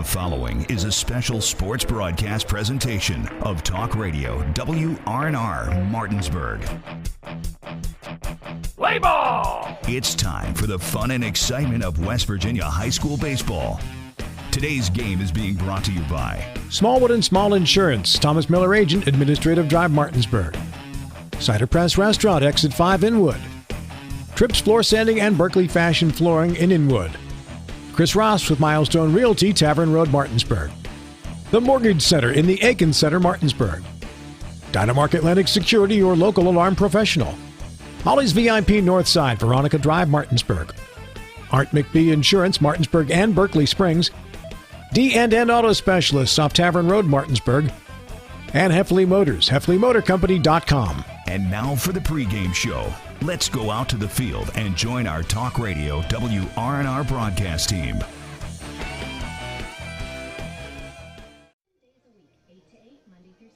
following is a special sports broadcast presentation of Talk Radio WRNR Martinsburg. Play ball! It's time for the fun and excitement of West Virginia high school baseball. Today's game is being brought to you by Smallwood and Small Insurance, Thomas Miller Agent, Administrative Drive, Martinsburg. Cider Press Restaurant, Exit 5, Inwood. Trips Floor Sanding and Berkeley Fashion Flooring in Inwood. Chris Ross with Milestone Realty, Tavern Road, Martinsburg. The Mortgage Center in the Aiken Center, Martinsburg. DYNAMARK Atlantic Security, your local alarm professional. Holly's VIP Northside, Veronica Drive, Martinsburg. Art McBee Insurance, Martinsburg and Berkeley Springs. D&N Auto Specialists off Tavern Road, Martinsburg. And Heffley Motors, HeffleyMotorCompany.com. And now for the pregame show. Let's go out to the field and join our Talk Radio WRNR broadcast team.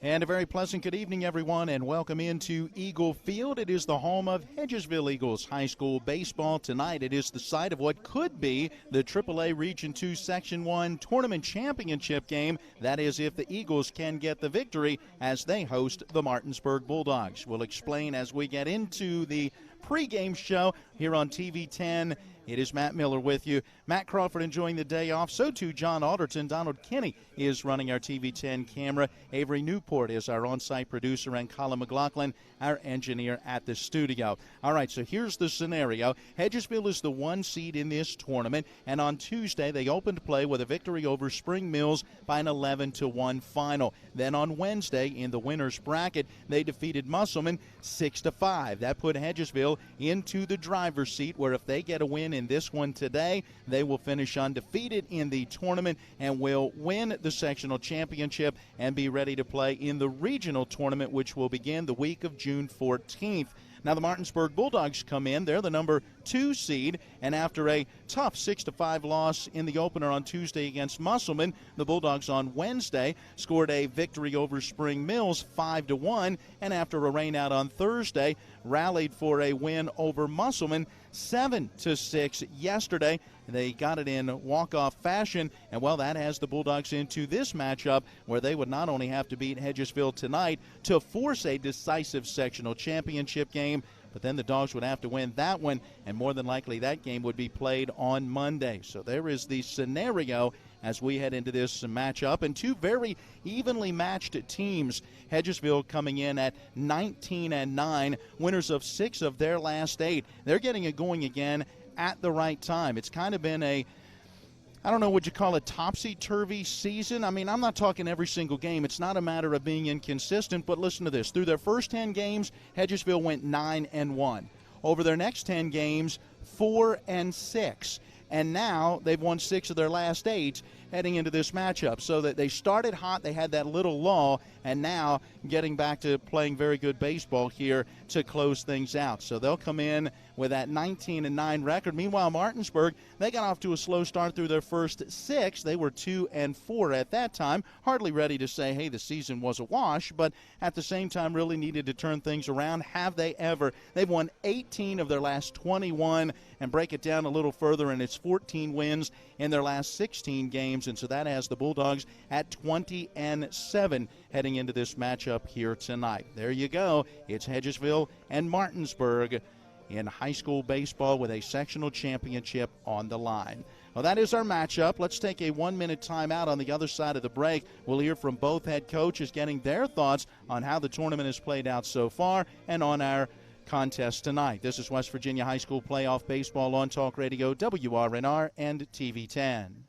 And a very pleasant good evening, everyone, and welcome into Eagle Field. It is the home of Hedgesville Eagles High School baseball. Tonight it is the site of what could be the AAA Region 2 Section 1 Tournament Championship game. That is if the Eagles can get the victory as they host the Martinsburg Bulldogs. We'll explain as we get into the pregame show here on TV 10. It is Matt Miller with you. Matt Crawford enjoying the day off. So too John Alderton. Donald Kinney is running our TV 10 camera. Avery Newport is our on-site producer, and Colin McLaughlin, our engineer at the studio. All right, so here's the scenario. Hedgesville is the 1 seed in this tournament, and on Tuesday they opened play with a victory over Spring Mills by an 11-1 final. Then on Wednesday in the winner's bracket, they defeated Musselman 6-5. That put Hedgesville into the driver's seat, where if they get a win in this one today, they will finish undefeated in the tournament and will win the sectional championship and be ready to play in the regional tournament, which will begin the week of June 14th. Now the Martinsburg Bulldogs come in. They're the number 2 seed, and after a tough 6-5 loss in the opener on Tuesday against Musselman, the Bulldogs on Wednesday scored a victory over Spring Mills 5-1, and after a rainout on Thursday, rallied for a win over Musselman 7-6 yesterday. They got it in walk-off fashion, and well, that has the Bulldogs into this matchup where they would not only have to beat Hedgesville tonight to force a decisive sectional championship game, but then the Dogs would have to win that one, and more than likely that game would be played on Monday. So there is the scenario as we head into this matchup, and two very evenly matched teams. Hedgesville coming in at 19-9, winners of 6 of their last 8. They're getting it going again at the right time. It's kind of been a, I don't know, would you call it topsy-turvy season? I mean, I'm not talking every single game. It's not a matter of being inconsistent, but listen to this. Through their first 10 games, Hedgesville went 9-1. Over their next 10 games, 4-6. And now they've won 6 of their last 8 heading into this matchup. So that they started hot, they had that little lull, and now getting back to playing very good baseball here to close things out. So they'll come in with that 19-9 record. Meanwhile, Martinsburg, they got off to a slow start through their first 6. They were 2-4 at that time. Hardly ready to say, hey, the season was a wash, but at the same time really needed to turn things around. Have they ever? They've won 18 of their last 21, and break it down a little further, and it's 14 wins in their last 16 games, and so that has the Bulldogs at 20-7 heading into this matchup here tonight. There you go. It's Hedgesville and Martinsburg in high school baseball with a sectional championship on the line. Well, that is our matchup. Let's take a 1-minute timeout. On the other side of the break, we'll hear from both head coaches getting their thoughts on how the tournament has played out so far and on our contest tonight. This is West Virginia High School Playoff Baseball on Talk Radio, WRNR, and TV 10.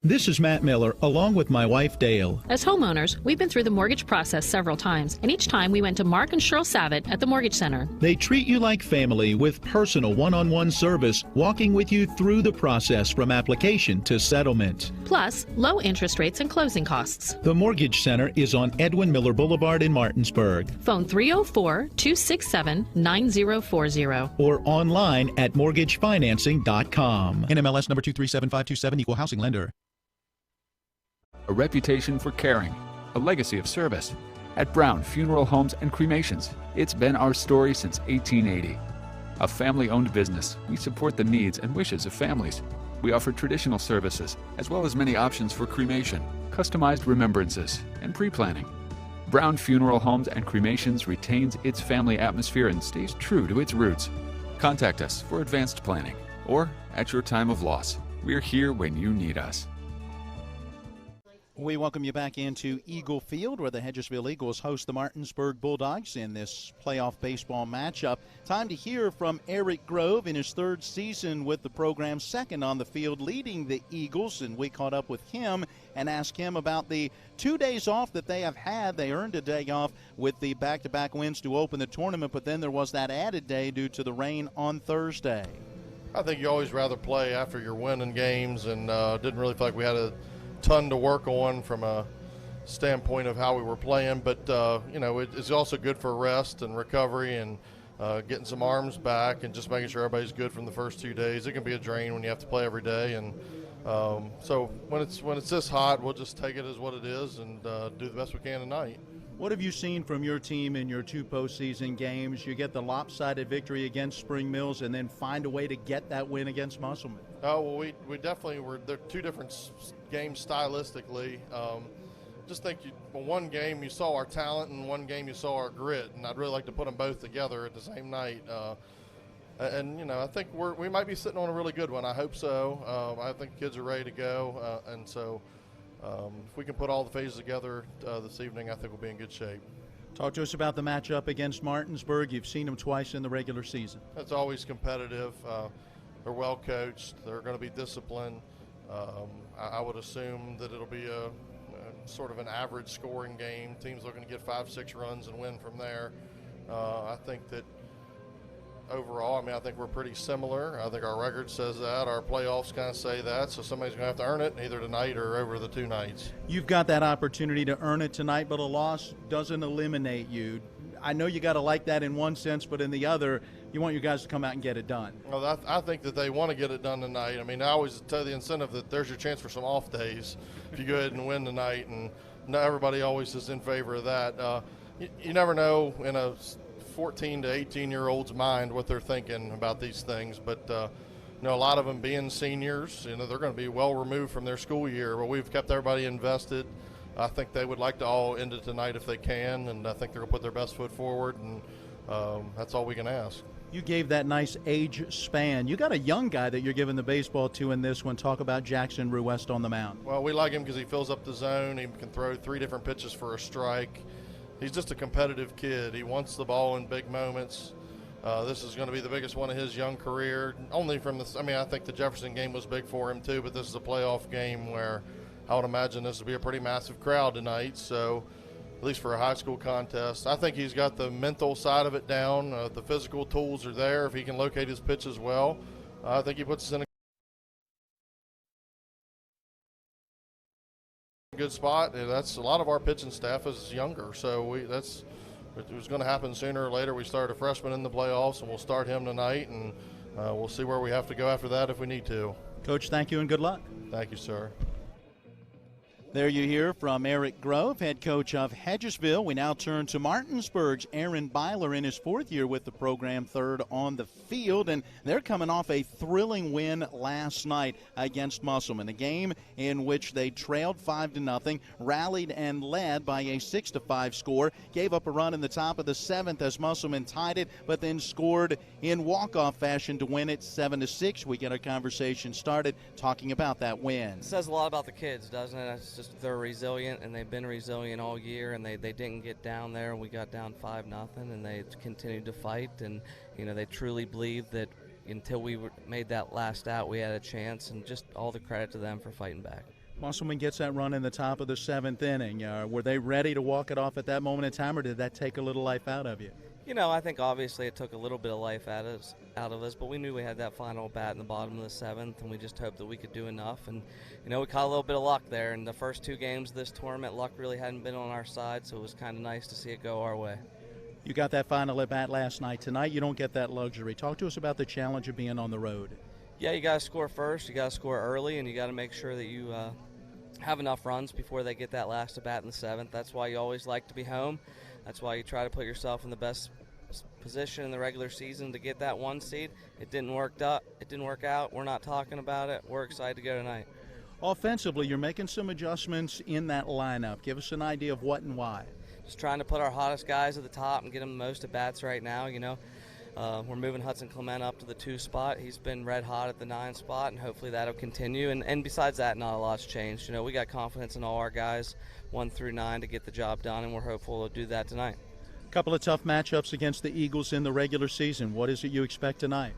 This is Matt Miller, along with my wife, Dale. As homeowners, we've been through the mortgage process several times, and each time we went to Mark and Cheryl Savitt at the Mortgage Center. They treat you like family with personal one-on-one service, walking with you through the process from application to settlement. Plus, low interest rates and closing costs. The Mortgage Center is on Edwin Miller Boulevard in Martinsburg. Phone 304-267-9040. Or online at mortgagefinancing.com. NMLS number 237527, equal housing lender. A reputation for caring, a legacy of service. At Brown Funeral Homes and Cremations, it's been our story since 1880. A family-owned business, we support the needs and wishes of families. We offer traditional services, as well as many options for cremation, customized remembrances, and pre-planning. Brown Funeral Homes and Cremations retains its family atmosphere and stays true to its roots. Contact us for advanced planning or at your time of loss. We're here when you need us. We welcome you back into Eagle Field, where the Hedgesville Eagles host the Martinsburg Bulldogs in this playoff baseball matchup. Time to hear from Eric Grove in his third season with the program, second on the field, leading the Eagles. And we caught up with him and asked him about the 2 days off that they have had. They earned a day off with the back-to-back wins to open the tournament, but then there was that added day due to the rain on Thursday. I think you always rather play after you're winning games, and didn't really feel like we had a ton to work on from a standpoint of how we were playing, but it's also good for rest and recovery and getting some arms back and just making sure everybody's good from the first 2 days. It can be a drain when you have to play every day, and so when it's this hot, we'll just take it as what it is and do the best we can tonight. What have you seen from your team in your two postseason games? You get the lopsided victory against Spring Mills and then find a way to get that win against Musselman. Oh, well, we definitely were. They're two different games stylistically. Just think one game you saw our talent and one game you saw our grit, and I'd really like to put them both together at the same night. I think we might be sitting on a really good one. I hope so. I think the kids are ready to go, and so if we can put all the phases together this evening, I think we'll be in good shape. Talk to us about the matchup against Martinsburg. You've seen them twice in the regular season. It's always competitive. They're well coached. They're going to be disciplined. I would assume that it'll be a sort of an average scoring game. Teams looking to get 5-6 runs and win from there. I think that overall, I think we're pretty similar. I think our record says that. Our playoffs kind of say that. So somebody's going to have to earn it either tonight or over the 2 nights. You've got that opportunity to earn it tonight, but a loss doesn't eliminate you. I know you got to like that in one sense, but in the other, you want you guys to come out and get it done. Well, I think that they want to get it done tonight. I always tell the incentive that there's your chance for some off days if you go ahead and win tonight, and not everybody always is in favor of that. You never know in a 14 to 18-year-old's mind what they're thinking about these things, but a lot of them being seniors, they're going to be well removed from their school year, but we've kept everybody invested. I think they would like to all end it tonight if they can, and I think they're going to put their best foot forward, and that's all we can ask. You gave that nice age span. You got a young guy that you're giving the baseball to in this one. Talk about Jackson Ruest on the mound. Well, we like him because he fills up the zone. He can throw 3 different pitches for a strike. He's just a competitive kid. He wants the ball in big moments. This is going to be the biggest one of his young career. Only from this, I think the Jefferson game was big for him too, but this is a playoff game where I would imagine this will be a pretty massive crowd tonight. So, at least for a high school contest, I think he's got the mental side of it down. The physical tools are there. If he can locate his pitch as well, I think he puts us in a good spot. That's a lot of our pitching staff is younger, so it was going to happen sooner or later. We started a freshman in the playoffs, and we'll start him tonight, and we'll see where we have to go after that if we need to. Coach, thank you and good luck. Thank you, sir. There you hear from Eric Grove, head coach of Hedgesville. We now turn to Martinsburg's Aaron Byler in his 4th year with the program, third on the field, and they're coming off a thrilling win last night against Musselman, a game in which they trailed 5-0, rallied and led by a 6-5 score, gave up a run in the top of the 7th as Musselman tied it, but then scored in walk-off fashion to win it 7-6. We get our conversation started talking about that win. It says a lot about the kids, doesn't it? It's just they're resilient, and they've been resilient all year, and they didn't get down there. We got down 5-0, and they continued to fight, and they truly believe that until we made that last out, we had a chance, and just all the credit to them for fighting back. Musselman gets that run in the top of the 7th inning. Were they ready to walk it off at that moment in time, or did that take a little life out of you? I think obviously it took a little bit of life out of us, but we knew we had that final bat in the bottom of the 7th, and we just hoped that we could do enough. And, we caught a little bit of luck there. In the first 2 games of this tournament, luck really hadn't been on our side, so it was kind of nice to see it go our way. You got that final at bat last night. Tonight you don't get that luxury. Talk to us about the challenge of being on the road. Yeah, you got to score first, you got to score early, and you got to make sure that you have enough runs before they get that last at bat in the 7th. That's why you always like to be home. That's why you try to put yourself in the best position in the regular season to get that 1 seed. It didn't work out. We're not talking about it. We're excited to go tonight. Offensively, you're making some adjustments in that lineup. Give us an idea of what and why. Just trying to put our hottest guys at the top and get them the most at-bats right now, We're moving Hudson Clement up to the 2 spot. He's been red hot at the 9 spot, and hopefully that'll continue. And besides that, not a lot's changed. We got confidence in all our guys, 1 through 9, to get the job done, and we're hopeful to do that tonight. A couple of tough matchups against the Eagles in the regular season. What is it you expect tonight?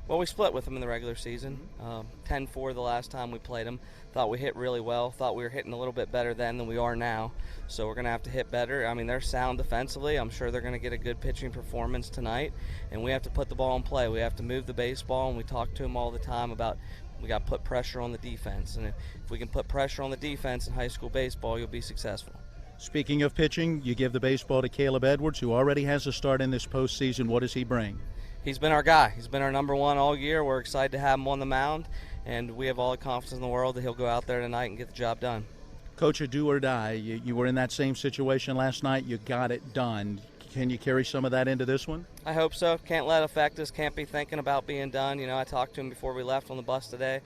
Well, we split with them in the regular season, 10-4 the last time we played them. Thought we hit really well. Thought we were hitting a little bit better then than we are now. So we're going to have to hit better. I mean, they're sound defensively. I'm sure they're going to get a good pitching performance tonight. And we have to put the ball in play. We have to move the baseball, and we talk to them all the time about we got to put pressure on the defense. And if we can put pressure on the defense in high school baseball, you'll be successful. Speaking of pitching, you give the baseball to Caleb Edwards, who already has a start in this postseason. What does he bring? He's been our guy. He's been our number 1 all year. We're excited to have him on the mound, and we have all the confidence in the world that he'll go out there tonight and get the job done. Coach, a do or die. You were in that same situation last night. You got it done. Can you carry some of that into this one? I hope so. Can't let it affect us. Can't be thinking about being done. I talked to him before we left on the bus today,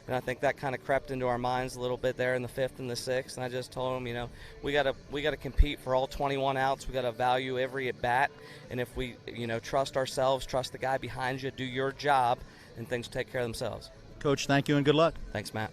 and I think that kind of crept into our minds a little bit there in the 5th and the 6th. And I just told him, we got to compete for all 21 outs. We got to value every at bat, and if we, trust ourselves, trust the guy behind you, do your job, and things will take care of themselves. Coach, thank you and good luck. Thanks, Matt.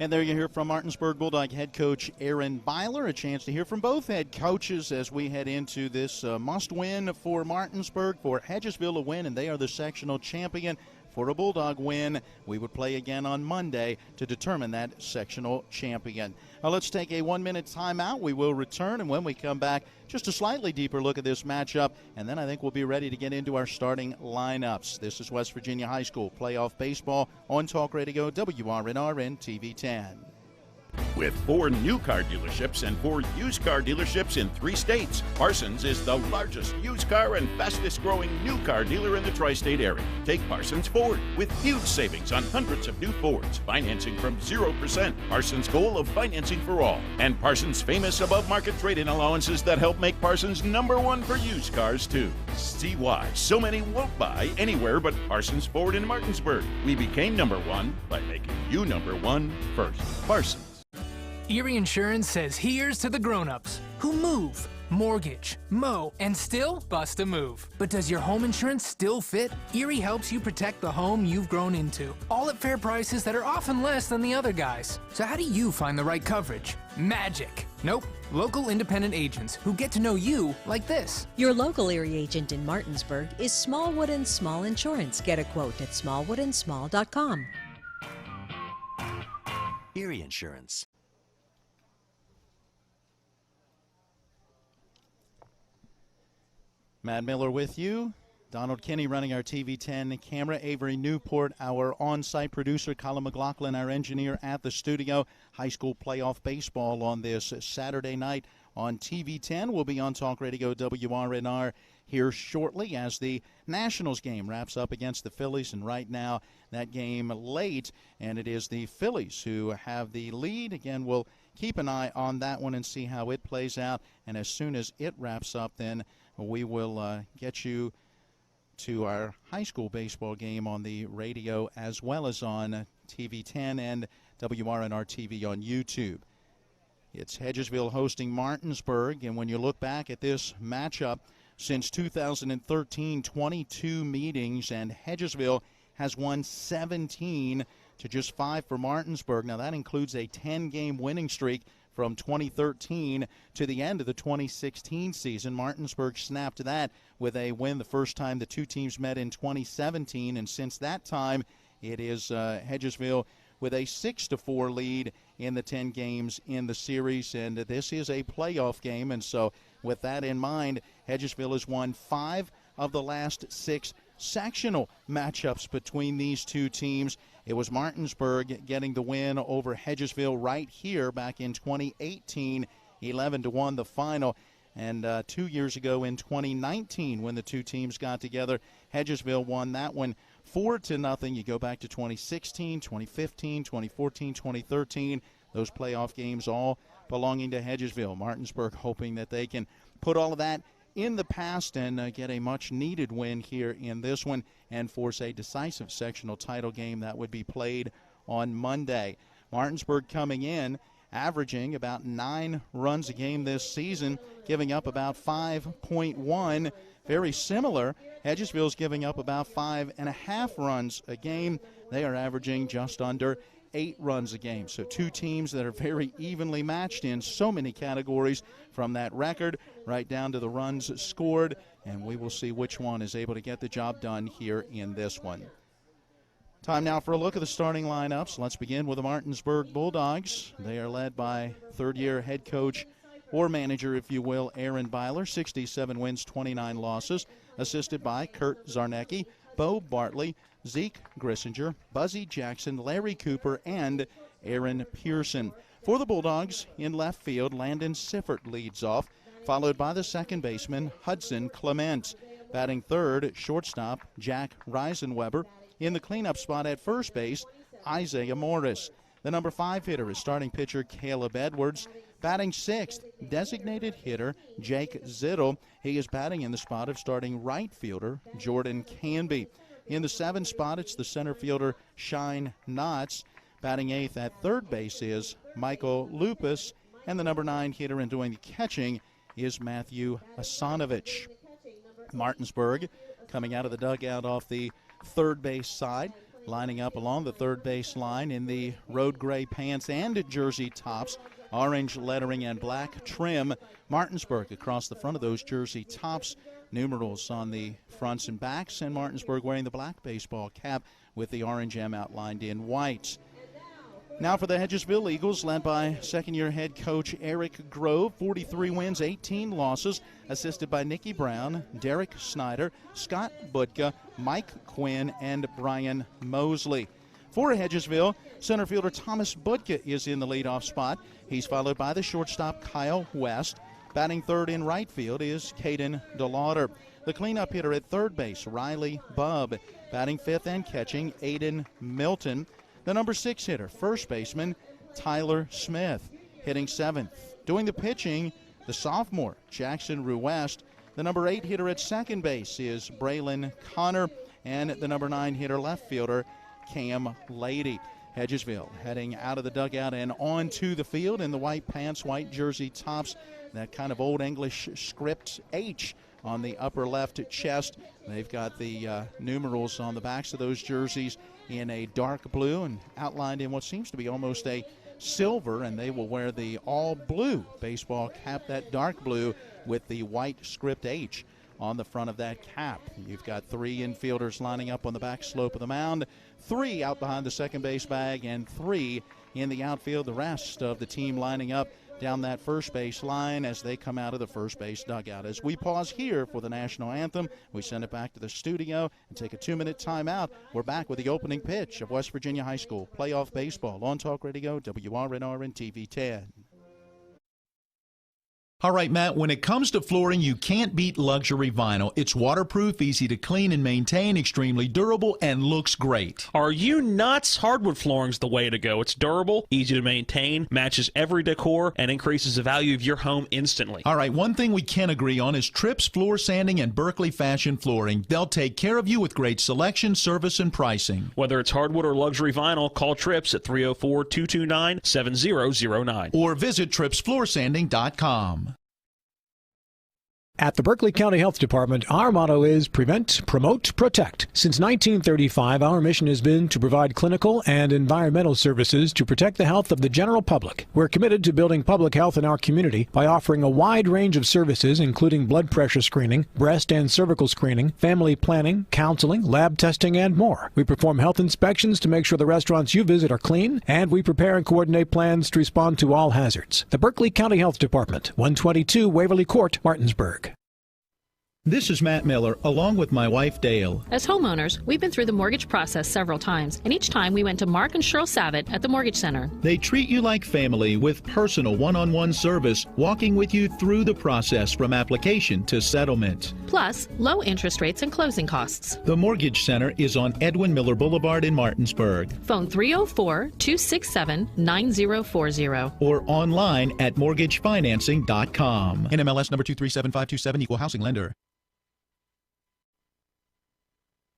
And there you hear from Martinsburg Bulldog head coach Aaron Byler. A chance to hear from both head coaches as we head into this must-win for Martinsburg. For Hedgesville, a win, and they are the sectional champion. For a Bulldog win, we would play again on Monday to determine that sectional champion. Now let's take a 1-minute timeout. We will return, and when we come back, just a slightly deeper look at this matchup, and then I think we'll be ready to get into our starting lineups. This is West Virginia High School Playoff Baseball on Talk Radio WRNR and TV 10. With 4 new car dealerships and 4 used car dealerships in 3 states, Parsons is the largest used car and fastest growing new car dealer in the tri-state area. Take Parsons Ford with huge savings on hundreds of new Fords, financing from 0%, Parsons' goal of financing for all, and Parsons' famous above-market trade-in allowances that help make Parsons #1 for used cars too. See why so many won't buy anywhere but Parsons Ford in Martinsburg. We became #1 by making you #1 first. Parsons. Erie Insurance says here's to the grown-ups who move, mortgage, mow, and still bust a move. But does your home insurance still fit? Erie helps you protect the home you've grown into, all at fair prices that are often less than the other guys. So how do you find the right coverage? Magic. Nope. Local independent agents who get to know you like this. Your local Erie agent in Martinsburg is Smallwood & Small Insurance. Get a quote at smallwoodandsmall.com. Erie Insurance. Matt Miller with you. Donald Kinney running our TV 10 camera. Avery Newport, our on-site producer. Colin McLaughlin, our engineer at the studio. High school playoff baseball on this Saturday night on TV 10. We'll be on Talk Radio WRNR here shortly as the Nationals game wraps up against the Phillies. And right now, that game late, and it is the Phillies who have the lead. Again, we'll keep an eye on that one and see how it plays out. And as soon as it wraps up, then we will get you to our high school baseball game on the radio as well as on TV 10 and WRNR TV on YouTube. It's Hedgesville hosting Martinsburg, and when you look back at this matchup, since 2013, 22 meetings, and Hedgesville has won 17 to just 5 for Martinsburg. Now that includes a 10-game winning streak from 2013 to the end of the 2016 season. Martinsburg snapped that with a win the first time the two teams met in 2017, and since that time, it is Hedgesville with a 6-4 lead in the 10 games in the series, and this is a playoff game, and so with that in mind, Hedgesville has won 5 of the last 6 sectional matchups between these two teams. It was Martinsburg getting the win over Hedgesville right here back in 2018, 11-1 the final. And 2 years ago in 2019 when the two teams got together, Hedgesville won that one 4-0. You go back to 2016, 2015, 2014, 2013. Those playoff games all belonging to Hedgesville. Martinsburg hoping that they can put all of that in the past and get a much-needed win here in this one and force a decisive sectional title game that would be played on Monday. Martinsburg coming in, averaging about 9 runs a game this season, giving up about 5.1. Very similar. Hedgesville's giving up about 5.5 runs a game. They are averaging just under 8 runs a game. So two teams that are very evenly matched in so many categories, from that record right down to the runs scored, and we will see which one is able to get the job done here in this one. Time now for a look at the starting lineups. Let's begin with the Martinsburg Bulldogs. They are led by third-year head coach, or manager, if you will, Aaron Byler, 67 wins, 29 losses, assisted by Kurt Zarnecki, Bo Bartley, Zeke Grissinger, Buzzy Jackson, Larry Cooper, and Aaron Pearson. For the Bulldogs, in left field, Landon Siffert leads off, followed by the second baseman, Hudson Clement. Batting third, shortstop, Jack Reisenweber. In the cleanup spot at first base, Isaiah Morris. The number 5 hitter is starting pitcher Caleb Edwards. Batting sixth, designated hitter Jake Zittel. He is batting in the spot of starting right fielder Jordan Canby. In the 7th spot, it's the center fielder Shine Knotts. Batting 8th at third base is Michael Lupus. And the number 9 hitter in doing the catching is Matthew Asanovich. Martinsburg coming out of the dugout off the third base side, lining up along the third base line in the road gray pants and jersey tops, orange lettering and black trim. Martinsburg across the front of those jersey tops, numerals on the fronts and backs, and Martinsburg wearing the black baseball cap with the orange M outlined in white. Now for the Hedgesville Eagles, led by second-year head coach Eric Grove, 43 wins, 18 losses, assisted by Nicky Brown, Derek Snyder, Scott Budka, Mike Quinn, and Brian Mosley. For Hedgesville, center fielder Thomas Budka is in the leadoff spot. He's followed by the shortstop Kyle West. Batting third in right field is Caden DeLauder. The cleanup hitter at third base, Riley Bubb. Batting fifth and catching, Aiden Milton. The number 6 hitter, first baseman Tyler Smith. Hitting 7th. Doing the pitching, the sophomore Jackson Ruest. The number 8 hitter at second base is Braylon Connor. And the number 9 hitter, left fielder Cam Lady. Hedgesville heading out of the dugout and onto the field in the white pants, white jersey tops, that kind of old English script H on the upper left chest. They've got the numerals on the backs of those jerseys in a dark blue and outlined in what seems to be almost a silver, and they will wear the all-blue baseball cap, that dark blue with the white script H on the front of that cap. You've got 3 infielders lining up on the back slope of the mound, 3 out behind the second base bag, and 3 in the outfield. The rest of the team lining up down that first base line as they come out of the first base dugout. As we pause here for the national anthem, we send it back to the studio and take a 2-minute timeout. We're back with the opening pitch of West Virginia High School playoff baseball on Talk Radio, WRNR and TV 10. All right, Matt, when it comes to flooring, you can't beat luxury vinyl. It's waterproof, easy to clean and maintain, extremely durable, and looks great. Are you nuts? Hardwood flooring's the way to go. It's durable, easy to maintain, matches every decor, and increases the value of your home instantly. All right, one thing we can agree on is Tripp's Floor Sanding and Berkeley Fashion Flooring. They'll take care of you with great selection, service, and pricing. Whether it's hardwood or luxury vinyl, call Trips at 304-229-7009. Or visit TrippsFloorSanding.com. At the Berkeley County Health Department, our motto is Prevent, Promote, Protect. Since 1935, our mission has been to provide clinical and environmental services to protect the health of the general public. We're committed to building public health in our community by offering a wide range of services, including blood pressure screening, breast and cervical screening, family planning, counseling, lab testing, and more. We perform health inspections to make sure the restaurants you visit are clean, and we prepare and coordinate plans to respond to all hazards. The Berkeley County Health Department, 122 Waverly Court, Martinsburg. This is Matt Miller, along with my wife Dale. As homeowners, we've been through the mortgage process several times, and each time we went to Mark and Cheryl Savitt at the Mortgage Center. They treat you like family with personal one-on-one service, walking with you through the process from application to settlement. Plus, low interest rates and closing costs. The Mortgage Center is on Edwin Miller Boulevard in Martinsburg. Phone 304-267-9040. Or online at mortgagefinancing.com. NMLS number 237527, equal housing lender.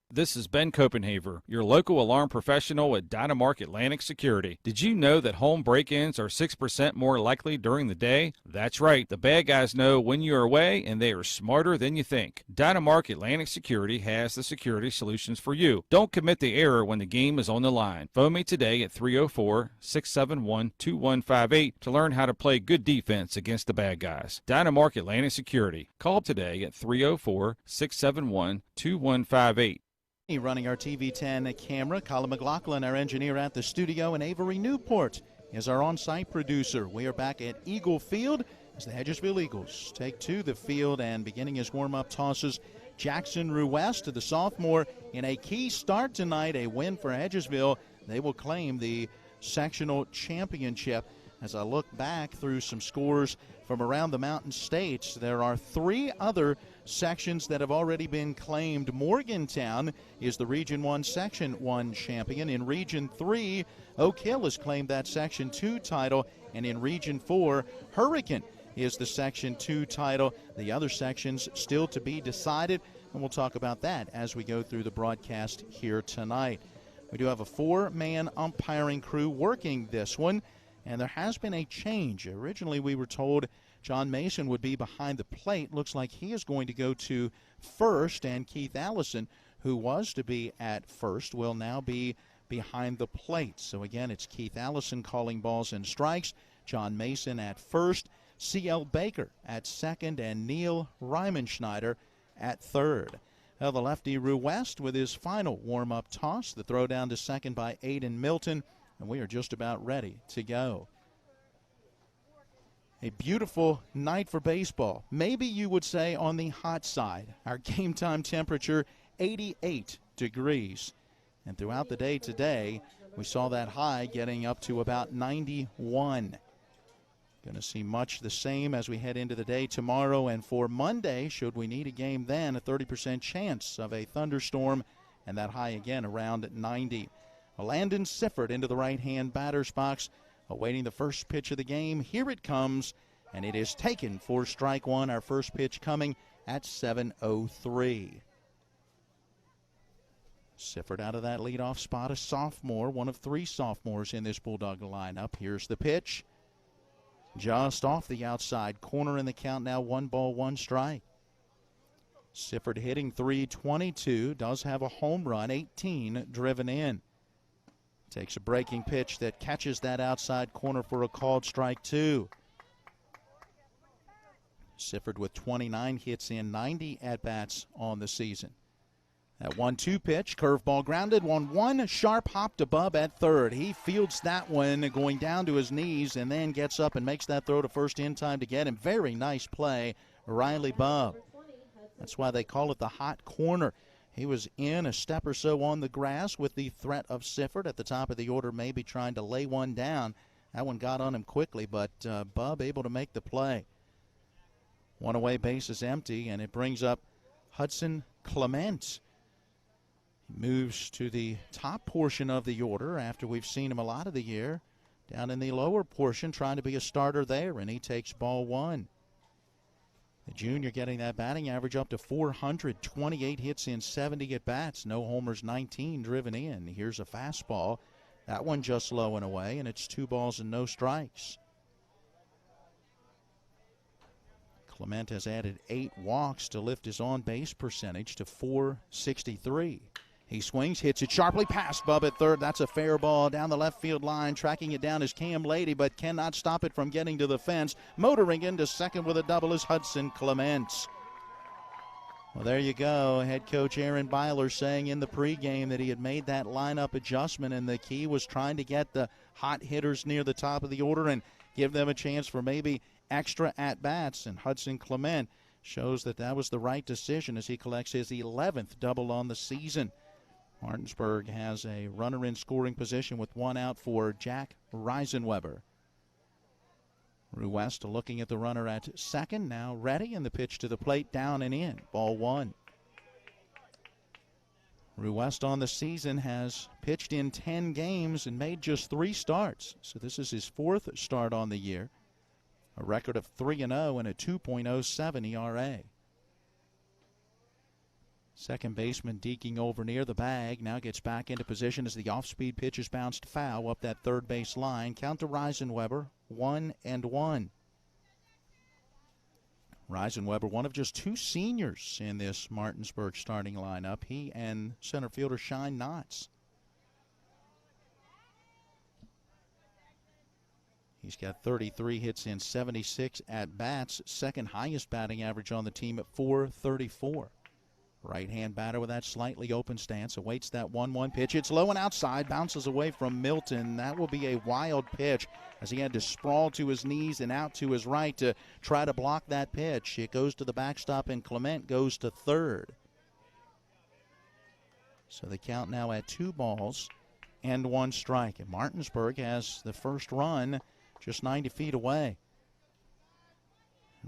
This is Ben Copenhaver, your local alarm professional at DYNAMARK Atlantic Security. Did you know that home break-ins are 6% more likely during the day? That's right. The bad guys know when you're away, and they are smarter than you think. DYNAMARK Atlantic Security has the security solutions for you. Don't commit the error when the game is on the line. Phone me today at 304-671-2158 to learn how to play good defense against the bad guys. DYNAMARK Atlantic Security. Call today at 304-671-2158. Running our TV10 camera, Colin McLaughlin, our engineer at the studio, and Avery Newport is our on-site producer. We are back at Eagle Field as the Hedgesville Eagles take to the field, and beginning his warm-up tosses, Jackson Ruest, the sophomore, in a key start tonight, a win for Hedgesville. They will claim the sectional championship. As I look back through some scores from around the Mountain States, there are 3 other sections that have already been claimed. Morgantown is the Region 1 Section 1 champion. In Region 3, Oak Hill has claimed that Section 2 title. And in Region 4, Hurricane is the Section 2 title. The other sections still to be decided, and we'll talk about that as we go through the broadcast here tonight. We do have a 4-man umpiring crew working this one. And there has been a change. Originally, we were told John Mason would be behind the plate. Looks like he is going to go to first, and Keith Allison, who was to be at first, will now be behind the plate. So again, it's Keith Allison calling balls and strikes, John Mason at first, C.L. Baker at second, and Neil Rymanschneider at third. Now the lefty Ruest with his final warm-up toss, the throw down to second by Aiden Milton. And we are just about ready to go. A beautiful night for baseball. Maybe you would say on the hot side. Our game time temperature, 88 degrees. And throughout the day today, we saw that high getting up to about 91. Going to see much the same as we head into the day tomorrow. And for Monday, should we need a game then, a 30% chance of a thunderstorm. And that high again around 90. Landon Sifford into the right-hand batter's box, awaiting the first pitch of the game. Here it comes, and it is taken for strike one. Our first pitch coming at 7:03. Sifford out of that leadoff spot, a sophomore, one of 3 sophomores in this Bulldog lineup. Here's the pitch. Just off the outside corner in the count now, 1-1 strike. Sifford hitting .322, does have a home run, 18 driven in. Takes a breaking pitch that catches that outside corner for a called strike 2. Sifford with 29 hits in 90 at-bats on the season. That 1-2 pitch, curveball grounded, 1-1, sharp hopped above at third. He fields that one going down to his knees and then gets up and makes that throw to first in time to get him. Very nice play, Riley Bub. That's why they call it the hot corner. He was in a step or so on the grass with the threat of Sifford at the top of the order, maybe trying to lay one down. That one got on him quickly, but Bub able to make the play. One away, base is empty, and it brings up Hudson Clement. He moves to the top portion of the order after we've seen him a lot of the year. Down in the lower portion, trying to be a starter there, and he takes ball 1. The junior getting that batting average up to 400, 28 hits in 70 at-bats, no homers, 19 driven in. Here's a fastball. That one just low and away, and it's 2 balls and no strikes. Clement has added 8 walks to lift his on-base percentage to .463. He swings, hits it sharply past Bub at third. That's a fair ball down the left field line. Tracking it down is Cam Lady, but cannot stop it from getting to the fence. Motoring into second with a double is Hudson Clement. Well, there you go. Head coach Aaron Byler saying in the pregame that he had made that lineup adjustment, and the key was trying to get the hot hitters near the top of the order and give them a chance for maybe extra at-bats. And Hudson Clement shows that was the right decision as he collects his 11th double on the season. Martinsburg has a runner in scoring position with one out for Jack Reisenweber. Rue West looking at the runner at second, now ready, and the pitch to the plate, down and in, ball one. Rue West on the season has pitched in 10 games and made just 3 starts, so this is his 4th start on the year. A record of 3-0 and a 2.07 ERA. Second baseman deking over near the bag, now gets back into position as the off-speed pitch is bounced foul up that third base line. Count to Reisenweber, 1-1. Reisenweber, one of just 2 seniors in this Martinsburg starting lineup. He and center fielder Shine Knotts. He's got 33 hits in 76 at-bats, second highest batting average on the team at .434. Right-hand batter with that slightly open stance awaits that 1-1 pitch. It's low and outside, bounces away from Milton. That will be a wild pitch as he had to sprawl to his knees and out to his right to try to block that pitch. It goes to the backstop and Clement goes to third. So the count now at 2-1 strike. And Martinsburg has the first run just 90 feet away.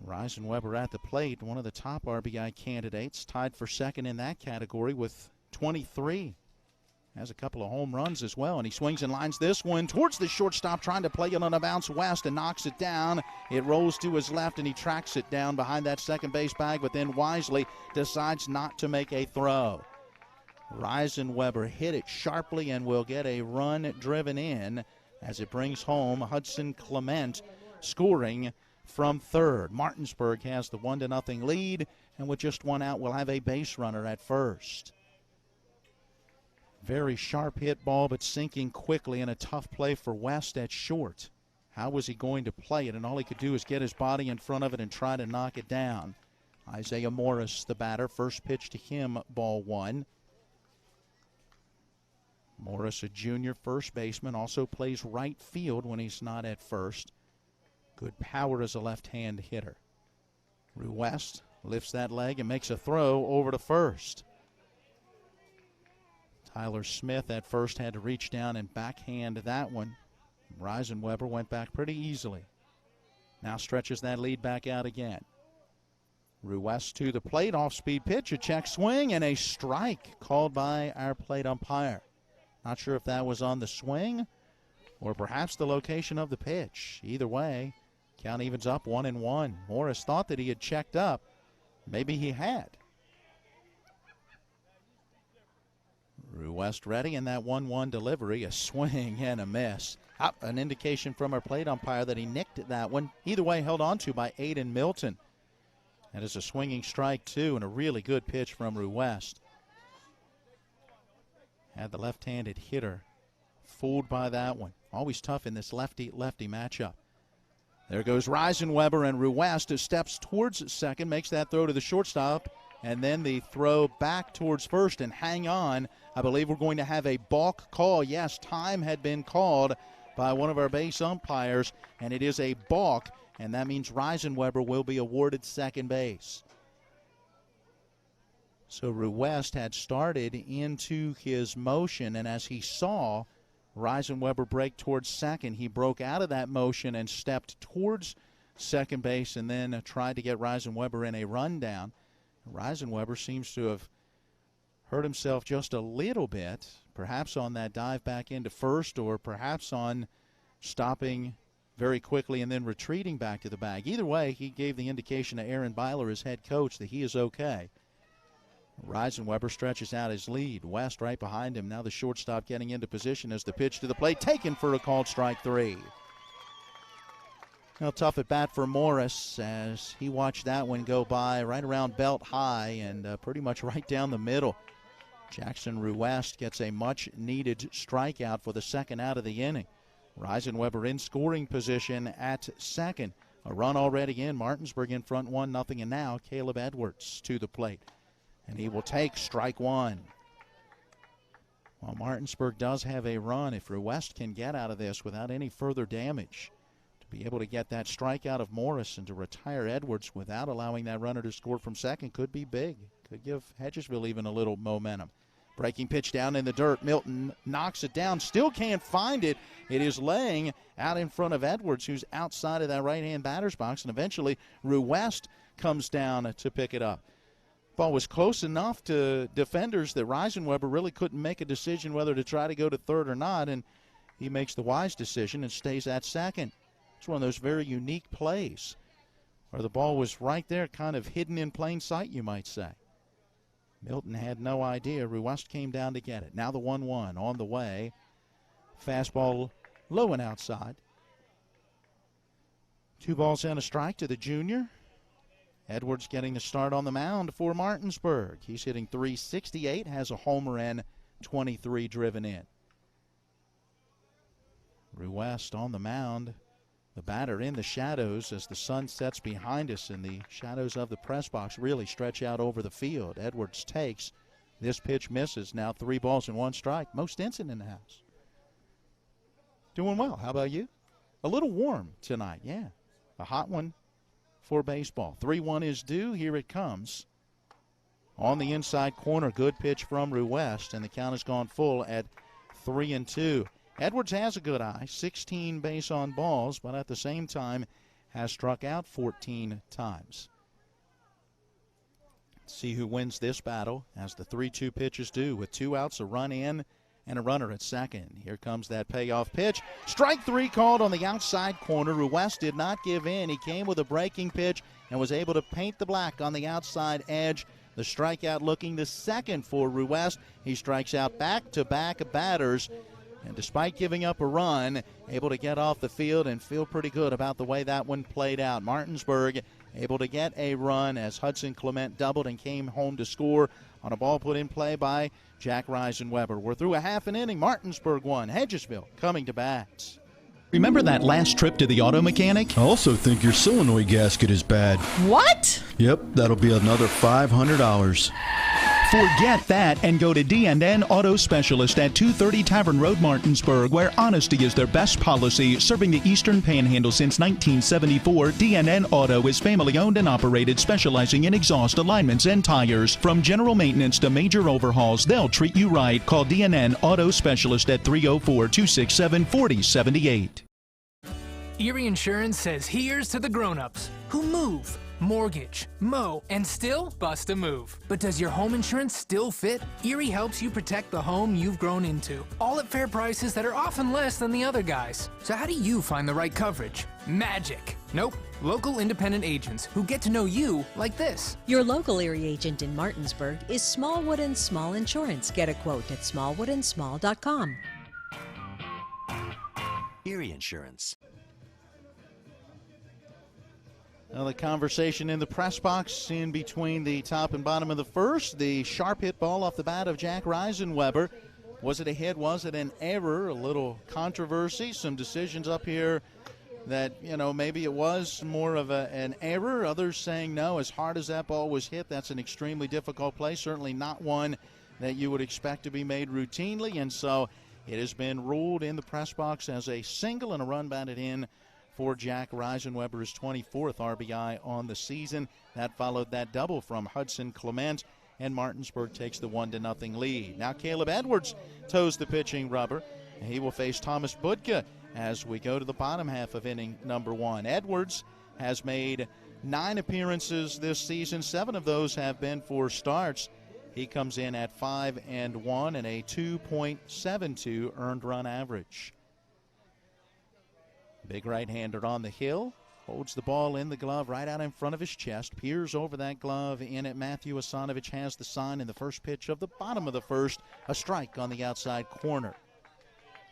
Reisenweber at the plate, one of the top RBI candidates, tied for second in that category with 23. Has a couple of home runs as well, and he swings and lines this one towards the shortstop, trying to play it on a bounce west and knocks it down. It rolls to his left, and he tracks it down behind that second base bag, but then wisely decides not to make a throw. Reisenweber hit it sharply and will get a run driven in as it brings home Hudson Clement scoring from third. Martinsburg has the 1-0 lead, and with just one out, will have a base runner at first. Very sharp hit ball, but sinking quickly, and a tough play for West at short. How was he going to play it? And all he could do is get his body in front of it and try to knock it down. Isaiah Morris, the batter, first pitch to him, ball one. Morris, a junior first baseman, also plays right field when he's not at first. Good power as a left-hand hitter. Rue West lifts that leg and makes a throw over to first. Tyler Smith at first had to reach down and backhand that one. Reisenweber went back pretty easily. Now stretches that lead back out again. Rue West to the plate, off-speed pitch, a check swing, and a strike called by our plate umpire. Not sure if that was on the swing or perhaps the location of the pitch. Either way, count evens up 1-1. Morris thought that he had checked up. Maybe he had. Rue West ready, and that 1-1 delivery, a swing and a miss. An indication from our plate umpire that he nicked that one. Either way, held on to by Aiden Milton. That is a swinging strike, too, and a really good pitch from Rue West. Had the left-handed hitter fooled by that one. Always tough in this lefty-lefty matchup. There goes Reisenweber, and Rue West steps towards second, makes that throw to the shortstop, and then the throw back towards first. And hang on, I believe we're going to have a balk call. Yes, time had been called by one of our base umpires, and it is a balk, and that means Reisenweber will be awarded second base. So Rue West had started into his motion, and as he saw Reisenweber break towards second, he broke out of that motion and stepped towards second base and then tried to get Reisenweber in a rundown. Reisenweber seems to have hurt himself just a little bit, perhaps on that dive back into first or perhaps on stopping very quickly and then retreating back to the bag. Either way, he gave the indication to Aaron Byler, his head coach, that he is okay. Reisenweber stretches out his lead. West right behind him. Now the shortstop getting into position as the pitch to the plate, taken for a called strike three. Now tough at bat for Morris as he watched that one go by right around belt high and pretty much right down the middle. Jackson Rue West gets a much needed strikeout for the second out of the inning. Reisenweber in scoring position at second. A run already in. Martinsburg in front 1-0, and now Caleb Edwards to the plate. And he will take strike one. Well, Martinsburg does have a run if Rue West can get out of this without any further damage to Be able to get that strikeout of Morris and to retire Edwards without allowing that runner to score from second could be big. Could give Hedgesville even a little momentum. Breaking pitch down in the dirt. Milton knocks it down. Still can't find it. It is laying out in front of Edwards, who's outside of that right-hand batter's box. And eventually, Rue West comes down to pick it up. Ball was close enough to defenders that Reisenweber really couldn't make a decision whether to try to go to third or not. And he makes the wise decision and stays at second. It's one of those very unique plays where the ball was right there, kind of hidden in plain sight, you might say. Milton had no idea. Ruest came down to get it. Now the 1-1 on the way. Fastball low and outside. 2 balls and a strike to the junior. Edwards getting the start on the mound for Martinsburg. He's hitting .368, has a homer and 23 driven in. Ruest on the mound. The batter in the shadows as the sun sets behind us, and the shadows of the press box really stretch out over the field. Edwards takes. This pitch misses. Now 3 balls and 1 strike. Mo Stinson in the house. Doing well. How about you? A little warm tonight, yeah. A hot one for baseball. 3-1 is due. Here it comes. On the inside corner, good pitch from Ruest, and the count has gone full at 3-2. Edwards has a good eye, 16 base on balls, but at the same time has struck out 14 times. Let's see who wins this battle as the 3-2 pitch is due with 2 outs, a run in, and a runner at second. Here comes that payoff pitch. Strike 3 called on the outside corner. Ruest did not give in. He came with a breaking pitch and was able to paint the black on the outside edge. The strikeout looking the second for Ruest. He strikes out back-to-back batters. And despite giving up a run, able to get off the field and feel pretty good about the way that one played out. Martinsburg able to get a run as Hudson Clement doubled and came home to score on a ball put in play by Jack Reisenweber. We're through a half an inning. Martinsburg won. Hedgesville coming to bat. Remember that last trip to the auto mechanic? I also think your solenoid gasket is bad. What? Yep, that'll be another $500. Forget that and go to D&N Auto Specialist at 230 Tavern Road, Martinsburg, where honesty is their best policy. Serving the Eastern Panhandle since 1974, D&N Auto is family-owned and operated, specializing in exhaust alignments and tires. From general maintenance to major overhauls, they'll treat you right. Call D&N Auto Specialist at 304-267-4078. Erie Insurance says here's to the grown-ups who move, mortgage, mow, and still bust a move. But does your home insurance still fit? Erie helps you protect the home you've grown into, all at fair prices that are often less than the other guys. So how do you find the right coverage? Magic. Nope. Local independent agents who get to know you like this. Your local Erie agent in Martinsburg is Smallwood & Small Insurance. Get a quote at smallwoodandsmall.com. Erie Insurance. Now the conversation in the press box in between the top and bottom of the first. The sharp hit ball off the bat of Jack Reisenweber. Was it a hit? Was it an error? A little controversy. Some decisions up here that, maybe it was more of an error. Others saying no. As hard as that ball was hit, that's an extremely difficult play. Certainly not one that you would expect to be made routinely. And so it has been ruled in the press box as a single and a run batted in for Jack Reisenweber's 24th RBI on the season. That followed that double from Hudson Clement, and Martinsburg takes the 1-0 lead. Now Caleb Edwards toes the pitching rubber, and he will face Thomas Budka as we go to the bottom half of inning number 1. Edwards has made 9 appearances this season. 7 of those have been for starts. He comes in at 5-1 and a 2.72 earned run average. Big right-hander on the hill, holds the ball in the glove right out in front of his chest, peers over that glove in at Matthew Asanovich, has the sign in the first pitch of the bottom of the first, a strike on the outside corner.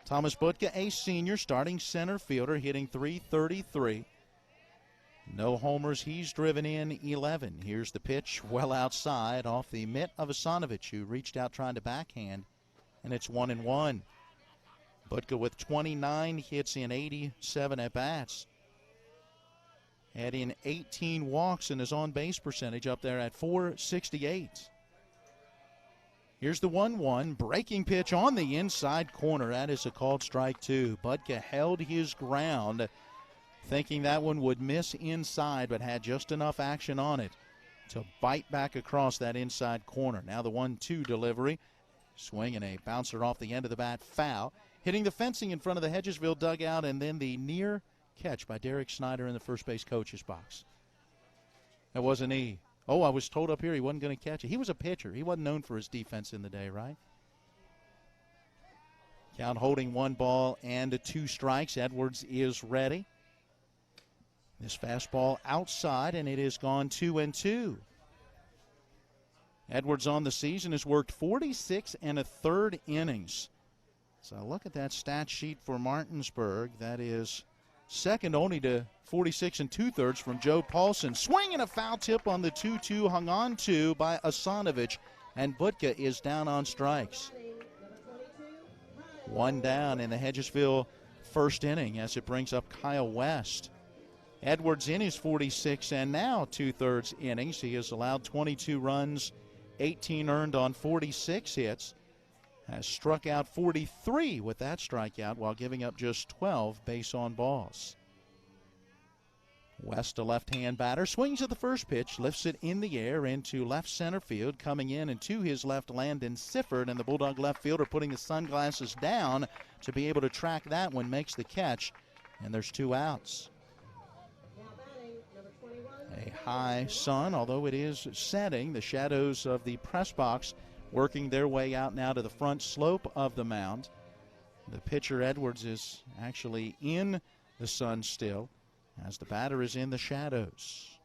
Thomas Budka, a senior, starting center fielder, hitting .333. No homers, he's driven in 11. Here's the pitch, well outside, off the mitt of Asanovich, who reached out trying to backhand, and it's 1-1. Budka with 29 hits in 87 at-bats. Had in 18 walks and his on-base percentage up there at .468. Here's the 1-1. Breaking pitch on the inside corner. That is a called strike 2. Budka held his ground thinking that one would miss inside, but had just enough action on it to bite back across that inside corner. Now the 1-2 delivery. Swing and a bouncer off the end of the bat, foul. Hitting the fencing in front of the Hedgesville dugout, and then the near catch by Derek Snyder in the first base coach's box. That wasn't he. Oh, I was told up here he wasn't going to catch it. He was a pitcher. He wasn't known for his defense in the day, right? Count holding 1 ball and 2 strikes. Edwards is ready. This fastball outside, and it is gone 2-2. Edwards on the season has worked 46 1/3 innings. So look at that stat sheet for Martinsburg. That is second only to 46 2/3 from Joe Paulson. Swing and a foul tip on the 2-2, hung on to by Asanovich, and Butka is down on strikes. 1 down in the Hedgesville first inning as it brings up Kyle West. Edwards in his 46 and now 2/3 innings. He has allowed 22 runs, 18 earned on 46 hits. Has struck out 43 with that strikeout while giving up just 12 base on balls. West, a left-hand batter, swings at the first pitch, lifts it in the air into left center field. Coming in and to his left, Landon Sifford, and the Bulldog left fielder putting the sunglasses down to be able to track that one, makes the catch, and there's 2 outs. A high sun, although it is setting. The shadows of the press box working their way out now to the front slope of the mound. The pitcher, Edwards, is actually in the sun still, as the batter is in the shadows.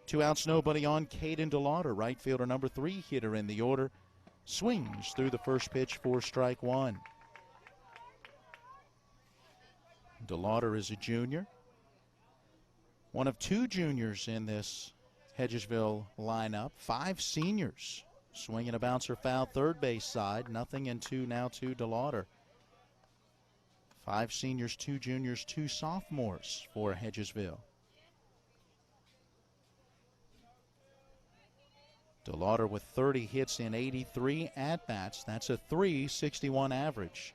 2 outs, nobody on. Caden DeLauder, right fielder, number 3 hitter in the order, swings through the first pitch for strike 1. DeLauder is a junior. One of 2 juniors in this Hedgesville lineup. 5 seniors. Swing and a bouncer foul third base side. 0-2 now to DeLauder. 5 seniors, 2 juniors, 2 sophomores for Hedgesville. DeLauder with 30 hits in 83 at-bats. That's a .361 average.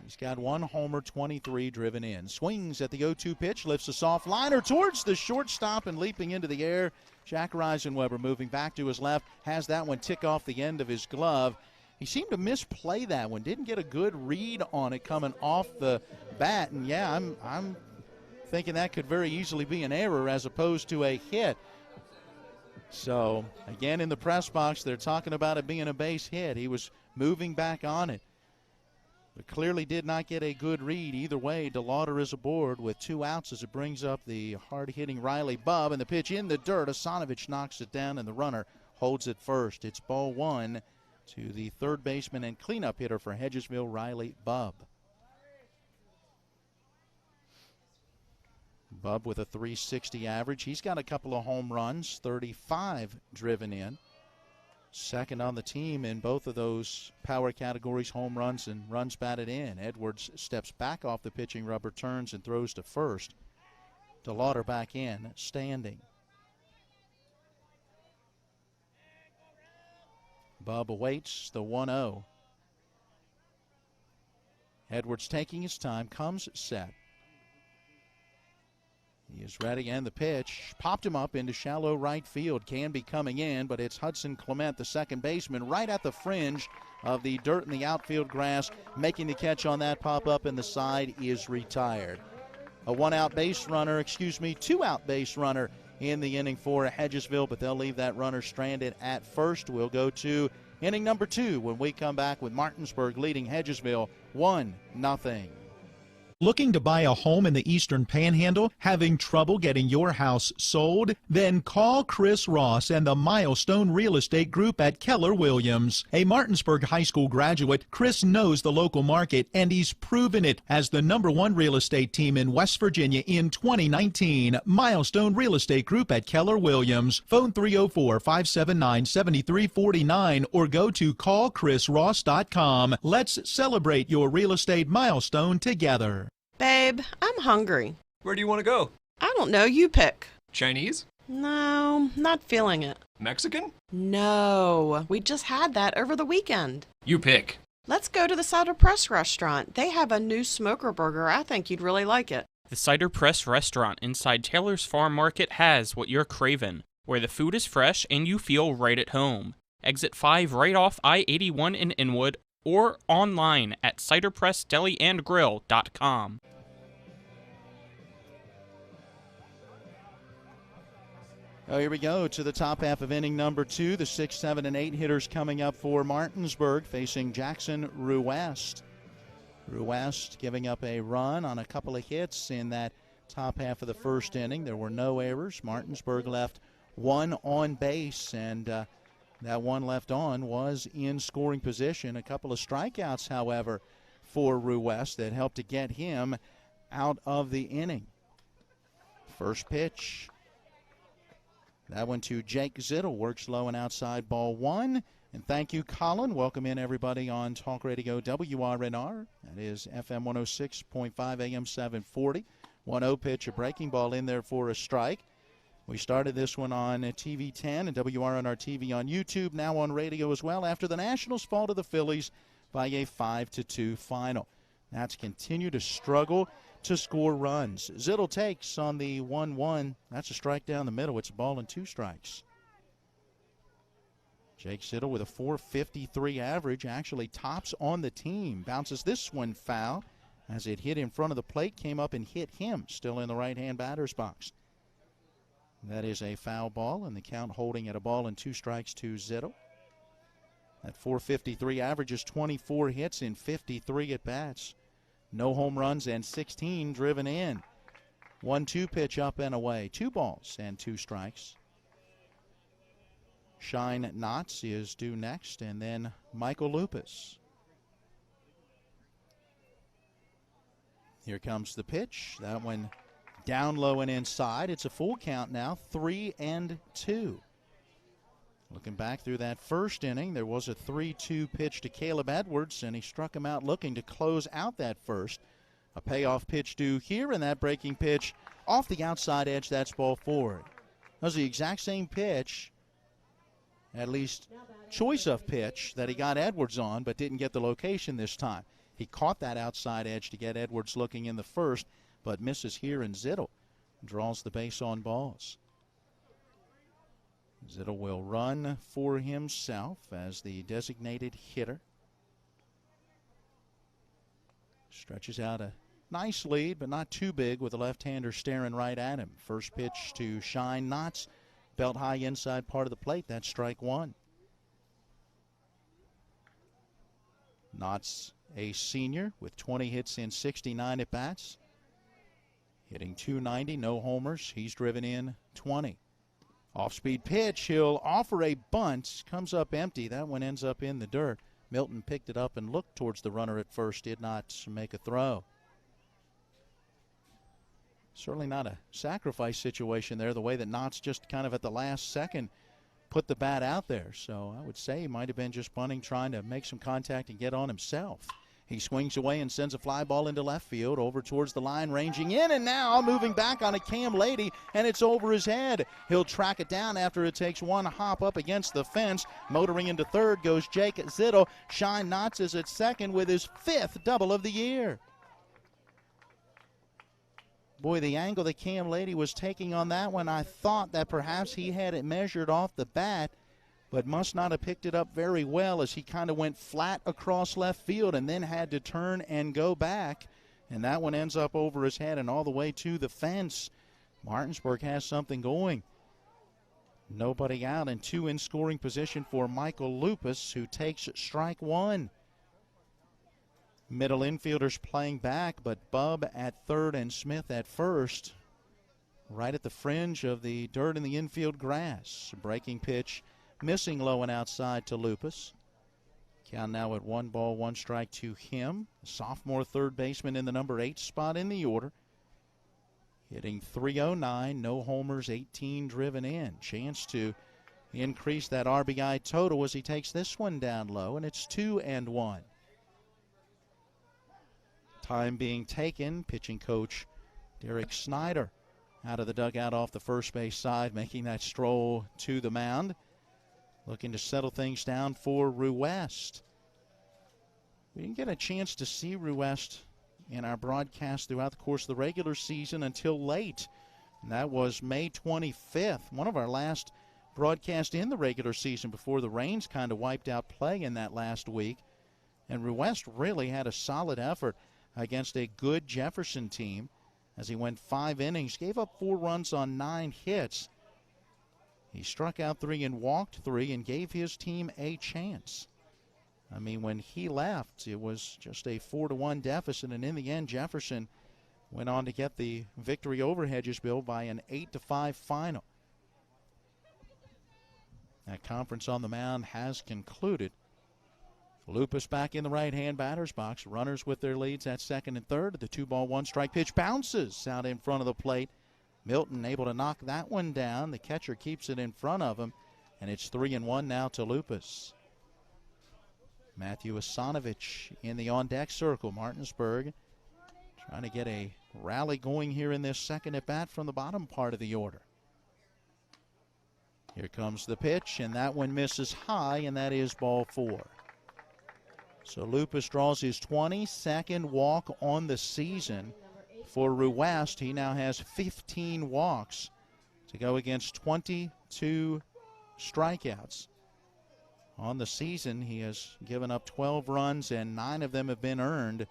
He's got 1 homer, 23 driven in. Swings at the 0-2 pitch, lifts a soft liner towards the shortstop and leaping into the air. Jack Reisenweber moving back to his left, has that one tick off the end of his glove. He seemed to misplay that one, didn't get a good read on it coming off the bat. And yeah, I'm thinking that could very easily be an error as opposed to a hit. So again, in the press box, they're talking about it being a base hit. He was moving back on it, but clearly did not get a good read. Either way, DeLauder is aboard with 2 outs as it brings up the hard-hitting Riley Bubb, and the pitch in the dirt. Asanovich knocks it down, and the runner holds it first. It's ball 1 to the third baseman and cleanup hitter for Hedgesville, Riley Bubb. Bubb with a .360 average. He's got a couple of home runs, 35 driven in. Second on the team in both of those power categories, home runs and runs batted in. Edwards steps back off the pitching rubber, turns and throws to first. DeLauder back in, standing. Bubb awaits the 1-0. Edwards taking his time, comes set. He is ready, and the pitch popped him up into shallow right field. Can be coming in, but it's Hudson Clement, the second baseman, right at the fringe of the dirt and the outfield grass, making the catch on that pop-up, and the side is retired. A 2-out base runner in the inning for Hedgesville, but they'll leave that runner stranded at first. We'll go to inning number 2 when we come back with Martinsburg leading Hedgesville 1-0. Looking to buy a home in the Eastern Panhandle? Having trouble getting your house sold? Then call Chris Ross and the Milestone Real Estate Group at Keller Williams. A Martinsburg High School graduate, Chris knows the local market, and he's proven it as the #1 real estate team in West Virginia in 2019. Milestone Real Estate Group at Keller Williams. Phone 304-579-7349 or go to callchrisross.com. Let's celebrate your real estate milestone together. Babe, I'm hungry. Where do you want to go? I don't know. You pick. Chinese? No, not feeling it. Mexican? No, we just had that over the weekend. You pick. Let's go to the Cider Press restaurant. They have a new smoker burger. I think you'd really like it. The Cider Press restaurant inside Taylor's Farm Market has what you're craving, where the food is fresh and you feel right at home. Exit 5 right off I-81 in Inwood, or online at ciderpressdeliandgrill.com. Oh, here we go to the top half of inning number 2. The 6, 7, and 8 hitters coming up for Martinsburg, facing Jackson Ruest. Ruest giving up a run on a couple of hits in that top half of the first inning. There were no errors. Martinsburg left one on base, and that one left on was in scoring position. A couple of strikeouts, however, for Ruest that helped to get him out of the inning. First pitch. That one to Jake Zittel, works low and outside, ball 1. And thank you, Colin. Welcome in, everybody, on Talk Radio WRNR. That is FM 106.5 AM 740. 1-0 pitch, a breaking ball in there for a strike. We started this one on TV 10 and WRNR TV on YouTube, now on radio as well, after the Nationals fall to the Phillies by a 5-2 final. Nats continue to struggle to score runs. Zittel takes on the 1-1. That's a strike down the middle. It's a ball and 2 strikes. Jake Zittel with a .453 average, actually tops on the team. Bounces this one foul as it hit in front of the plate, came up and hit him, still in the right-hand batter's box. That is a foul ball, and the count holding at a ball and 2 strikes to Zittel. That .453 averages 24 hits in 53 at-bats. No home runs and 16 driven in. 1-2 pitch up and away. 2 balls and 2 strikes. Shine Knotts is due next, and then Michael Lupus. Here comes the pitch. That one down low and inside. It's a full count now, 3-2. Looking back through that first inning, there was a 3-2 pitch to Caleb Edwards, and he struck him out looking to close out that first. A payoff pitch due here, and that breaking pitch off the outside edge, that's ball 4. That was the exact same pitch, at least choice of pitch, that he got Edwards on, but didn't get the location this time. He caught that outside edge to get Edwards looking in the first, but misses here, and Zittel draws the base on balls. Zittel will run for himself as the designated hitter. Stretches out a nice lead, but not too big, with a left-hander staring right at him. First pitch to Shine Knotts, belt high inside part of the plate. That's strike 1. Knotts, a senior with 20 hits in 69 at-bats. Hitting .290, no homers. He's driven in 20. Off-speed pitch, he'll offer a bunt, comes up empty. That one ends up in the dirt. Milton picked it up and looked towards the runner at first, did not make a throw. Certainly not a sacrifice situation there, the way that Knotts just kind of at the last second put the bat out there. So I would say he might have been just bunting, trying to make some contact and get on himself. He swings away and sends a fly ball into left field, over towards the line, ranging in, and now moving back on a Cam Lady, and it's over his head. He'll track it down after it takes one hop up against the fence. Motoring into third goes Jake Zittel. Shine Knotts is at second with his 5th double of the year. Boy, the angle that Cam Lady was taking on that one, I thought that perhaps he had it measured off the bat, but must not have picked it up very well, as he kind of went flat across left field and then had to turn and go back. And that one ends up over his head and all the way to the fence. Martinsburg has something going. Nobody out, and 2 in scoring position for Michael Lupus, who takes strike 1. Middle infielders playing back, but Bub at third and Smith at first, right at the fringe of the dirt in the infield grass. Breaking pitch missing low and outside to Lupus. Count now at 1 ball, 1 strike to him. Sophomore third baseman in the number 8 spot in the order. Hitting .309, no homers, 18 driven in. Chance to increase that RBI total as he takes this one down low, and it's 2-1. Time being taken, pitching coach Derek Snyder out of the dugout off the first base side, making that stroll to the mound. Looking to settle things down for Ruest. We didn't get a chance to see Ruest in our broadcast throughout the course of the regular season until late. And that was May 25th, one of our last broadcasts in the regular season before the rains kind of wiped out play in that last week. And Ruest really had a solid effort against a good Jefferson team as he went 5 innings, gave up 4 runs on 9 hits. He struck out 3 and walked 3 and gave his team a chance. I mean, when he left, it was just a 4-1 deficit, and in the end, Jefferson went on to get the victory over Hedgesville by an 8-5 final. That conference on the mound has concluded. Lupus back in the right-hand batter's box. Runners with their leads at second and third. The 2-ball, 1-strike pitch bounces out in front of the plate. Milton able to knock that one down. The catcher keeps it in front of him, and it's 3-1 now to Lupus. Matthew Asanovich in the on-deck circle. Martinsburg trying to get a rally going here in this second at-bat from the bottom part of the order. Here comes the pitch, and that one misses high, and that is ball 4. So Lupus draws his 22nd walk on the season for Ruest. He now has 15 walks to go against 22 strikeouts. On the season, he has given up 12 runs, and 9 of them have been earned.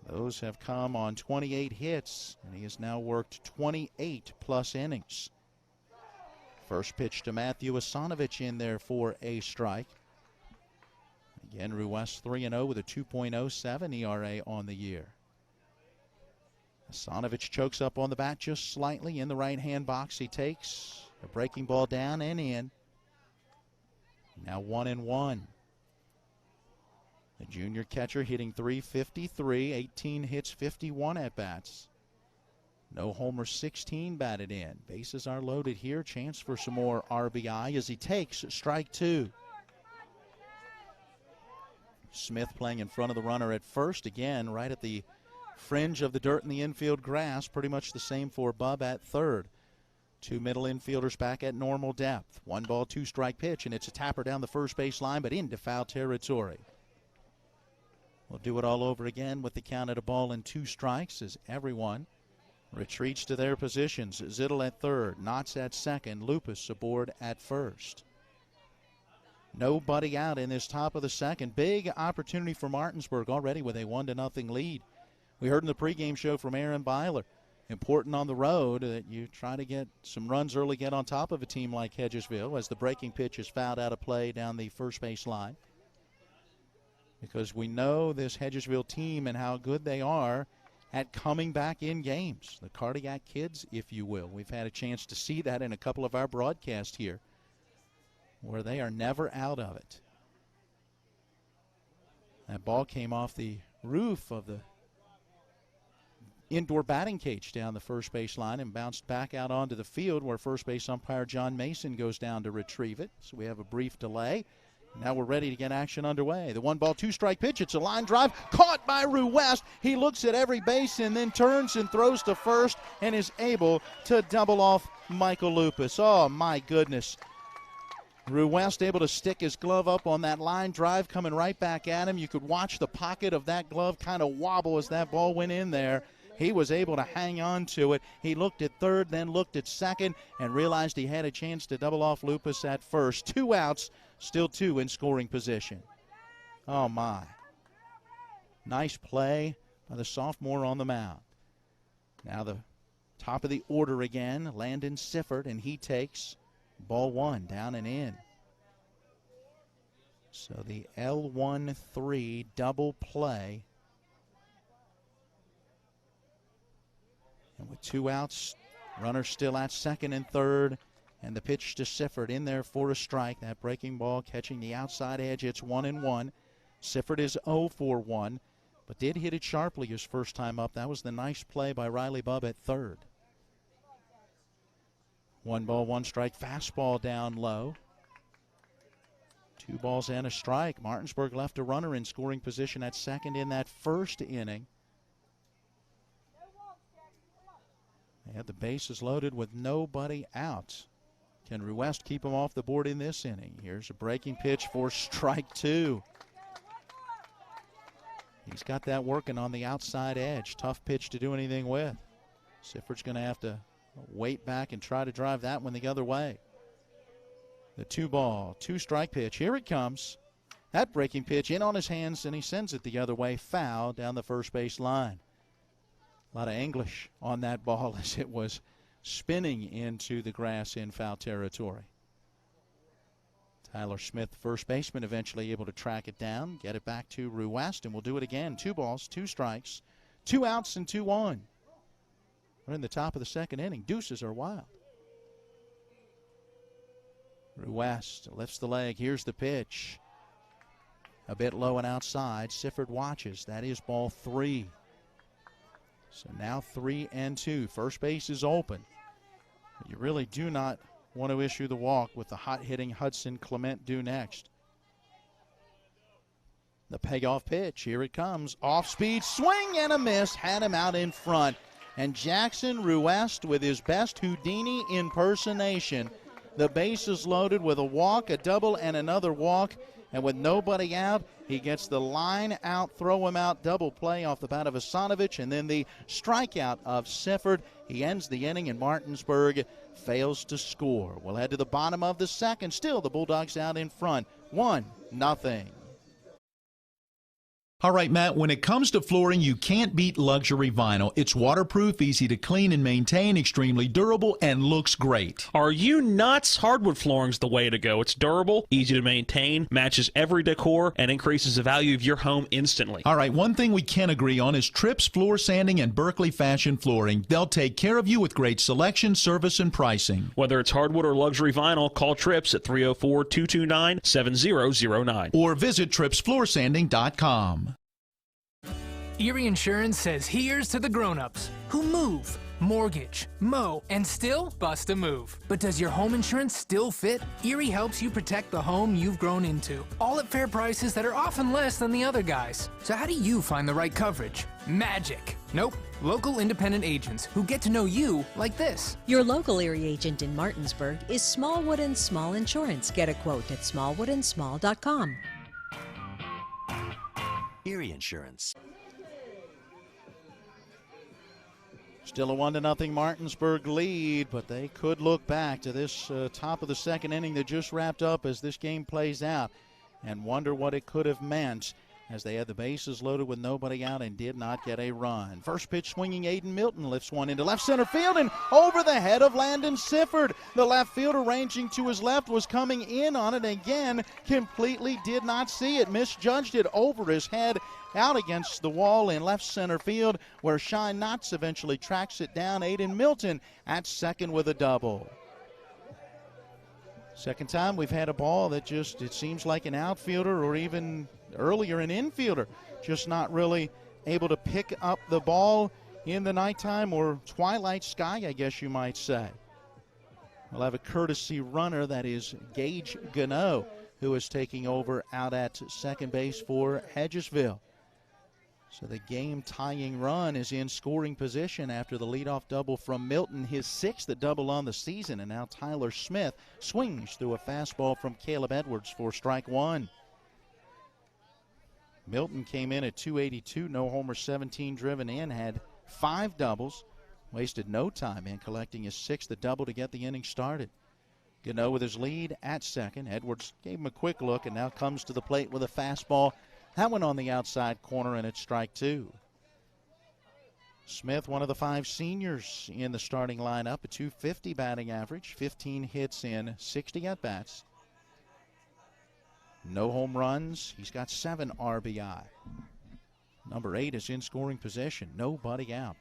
Those have come on 28 hits, and he has now worked 28-plus innings. First pitch to Matthew Asanovich in there for a strike. Again, Ruest 3-0 with a 2.07 ERA on the year. Asanovich chokes up on the bat just slightly in the right-hand box. He takes a breaking ball down and in. Now 1-1. The junior catcher hitting .353, 18 hits, 51 at-bats. No homers, 16 batted in. Bases are loaded here. Chance for some more RBI as he takes strike 2. Smith playing in front of the runner at first. Again, right at the fringe of the dirt in the infield grass. Pretty much the same for Bub at third. 2 middle infielders back at normal depth. 1-ball, 2-strike pitch, and it's a tapper down the first base line, but into foul territory. We'll do it all over again with the count at 1-2 strikes as everyone retreats to their positions. Zittel at third, Knotts at second, Lupus aboard at first. Nobody out in this top of the second. Big opportunity for Martinsburg already with a 1-0 lead. We heard in the pregame show from Aaron Byler, important on the road that you try to get some runs early, get on top of a team like Hedgesville as the breaking pitch is fouled out of play down the first base line. Because we know this Hedgesville team and how good they are at coming back in games. The cardiac kids, if you will. We've had a chance to see that in a couple of our broadcasts here, where they are never out of it. That ball came off the roof of the indoor batting cage down the first base line and bounced back out onto the field where first base umpire John Mason goes down to retrieve it. So we have a brief delay. Now we're ready to get action underway. The 1-ball, 2-strike pitch. It's a line drive caught by Ruest. He looks at every base and then turns and throws to first and is able to double off Michael Lupus. Oh, my goodness. Ruest able to stick his glove up on that line drive coming right back at him. You could watch the pocket of that glove kind of wobble as that ball went in there. He was able to hang on to it. He looked at third, then looked at second, and realized he had a chance to double off Lupus at first. 2 outs, still 2 in scoring position. Oh, my. Nice play by the sophomore on the mound. Now the top of the order again, Landon Sifford, and he takes ball 1 down and in. So the L1-3 double play. And with 2 outs, runners still at second and third, and the pitch to Sifford in there for a strike. That breaking ball catching the outside edge. It's 1-1. Sifford is 0 for 1, but did hit it sharply his first time up. That was the nice play by Riley Bubb at third. 1-ball, 1-strike, fastball down low. 2 balls and a strike. Martinsburg left a runner in scoring position at second in that first inning. They had the bases loaded with nobody out. Can Ruest keep him off the board in this inning? Here's a breaking pitch for strike 2. He's got that working on the outside edge. Tough pitch to do anything with. Sifford's going to have to wait back and try to drive that one the other way. The 2-ball, 2-strike pitch. Here it comes. That breaking pitch in on his hands, and he sends it the other way. Foul down the first base line. A lot of English on that ball as it was spinning into the grass in foul territory. Tyler Smith, first baseman, eventually able to track it down, get it back to Ruest, and we'll do it again. 2 balls, 2 strikes, 2 outs, and 2-1. We're in the top of the second inning. Deuces are wild. Ruest lifts the leg. Here's the pitch. A bit low and outside. Sifford watches. That is ball 3. So now 3-2. First base is open. But you really do not want to issue the walk with the hot-hitting Hudson Clement due next. The payoff pitch. Here it comes. Off-speed swing and a miss. Had him out in front. And Jackson Ruest with his best Houdini impersonation. The base is loaded with a walk, a double, and another walk. And with nobody out, he gets the line out, throw him out, double play off the bat of Asanovich, and then the strikeout of Sifford. He ends the inning, and Martinsburg fails to score. We'll head to the bottom of the second. Still the Bulldogs out in front, 1-0. All right, Matt, when it comes to flooring, you can't beat luxury vinyl. It's waterproof, easy to clean and maintain, extremely durable, and looks great. Are you nuts? Hardwood flooring's the way to go. It's durable, easy to maintain, matches every decor, and increases the value of your home instantly. All right, one thing we can agree on is Tripp's Floor Sanding and Berkeley Fashion Flooring. They'll take care of you with great selection, service, and pricing. Whether it's hardwood or luxury vinyl, call Trips at 304-229-7009. Or visit TrippsFloorSanding.com. Erie Insurance says here's to the grown-ups who move, mortgage, mow, and still bust a move. But does your home insurance still fit? Erie helps you protect the home you've grown into, all at fair prices that are often less than the other guys. So how do you find the right coverage? Magic. Nope. Local independent agents who get to know you like this. Your local Erie agent in Martinsburg is Smallwood & Small Insurance. Get a quote at smallwoodandsmall.com. Erie Insurance. Still a 1-0 Martinsburg lead, but they could look back to this top of the second inning that just wrapped up as this game plays out and wonder what it could have meant as they had the bases loaded with nobody out and did not get a run. First pitch swinging, Aiden Milton lifts one into left center field and over the head of Landon Sifford. The left fielder ranging to his left was coming in on it again, completely did not see it, misjudged it over his head, out against the wall in left center field where Shine Knotts eventually tracks it down. Aiden Milton at second with a double. Second time we've had a ball that just, it seems like an outfielder or even earlier an infielder just not really able to pick up the ball in the nighttime or twilight sky, I guess you might say. We'll have a courtesy runner, that is Gage Gano, who is taking over out at second base for Hedgesville. So the game-tying run is in scoring position after the leadoff double from Milton, his 6th double on the season. And now Tyler Smith swings through a fastball from Caleb Edwards for strike one. Milton came in at 282, no homer, 17 driven in, had 5 doubles, wasted no time in collecting his 6th double to get the inning started. Gano with his lead at second. Edwards gave him a quick look and now comes to the plate with a fastball. That one on the outside corner, and it's strike 2. Smith, one of the 5 seniors in the starting lineup, a .250 batting average, 15 hits in 60 at-bats. No home runs. He's got 7 RBI. Number 8 is in scoring position. Nobody out.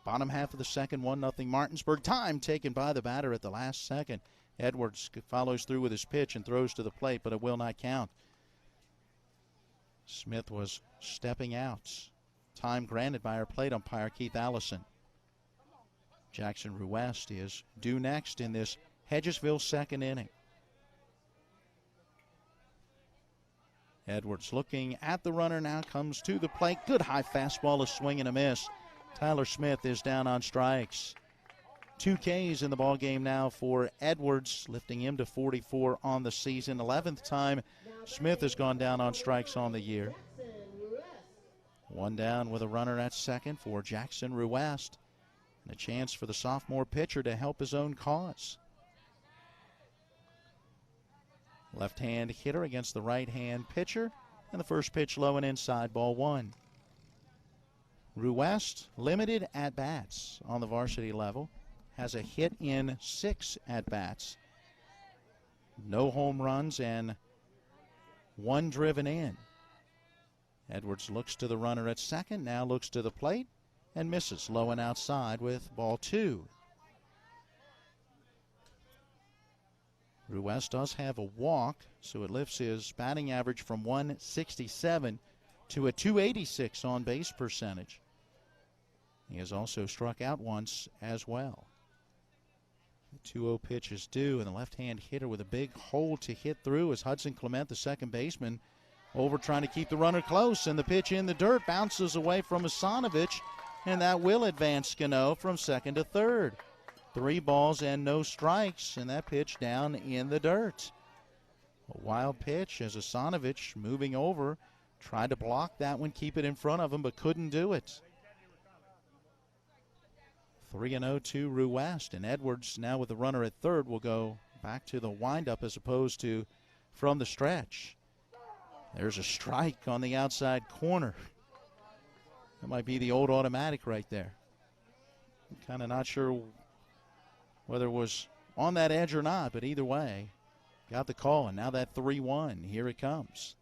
Bottom half of the second, 1-0 Martinsburg. Time taken by the batter at the last second. Edwards follows through with his pitch and throws to the plate, but it will not count. Smith was stepping out. Time granted by our plate umpire, Keith Allison. Jackson Ruest is due next in this Hedgesville second inning. Edwards looking at the runner now, comes to the plate. Good high fastball, a swing and a miss. Tyler Smith is down on strikes. 2 Ks in the ball game now for Edwards, lifting him to 44 on the season. 11th time Smith has gone down on strikes on the year. One down with a runner at second for Jackson Ruest. And a chance for the sophomore pitcher to help his own cause. Left-hand hitter against the right-hand pitcher. And the first pitch low and inside, ball one. Ruest, limited at-bats on the varsity level. Has a hit in 6 at-bats. No home runs and 1 driven in. Edwards looks to the runner at second, now looks to the plate and misses low and outside with ball 2. Ruest does have a walk, so it lifts his batting average from 167 to a 286 on base percentage. He has also struck out once as well. The 2-0 pitch is due, and the left-hand hitter with a big hole to hit through is Hudson Clement, the second baseman, over trying to keep the runner close, and the pitch in the dirt bounces away from Asanovich, and that will advance Gano from second to third. 3 balls and no strikes, and that pitch down in the dirt. A wild pitch as Asanovich, moving over, tried to block that one, keep it in front of him, but couldn't do it. 3-0 to Ruest, and Edwards now with the runner at third will go back to the windup as opposed to from the stretch. There's a strike on the outside corner. That might be the old automatic right there. I'm kind of not sure whether it was on that edge or not, but either way, got the call, and now that 3-1, here it comes.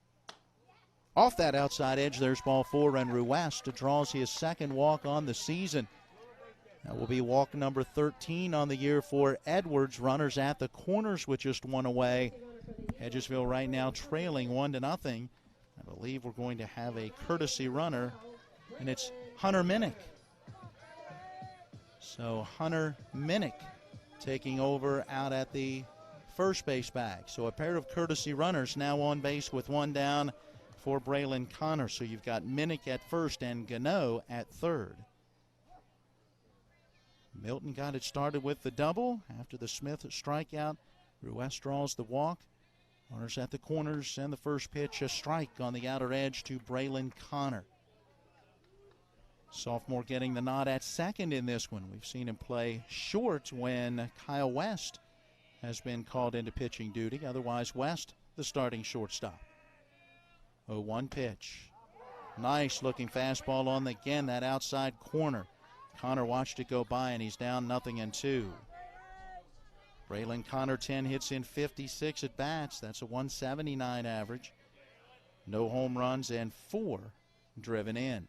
Off that outside edge, there's ball 4, and Ruest draws his second walk on the season. That will be walk number 13 on the year for Edwards. Runners at the corners with just 1 away. Hedgesville right now trailing 1-0. I believe we're going to have a courtesy runner, and it's Hunter Minnick. So Hunter Minnick taking over out at the first base bag. So a pair of courtesy runners now on base with 1 down for Braylon Connor. So you've got Minnick at first and Gano at third. Milton got it started with the double. After the Smith strikeout, Ruest draws the walk. Runners at the corners, and the first pitch, a strike on the outer edge to Braylon Connor. Sophomore getting the nod at second in this one. We've seen him play short when Kyle West has been called into pitching duty. Otherwise, West, the starting shortstop. 0-1 pitch. Nice looking fastball on again that outside corner. Connor watched it go by, and he's down 0-2. Braylon Connor, 10 hits in 56 at bats. That's a 179 average. No home runs and 4 driven in.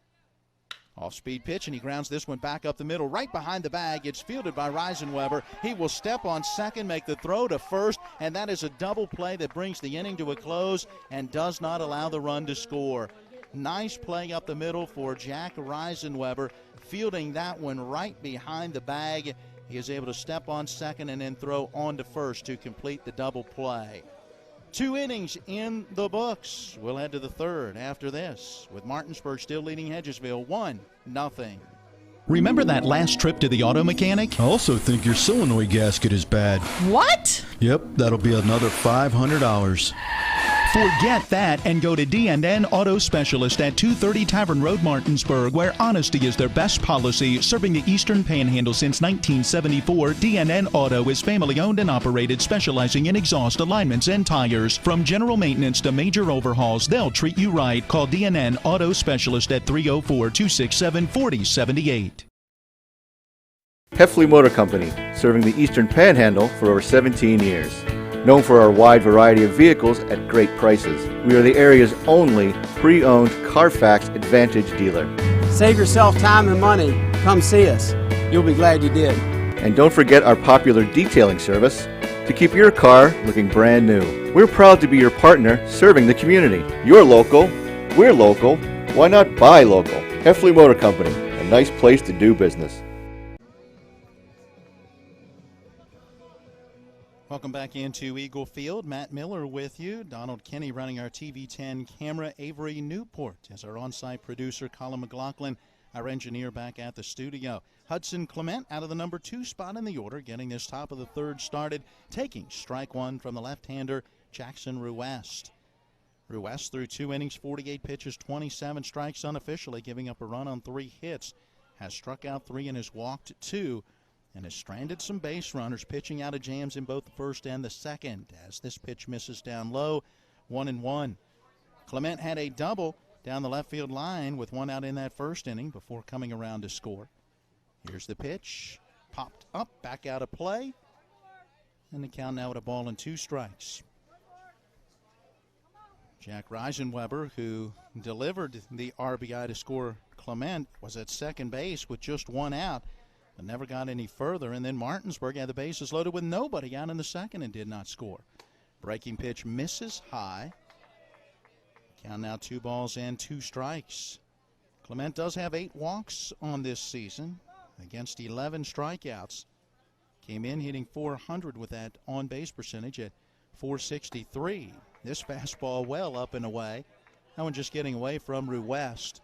Off-speed pitch, and he grounds this one back up the middle, right behind the bag. It's fielded by Reisenweber. He will step on second, make the throw to first, and that is a double play that brings the inning to a close and does not allow the run to score. Nice play up the middle for Jack Reisenweber, fielding that one right behind the bag. He is able to step on second and then throw on to first to complete the double play. 2 innings in the books. We'll head to the third after this, with Martinsburg still leading Hedgesville 1-0. Remember that last trip to the auto mechanic? I also think your solenoid gasket is bad. What? Yep, that'll be another $500. Forget that and go to D&N Auto Specialist at 230 Tavern Road, Martinsburg, where honesty is their best policy. Serving the Eastern Panhandle since 1974, D&N Auto is family-owned and operated, specializing in exhaust alignments and tires. From general maintenance to major overhauls, they'll treat you right. Call D&N Auto Specialist at 304-267-4078. Heffley Motor Company, serving the Eastern Panhandle for over 17 years. Known for our wide variety of vehicles at great prices. We are the area's only pre-owned Carfax Advantage dealer. Save yourself time and money. Come see us. You'll be glad you did. And don't forget our popular detailing service to keep your car looking brand new. We're proud to be your partner serving the community. You're local, we're local, why not buy local? Heffley Motor Company, a nice place to do business. Welcome back into Eagle Field. Matt Miller with you. Donald Kenny running our TV10 camera. Avery Newport as our on-site producer. Colin McLaughlin, our engineer, back at the studio. Hudson Clement out of the number 2 spot in the order, getting this top of the third started, taking strike 1 from the left-hander, Jackson Ruest. Ruiz threw 2 innings, 48 pitches, 27 strikes unofficially, giving up a run on 3 hits. Has struck out 3 and has walked 2, and has stranded some base runners, pitching out of jams in both the first and the second. As this pitch misses down low, 1-1. Clement had a double down the left field line with 1 out in that first inning before coming around to score. Here's the pitch. Popped up, back out of play. And the count now at a ball and 2 strikes. Jack Reisenweber, who delivered the RBI to score Clement, was at second base with just 1 out, but never got any further. And then Martinsburg had the bases loaded with nobody out in the second and did not score. Breaking pitch misses high. Count now 2 balls and 2 strikes. Clement does have 8 walks on this season against 11 strikeouts. Came in hitting .400 with that on-base percentage at .463. This fastball well up and away. That one just getting away from Ruiz.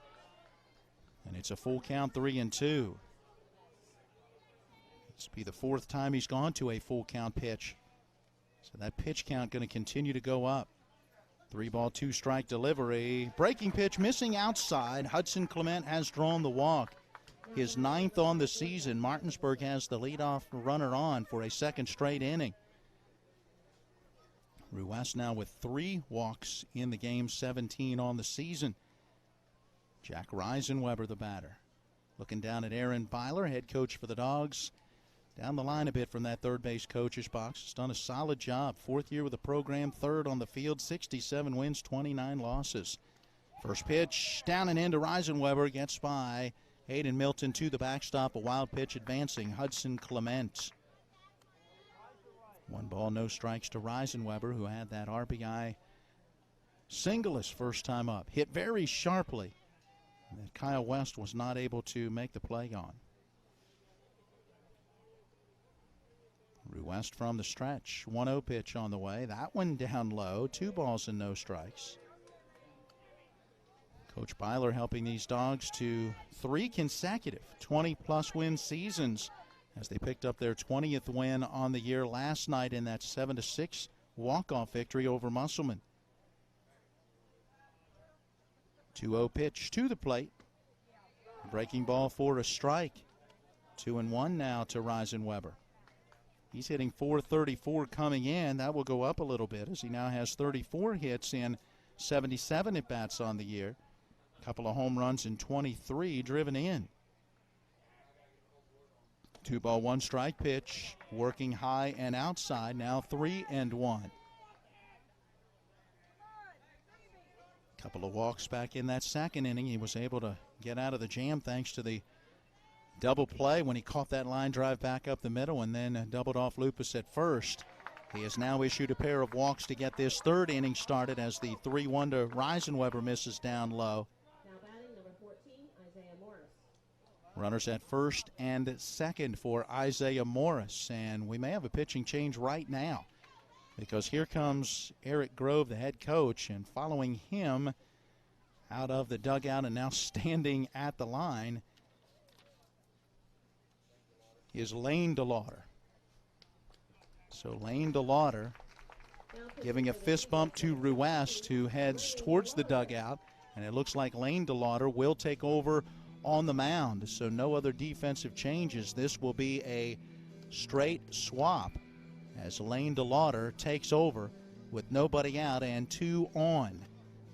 And it's a full count, 3-2. This will be the 4th time he's gone to a full count pitch. So that pitch count going to continue to go up. 3-ball, 2-strike delivery. Breaking pitch missing outside. Hudson Clement has drawn the walk. His 9th on the season. Martinsburg has the leadoff runner on for a second straight inning. Ruiz now with 3 walks in the game, 17 on the season. Jack Reisenweber, the batter. Looking down at Aaron Byler, head coach for the Dogs. Down the line a bit from that third base coach's box. Has done a solid job. 4th year with the program, 3rd on the field, 67 wins, 29 losses. First pitch down and into Reisenweber, gets by Hayden Milton to the backstop. A wild pitch advancing Hudson Clement. 1 ball, no strikes to Reisenweber, who had that RBI single his first time up. Hit very sharply. And Kyle West was not able to make the play on. Ruiz from the stretch. 1-0 pitch on the way. That one down low. 2 balls and no strikes. Coach Byler helping these Dogs to 3 consecutive 20-plus win seasons as they picked up their 20th win on the year last night in that 7-6 walk-off victory over Musselman. 2-0 pitch to the plate. Breaking ball for a strike. 2-1 now to Reisenweber. He's hitting .434 coming in. That will go up a little bit as he now has 34 hits in 77 at-bats on the year. A couple of home runs and 23 driven in. 2 ball, 1 strike pitch. Working high and outside. Now 3-1. Couple of walks back in that second inning. He was able to get out of the jam thanks to the double play when he caught that line drive back up the middle and then doubled off Lupus at first. He has now issued a pair of walks to get this 3rd inning started as the 3-1 to Reisenweber misses down low. Now batting number 14, Isaiah Morris. Runners at first and second for Isaiah Morris. And we may have a pitching change right now because here comes Eric Grove, the head coach, and following him out of the dugout and now standing at the line is Lane DeLauder. So Lane DeLauder giving a fist bump to Ruiz, who heads towards the dugout, and it looks like Lane DeLauder will take over on the mound. So no other defensive changes. This will be a straight swap as Lane DeLauder takes over with nobody out and 2 on.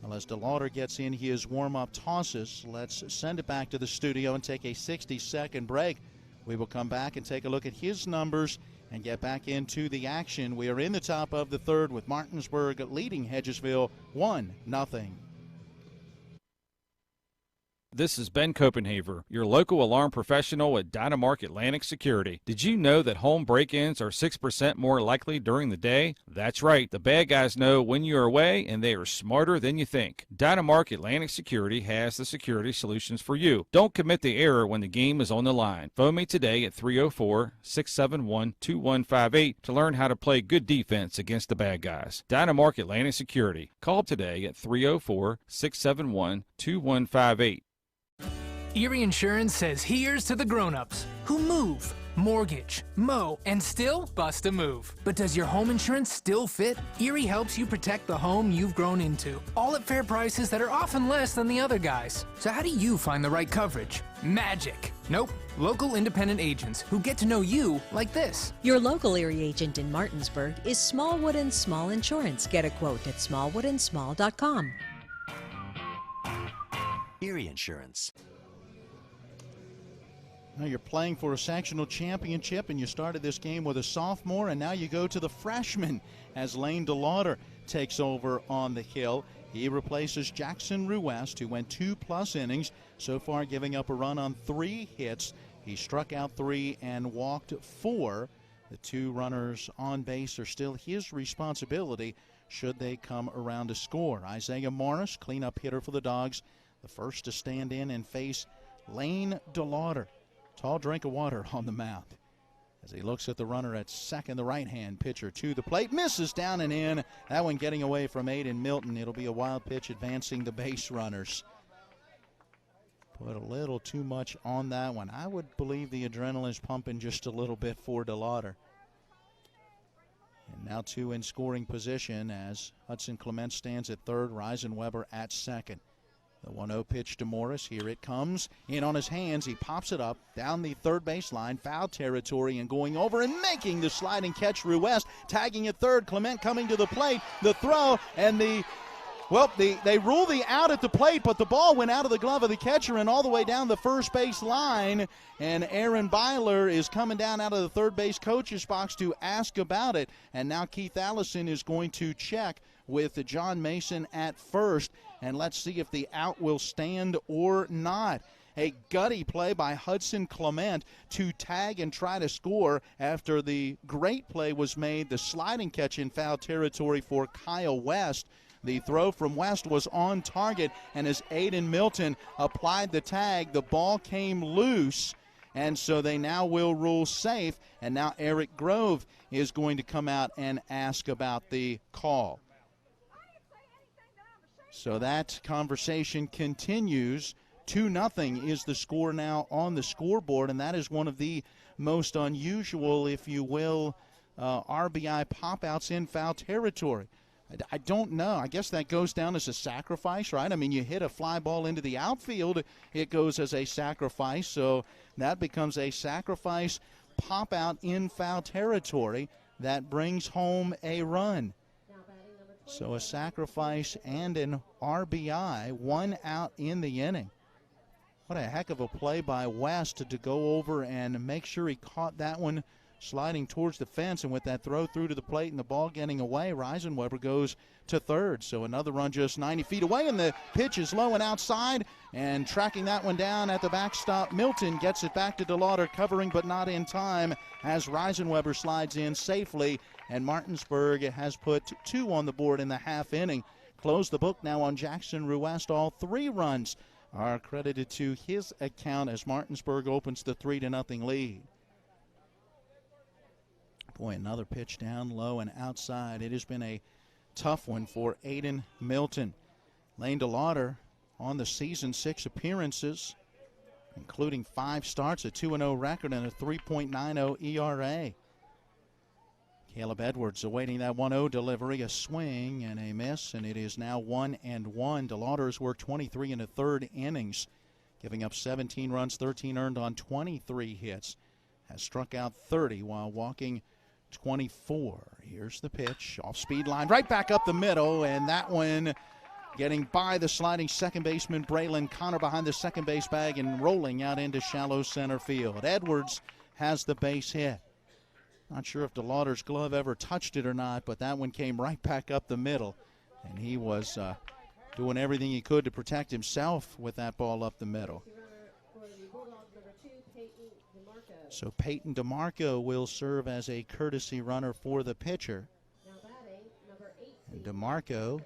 Well, as DeLauder gets in his warm-up tosses, let's send it back to the studio and take a 60-second break. We will come back and take a look at his numbers and get back into the action. We are in the top of the 3rd with Martinsburg leading Hedgesville 1-0. This is Ben Copenhaver, your local alarm professional at DYNAMARK Atlantic Security. Did you know that home break-ins are 6% more likely during the day? That's right. The bad guys know when you're away, and they are smarter than you think. DYNAMARK Atlantic Security has the security solutions for you. Don't commit the error when the game is on the line. Phone me today at 304-671-2158 to learn how to play good defense against the bad guys. DYNAMARK Atlantic Security. Call today at 304-671-2158. Erie Insurance says here's to the grown-ups who move. mortgage, mow, and still bust a move. But does your home insurance still fit? Erie helps you protect the home you've grown into, all at fair prices that are often less than the other guys. So how do you find the right coverage? Magic. Nope. Local independent agents who get to know you like this. Your local Erie agent in Martinsburg is Smallwood and Small Insurance. Get a quote at smallwoodandsmall.com. Erie Insurance. Now you're playing for a sectional championship, and you started this game with a sophomore, and now you go to the freshman as Lane DeLauder takes over on the hill. He replaces Jackson Ruest, who went 2+ innings, so far giving up a run on 3 hits. He struck out 3 and walked 4. The 2 runners on base are still his responsibility should they come around to score. Isaiah Morris, cleanup hitter for the Dogs, the first to stand in and face Lane DeLauder. Tall drink of water on the mound as he looks at the runner at second. The right-hand pitcher to the plate, misses down and in. That one getting away from Aiden Milton. It'll be a wild pitch advancing the base runners. Put a little too much on that one. I would believe the adrenaline's pumping just a little bit for DeLauder. And now 2 in scoring position as Hudson Clement stands at third, Reisenweber at second. The 1-0 pitch to Morris. Here it comes. In on his hands. He pops it up down the third baseline. Foul territory and going over and making the sliding catch. Ruest tagging at third. Clement coming to the plate. The throw and they rule the out at the plate, but the ball went out of the glove of the catcher and all the way down the first base line. And Aaron Byler is coming down out of the third base coach's box to ask about it. And now Keith Allison is going to check with John Mason at first. And let's see if the out will stand or not. A gutty play by Hudson Clement to tag and try to score after the great play was made. The sliding catch in foul territory for Kyle West. The throw from West was on target, and as Aiden Milton applied the tag, the ball came loose, and so they now will rule safe. And now Eric Grove is going to come out and ask about the call. So that conversation continues. 2-0 is the score now on the scoreboard, and that is one of the most unusual, if you will, RBI pop-outs in foul territory. I don't know. I guess that goes down as a sacrifice, right? I mean, you hit a fly ball into the outfield, it goes as a sacrifice, so that becomes a sacrifice pop-out in foul territory that brings home a run. So a sacrifice and an RBI, 1 out in the inning. What a heck of a play by West to go over and make sure he caught that one sliding towards the fence, and with that throw through to the plate and the ball getting away, Reisenweber goes to third. So another run just 90 feet away, and the pitch is low and outside, and tracking that one down at the backstop, Milton gets it back to DeLauder, covering but not in time as Reisenweber slides in safely, and Martinsburg has put 2 on the board in the half inning. Close the book now on Jackson Ruest. All 3 runs are credited to his account as Martinsburg opens the 3-0 lead. Boy, another pitch down low and outside. It has been a tough one for Aiden Milton. Lane DeLauder on the season, 6 appearances, including 5 starts, a 2-0 record, and a 3.90 ERA. Caleb Edwards awaiting that 1-0 delivery, a swing and a miss, and it is now 1-1. DeLauder has worked 23 1/3 innings, giving up 17 runs, 13 earned on 23 hits. Has struck out 30 while walking 24. Here's the pitch, off speed line, right back up the middle, and that one getting by the sliding second baseman Braylon Connor behind the second base bag and rolling out into shallow center field. Edwards has the base hit. Not sure if DeLauder's glove ever touched it or not, but that one came right back up the middle, and he was doing everything he could to protect himself with that ball up the middle. So Peyton DeMarco will serve as a courtesy runner for the pitcher. And DeMarco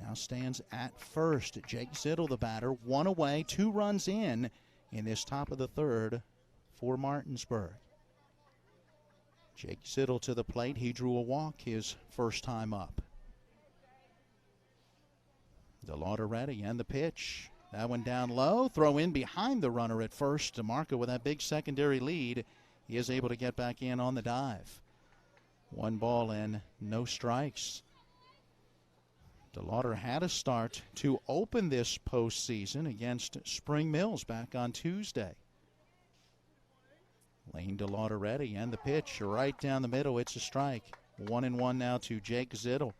now stands at first. Jake Zittel, the batter, 1 away, 2 runs in this top of the third for Martinsburg. Jake Zittel to the plate. He drew a walk his first time up. DeLauder ready, and the pitch. That one down low. Throw in behind the runner at first. DeMarco with that big secondary lead. He is able to get back in on the dive. 1 ball and no strikes. DeLauder had a start to open this postseason against Spring Mills back on Tuesday. Lane DeLauder ready, and the pitch right down the middle. It's a strike. 1-1 now to Jake Zittel.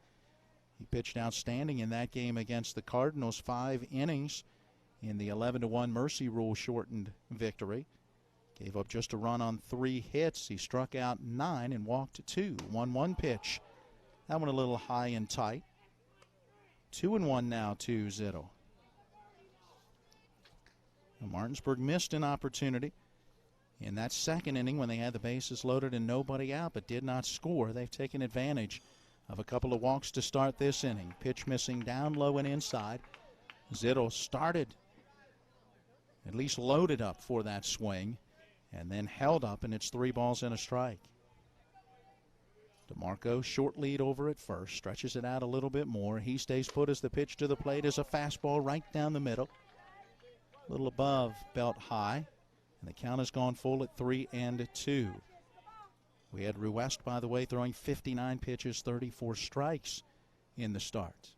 He pitched outstanding in that game against the Cardinals. 5 innings in the 11-1 Mercy Rule shortened victory. Gave up just a run on 3 hits. He struck out 9 and walked 2. 1-1 pitch. That one a little high and tight. 2-1 now to Zittel. Martinsburg missed an opportunity in that second inning when they had the bases loaded and nobody out, but did not score. They've taken advantage of a couple of walks to start this inning. Pitch missing down low and inside. Zittel started, at least loaded up for that swing, and then held up, and it's 3 balls and a strike. DeMarco, short lead over at first, stretches it out a little bit more. He stays put as the pitch to the plate is a fastball right down the middle. A little above belt high, and the count has gone full at 3-2. We had Ruest, by the way, throwing 59 pitches, 34 strikes in the start.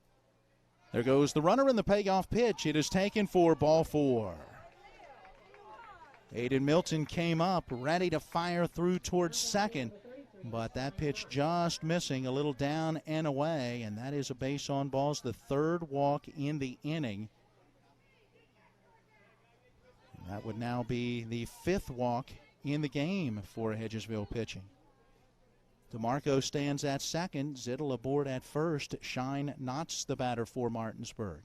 There goes the runner in the payoff pitch. It is taken for ball 4. Aiden Milton came up, ready to fire through towards second, but that pitch just missing, a little down and away, and that is a base on balls, the 3rd walk in the inning. And that would now be the 5th walk in the game for Hedgesville pitching. DeMarco stands at second, Zittel aboard at first. Shine Knotts the batter for Martinsburg.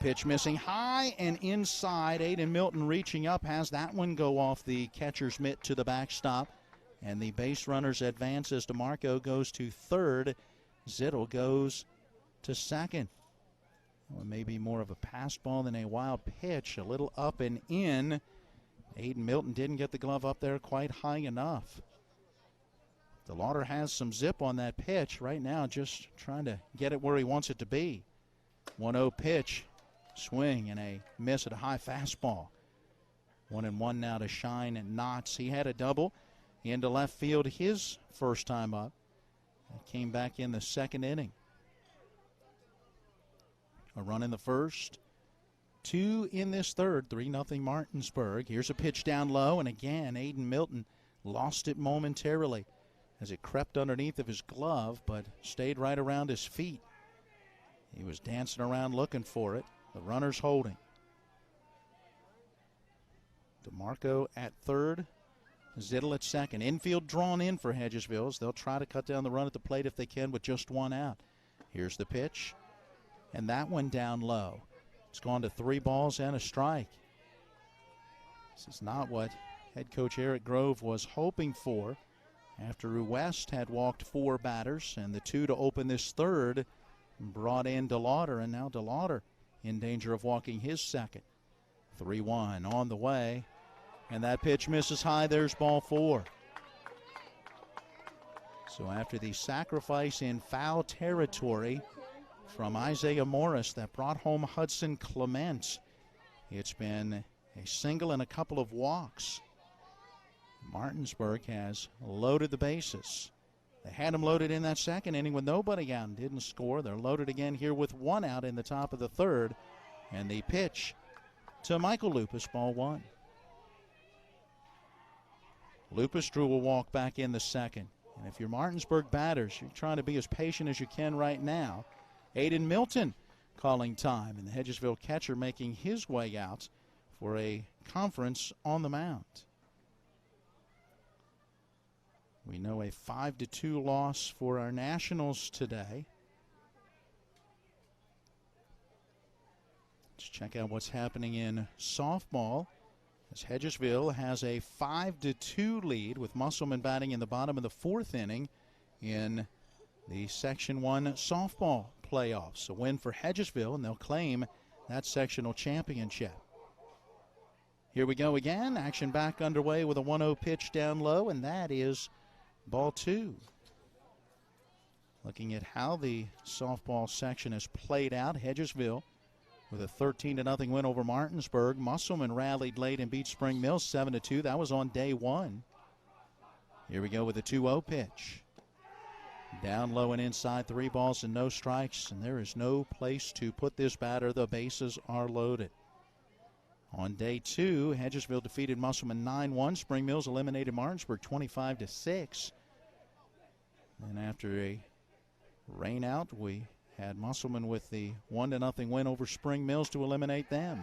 Pitch missing high and inside. Aiden Milton reaching up, has that one go off the catcher's mitt to the backstop. And the base runners advance as DeMarco goes to third. Zittel goes to second. Well, maybe more of a pass ball than a wild pitch. A little up and in. Aiden Milton didn't get the glove up there quite high enough. DeLauder has some zip on that pitch right now, just trying to get it where he wants it to be. 1-0 pitch. Swing and a miss at a high fastball. 1-1 now to Shine Knotts. He had a double into left field his first time up. Came back in the second inning. A run in the first, 2 in this third, 3-0 Martinsburg. Here's a pitch down low, and again, Aiden Milton lost it momentarily as it crept underneath of his glove, but stayed right around his feet. He was dancing around looking for it. The runner's holding. DeMarco at third. Zittel at second. Infield drawn in for Hedgesville. They'll try to cut down the run at the plate if they can with just 1 out. Here's the pitch. And that one down low. It's gone to 3 balls and a strike. This is not what head coach Eric Grove was hoping for after West had walked 4 batters, and the 2 to open this third brought in DeLauder, and now DeLauder in danger of walking his second. 3-1 on the way. And that pitch misses high. There's ball 4. So after the sacrifice in foul territory from Isaiah Morris that brought home Hudson Clement, it's been a single and a couple of walks. Martinsburg has loaded the bases. They had them loaded in that second inning with nobody out and didn't score. They're loaded again here with 1 out in the top of the third. And the pitch to Michael Lupus, ball 1. Lupus drew a walk back in the second. And if you're Martinsburg batters, you're trying to be as patient as you can right now. Aiden Milton calling time, and the Hedgesville catcher making his way out for a conference on the mound. We know a 5-2 loss for our Nationals today. Let's check out what's happening in softball, as Hedgesville has a 5-2 lead with Musselman batting in the bottom of the 4th inning in the Section 1 softball playoffs. A win for Hedgesville, and they'll claim that sectional championship. Here we go again. Action back underway with a 1-0 pitch down low, and that is ball 2. Looking at how the softball section has played out, Hedgesville with a 13-0 win over Martinsburg. Musselman rallied late and beat Spring Mills 7-2. That was on day one. Here we go with the 2-0 pitch. Down low and inside, 3 balls and no strikes, and there is no place to put this batter. The bases are loaded. On day two, Hedgesville defeated Musselman 9-1. Spring Mills eliminated Martinsburg 25-6. And after a rain out, we had Musselman with the 1-0 win over Spring Mills to eliminate them.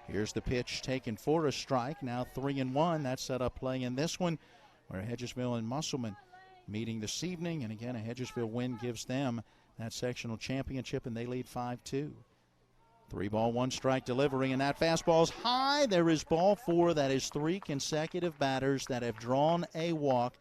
Here's the pitch taken for a strike. Now 3-1. That set up play in this one, where Hedgesville and Musselman meeting this evening. And again, a Hedgesville win gives them that sectional championship, and they lead 5-2. 3-ball, 1-strike delivery, and that fastball's high. There is ball 4. That is 3 consecutive batters that have drawn a walk,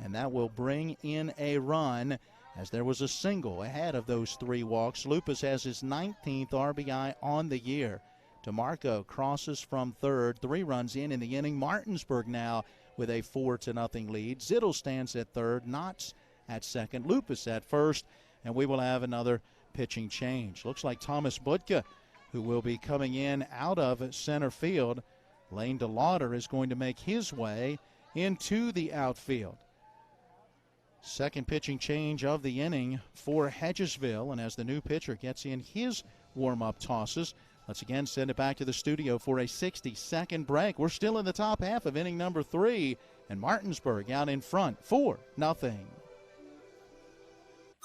and that will bring in a run, as there was a single ahead of those 3 walks. Lupus has his 19th RBI on the year. DeMarco crosses from third, 3 runs in the inning. Martinsburg now with a 4-0 lead. Zittel stands at third, Knotts at second, Lupus at first, and we will have another pitching change. Looks like Thomas Budka, who will be coming in out of center field. Lane DeLauder is going to make his way into the outfield. Second pitching change of the inning for Hedgesville, and as the new pitcher gets in his warm-up tosses, let's again send it back to the studio for a 60-second break. We're still in the top half of inning number 3, and Martinsburg out in front, 4-0.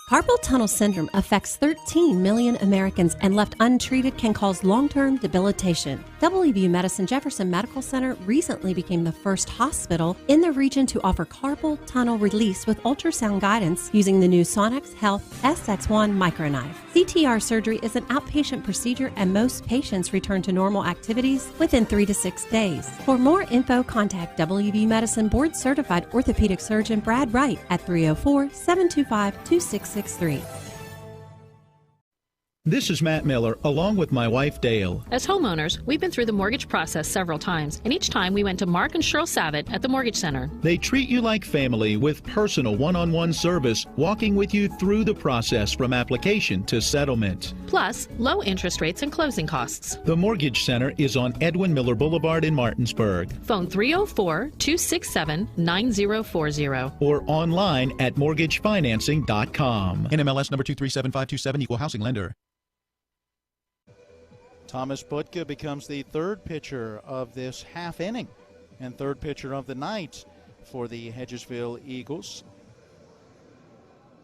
Carpal tunnel syndrome affects 13 million Americans, and left untreated can cause long-term debilitation. WVU Medicine Jefferson Medical Center recently became the first hospital in the region to offer carpal tunnel release with ultrasound guidance using the new Sonex Health SX1 microknife. CTR surgery is an outpatient procedure, and most patients return to normal activities within 3 to 6 days. For more info, contact WVU Medicine board-certified orthopedic surgeon Brad Wright at 304-725-2663. This is Matt Miller, along with my wife Dale. As homeowners, we've been through the mortgage process several times, and each time we went to Mark and Cheryl Savitt at the Mortgage Center. They treat you like family with personal one-on-one service, walking with you through the process from application to settlement. Plus, low interest rates and closing costs. The Mortgage Center is on Edwin Miller Boulevard in Martinsburg. Phone 304-267-9040. Or online at mortgagefinancing.com. NMLS number 237527, equal housing lender. Thomas Budka becomes the third pitcher of this half inning and third pitcher of the night for the Hedgesville Eagles.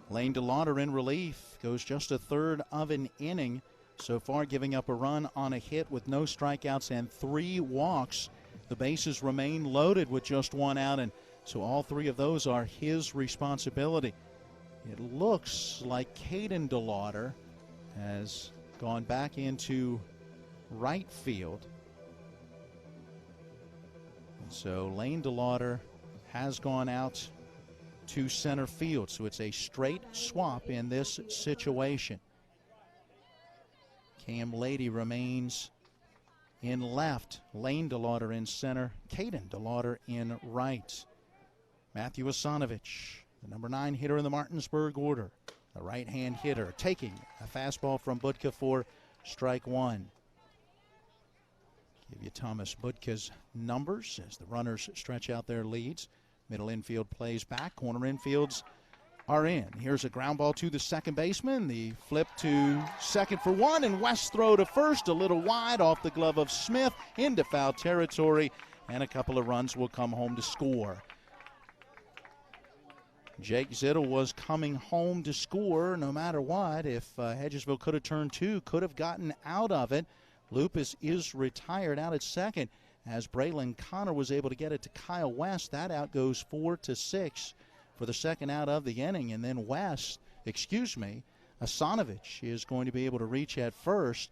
Lane DeLauder in relief, goes just a third of an inning so far, giving up a run on a hit with no strikeouts and 3 walks. The bases remain loaded with just 1 out, and so all 3 of those are his responsibility. It looks like Caden DeLauder has gone back into right field. And so Lane DeLauder has gone out to center field. So it's a straight swap in this situation. Cam Lady remains in left. Lane DeLauder in center. Caden DeLauder in right. Matthew Asanovich, the number 9 hitter in the Martinsburg order. The right-hand hitter taking a fastball from Budka for strike 1. Give you Thomas Budka's numbers as the runners stretch out their leads. Middle infield plays back. Corner infields are in. Here's a ground ball to the second baseman. The flip to second for 1, and West's throw to first a little wide off the glove of Smith into foul territory, and a couple of runs will come home to score. Jake Zittel was coming home to score no matter what. If Hedgesville could have turned 2, could have gotten out of it. Lupus is retired out at second as Braylon Connor was able to get it to Kyle West. That out goes 4-6 for the second out of the inning. And then Asanovich is going to be able to reach at first.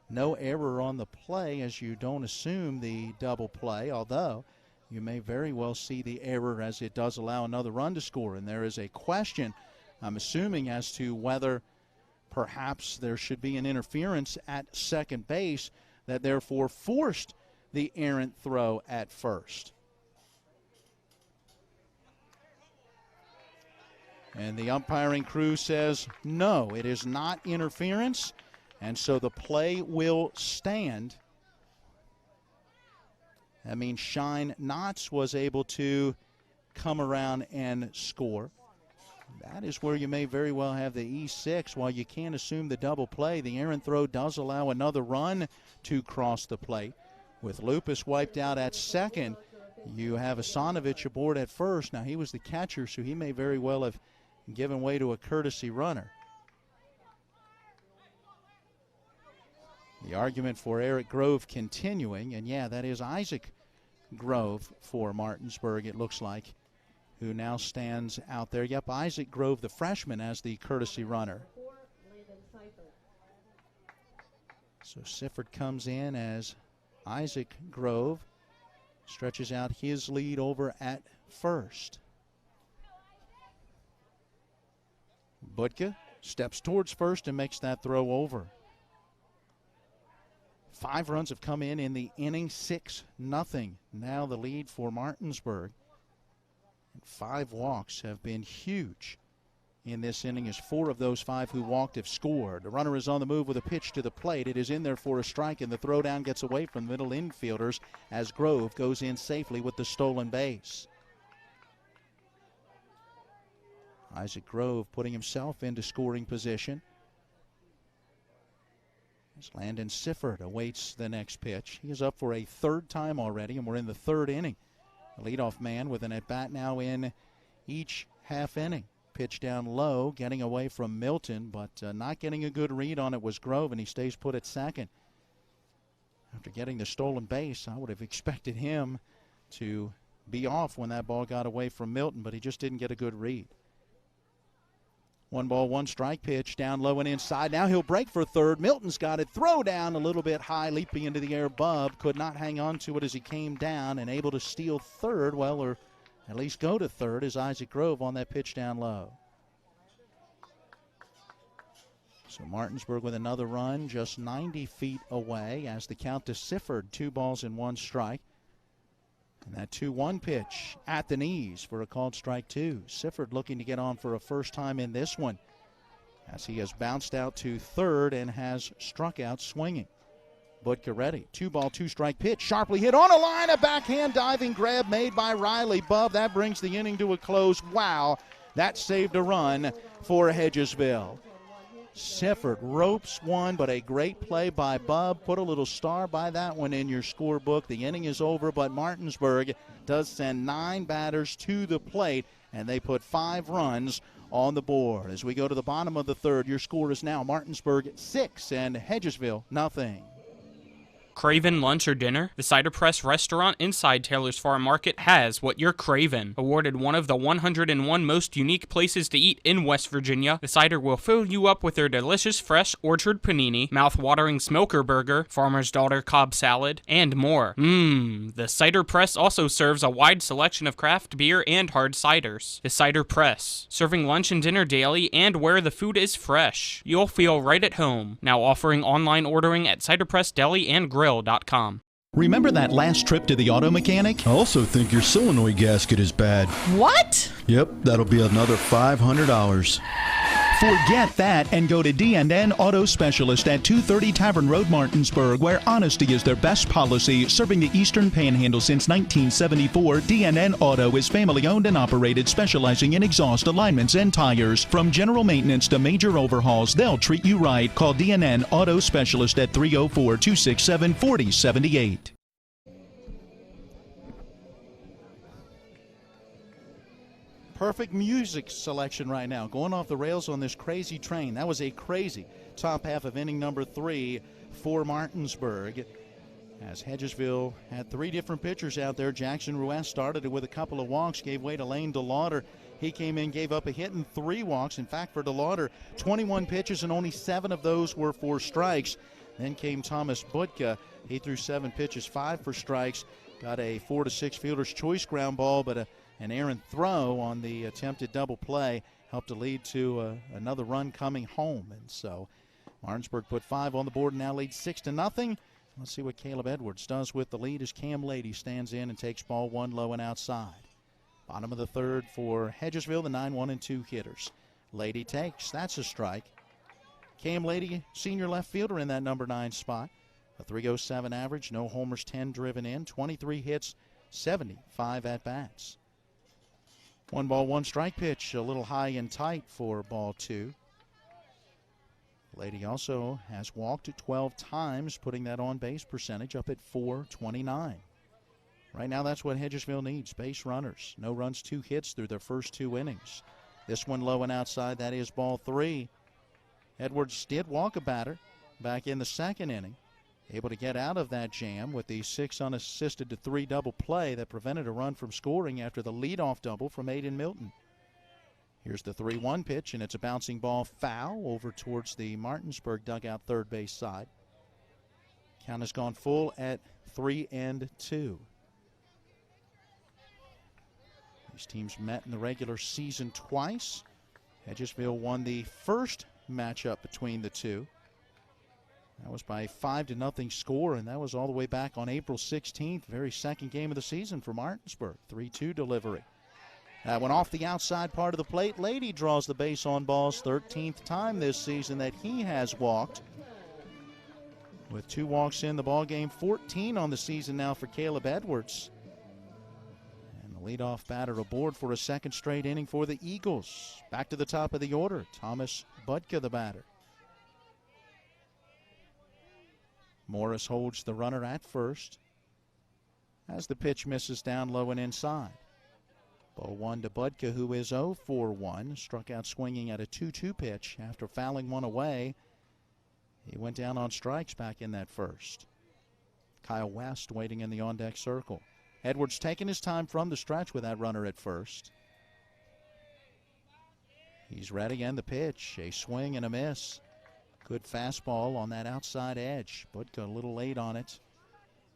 No error on the play, as you don't assume the double play, although you may very well see the error as it does allow another run to score. And there is a question, I'm assuming, as to whether perhaps there should be an interference at second base that therefore forced the errant throw at first. And the umpiring crew says no, it is not interference, And so the play will stand. That means Shine Knotts was able to come around and score. That is where you may very well have the E6. While you can't assume the double play, the errant throw does allow another run to cross the plate. With Lupus wiped out at second, you have Asanovich aboard at first. Now, he was the catcher, so he may very well have given way to a courtesy runner. The argument for Eric Grove continuing, and yeah, that is Isaac Grove for Martinsburg, it looks like, who now stands out there. Yep, Isaac Grove, the freshman, as the courtesy runner. So Sifford comes in as Isaac Grove stretches out his lead over at first. Butka steps towards first and makes that throw over. 5 runs have come in the inning, 6-0. Now the lead for Martinsburg. 5 walks have been huge in this inning, as 4 of those 5 who walked have scored. The runner is on the move with a pitch to the plate. It is in there for a strike, and the throwdown gets away from the middle infielders as Grove goes in safely with the stolen base. Isaac Grove putting himself into scoring position. As Landon Sifford awaits the next pitch. He is up for a 3rd time already, and we're in the 3rd inning. The leadoff man with an at-bat now in each half inning. Pitch down low, getting away from Milton, but not getting a good read on it was Grove, and he stays put at second. After getting the stolen base, I would have expected him to be off when that ball got away from Milton, but he just didn't get a good read. 1 ball, 1 strike pitch down low and inside. Now he'll break for third. Milton's got it. Throw down a little bit high, leaping into the air. Bub could not hang on to it as he came down and able to steal third, well, or at least go to third, is Isaac Grove on that pitch down low. So Martinsburg with another run just 90 feet away as the count to Sifford, 2 balls and 1 strike. And that 2-1 pitch at the knees for a called strike 2. Sifford looking to get on for a first time in this one, as he has bounced out to third and has struck out swinging. Butka ready. 2 ball, 2 strike pitch. Sharply hit on a line. A backhand diving grab made by Riley Bub. That brings the inning to a close. Wow, that saved a run for Hedgesville. Sifford ropes one, but a great play by Bub. Put a little star by that one in your scorebook. The inning is over, but Martinsburg does send 9 batters to the plate, and they put 5 runs on the board. As we go to the bottom of the 3rd, your score is now Martinsburg 6 and Hedgesville 0. Craving lunch or dinner? The Cider Press restaurant inside Taylor's Farm Market has what you're craving. Awarded one of the 101 most unique places to eat in West Virginia, the Cider will fill you up with their delicious fresh orchard panini, mouth-watering smoker burger, farmer's daughter Cobb salad, and more. The Cider Press also serves a wide selection of craft beer and hard ciders. The Cider Press, serving lunch and dinner daily and where the food is fresh. You'll feel right at home. Now offering online ordering at Cider Press Deli and Grill.com. Remember that last trip to the auto mechanic? I also think your solenoid gasket is bad. What? Yep, that'll be another $500. Forget that and go to D&N Auto Specialist at 230 Tavern Road, Martinsburg, where honesty is their best policy. Serving the Eastern Panhandle since 1974, D&N Auto is family-owned and operated, specializing in exhaust alignments and tires. From general maintenance to major overhauls, they'll treat you right. Call D&N Auto Specialist at 304-267-4078. Perfect music selection right now, going off the rails on this crazy train. That was a crazy top half of inning number 3 for Martinsburg, as Hedgesville had 3 different pitchers out there. Jackson Ruiz started it with a couple of walks, gave way to Lane DeLauder. He came in, gave up a hit and 3 walks. In fact, for DeLauder, 21 pitches and only 7 of those were for strikes. Then came Thomas Butka. He threw 7 pitches, 5 for strikes. Got a 4-6 fielder's choice ground ball, but an errant throw on the attempted double play helped to lead to another run coming home. And so Martinsburg put 5 on the board and now leads 6-0. Let's see what Caleb Edwards does with the lead as Cam Lady stands in and takes ball 1 low and outside. Bottom of the 3rd for Hedgesville, the 9-1-2 hitters. Lady takes. That's a strike. Cam Lady, senior left fielder, in that number 9 spot. A 3.07 average, no homers, 10 driven in, 23 hits, 75 at-bats. 1 ball, 1 strike pitch, a little high and tight for ball 2. Lady also has walked 12 times, putting that on-base percentage up at .429. Right now, that's what Hedgesville needs, base runners. No runs, 2 hits through their first 2 innings. This one low and outside, that is ball 3. Edwards did walk a batter back in the second inning, able to get out of that jam with the 6 unassisted to 3 double play that prevented a run from scoring after the leadoff double from Aiden Milton. Here's the 3-1 pitch, and it's a bouncing ball foul over towards the Martinsburg dugout third base side. Count has gone full at 3-2. These teams met in the regular season twice. Hedgesville won the first matchup between the two. That was by a 5-0 score, and that was all the way back on April 16th, very second game of the season for Martinsburg. 3-2 delivery. That one off the outside part of the plate. Lady draws the base on balls, 13th time this season that he has walked. With 2 walks in the ball game, 14 on the season now for Caleb Edwards. And the leadoff batter aboard for a second straight inning for the Eagles. Back to the top of the order, Thomas Budka, the batter. Morris holds the runner at first as the pitch misses down low and inside. Ball 1 to Budka, who is 0 for 1. Struck out swinging at a 2-2 pitch after fouling one away. He went down on strikes back in that first. Kyle West waiting in the on-deck circle. Edwards taking his time from the stretch with that runner at first. He's ready, and the pitch. A swing and a miss. Good fastball on that outside edge. Budka a little late on it.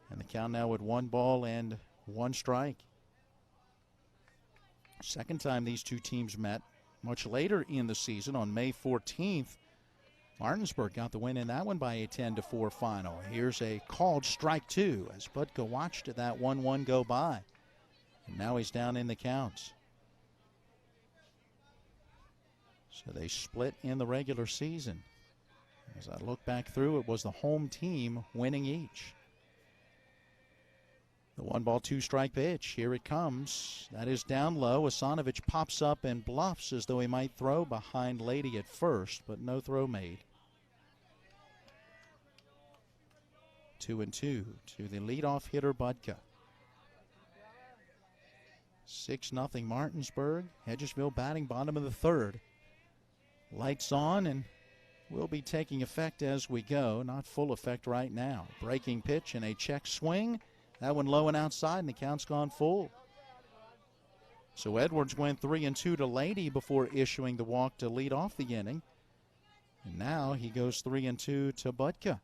And the count now at 1 ball and 1 strike. Second time these two teams met, much later in the season on May 14th. Martinsburg got the win in that one by a 10-4 final. Here's a called strike 2 as Budka watched that 1-1 go by. And now he's down in the counts. So they split in the regular season. As I look back through, it was the home team winning each. The 1 ball, 2 strike pitch. Here it comes. That is down low. Asanovich pops up and bluffs as though he might throw behind Lady at first, but no throw made. 2-2 to the leadoff hitter, Budka. 6-0 Martinsburg. Hedgesville batting bottom of the third. Lights on and will be taking effect as we go. Not full effect right now. Breaking pitch and a check swing. That one low and outside, and the count's gone full. So Edwards went 3-2 to Lady before issuing the walk to lead off the inning. And now he goes 3-2 to Budka.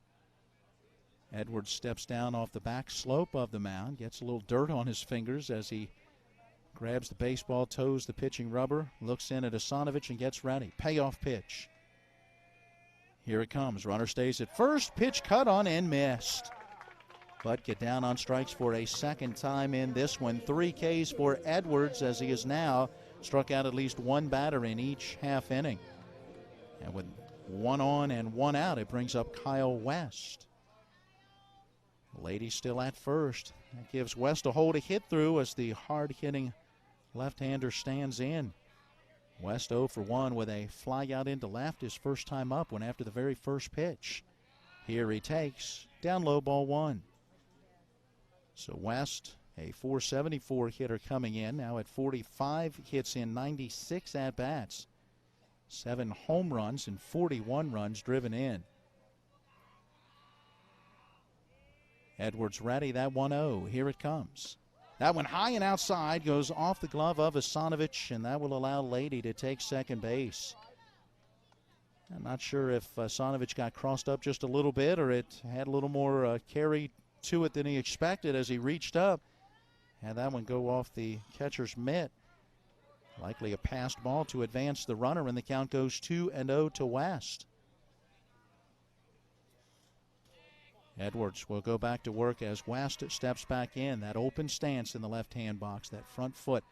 Edwards steps down off the back slope of the mound, gets a little dirt on his fingers as he grabs the baseball, toes the pitching rubber, looks in at Asanovich and gets ready. Payoff pitch. Here it comes. Runner stays at first. Pitch cut on and missed. Budka down on strikes for a second time in this one. 3 Ks for Edwards as he has now struck out at least 1 batter in each half inning. And with 1 on and 1 out, it brings up Kyle West. Lady still at first. That gives West a hole to hit through as the hard-hitting left-hander stands in. West 0 for 1 with a fly out into left, his first time up when after the very first pitch. Here he takes. Down low, ball 1. So West, a .474 hitter coming in, now at 45 hits in 96 at-bats. 7 home runs and 41 runs driven in. Edwards ready, that 1-0. Here it comes. That one high and outside goes off the glove of Asanovich, and that will allow Lady to take second base. I'm not sure if Asanovich got crossed up just a little bit or it had a little more carry to it than he expected as he reached up. Had that one go off the catcher's mitt. Likely a passed ball to advance the runner, and the count goes 2-0 to West. Edwards will go back to work as West steps back in. That open stance in the left-hand box, that front foot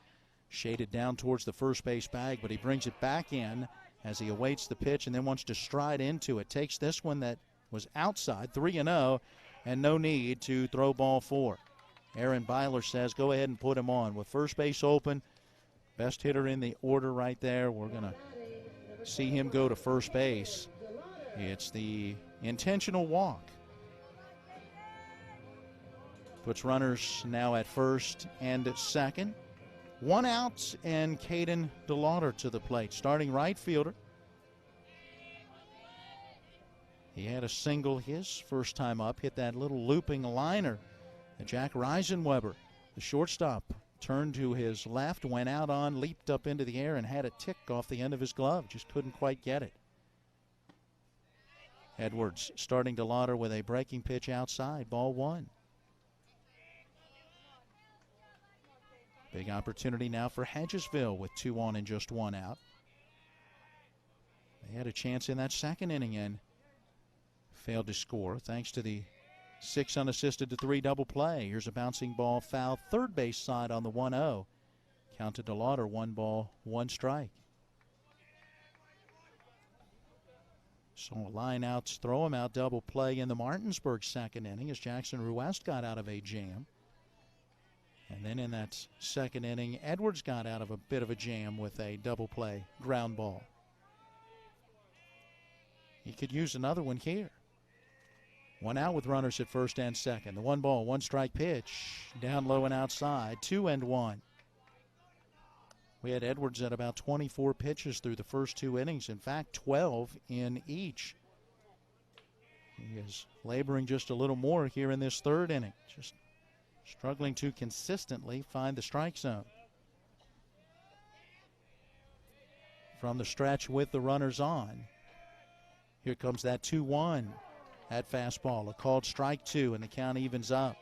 shaded down towards the first base bag, but he brings it back in as he awaits the pitch and then wants to stride into it. Takes this one that was outside, 3-0, and no need to throw ball 4. Aaron Byler says go ahead and put him on. With first base open, best hitter in the order right there, we're going to see him go to first base. It's the intentional walk. Puts runners now at first and at second. 1 out, and Caden DeLauder to the plate, starting right fielder. He had a single his first time up, hit that little looping liner. Jack Reisenweber, the shortstop, turned to his left, went out on, leaped up into the air, and had a tick off the end of his glove. Just couldn't quite get it. Edwards starting DeLauder with a breaking pitch outside, ball 1. Big opportunity now for Hedgesville with 2 on and just 1 out. They had a chance in that second inning and failed to score thanks to the 6 unassisted to 3 double play. Here's a bouncing ball foul third base side on the 1-0. Count to DeLauder, 1 ball, 1 strike. So a line outs, throw him out double play in the Martinsburg second inning as Jackson Ruest got out of a jam. And then in that second inning, Edwards got out of a bit of a jam with a double play ground ball. He could use another one here. 1 out with runners at first and second. The 1 ball, 1 strike pitch. Down low and outside. 2-1. We had Edwards at about 24 pitches through the first 2 innings. In fact, 12 in each. He is laboring just a little more here in this third inning. Just struggling to consistently find the strike zone. From the stretch with the runners on. Here comes that 2-1. That fastball, a called strike 2, and the count evens up.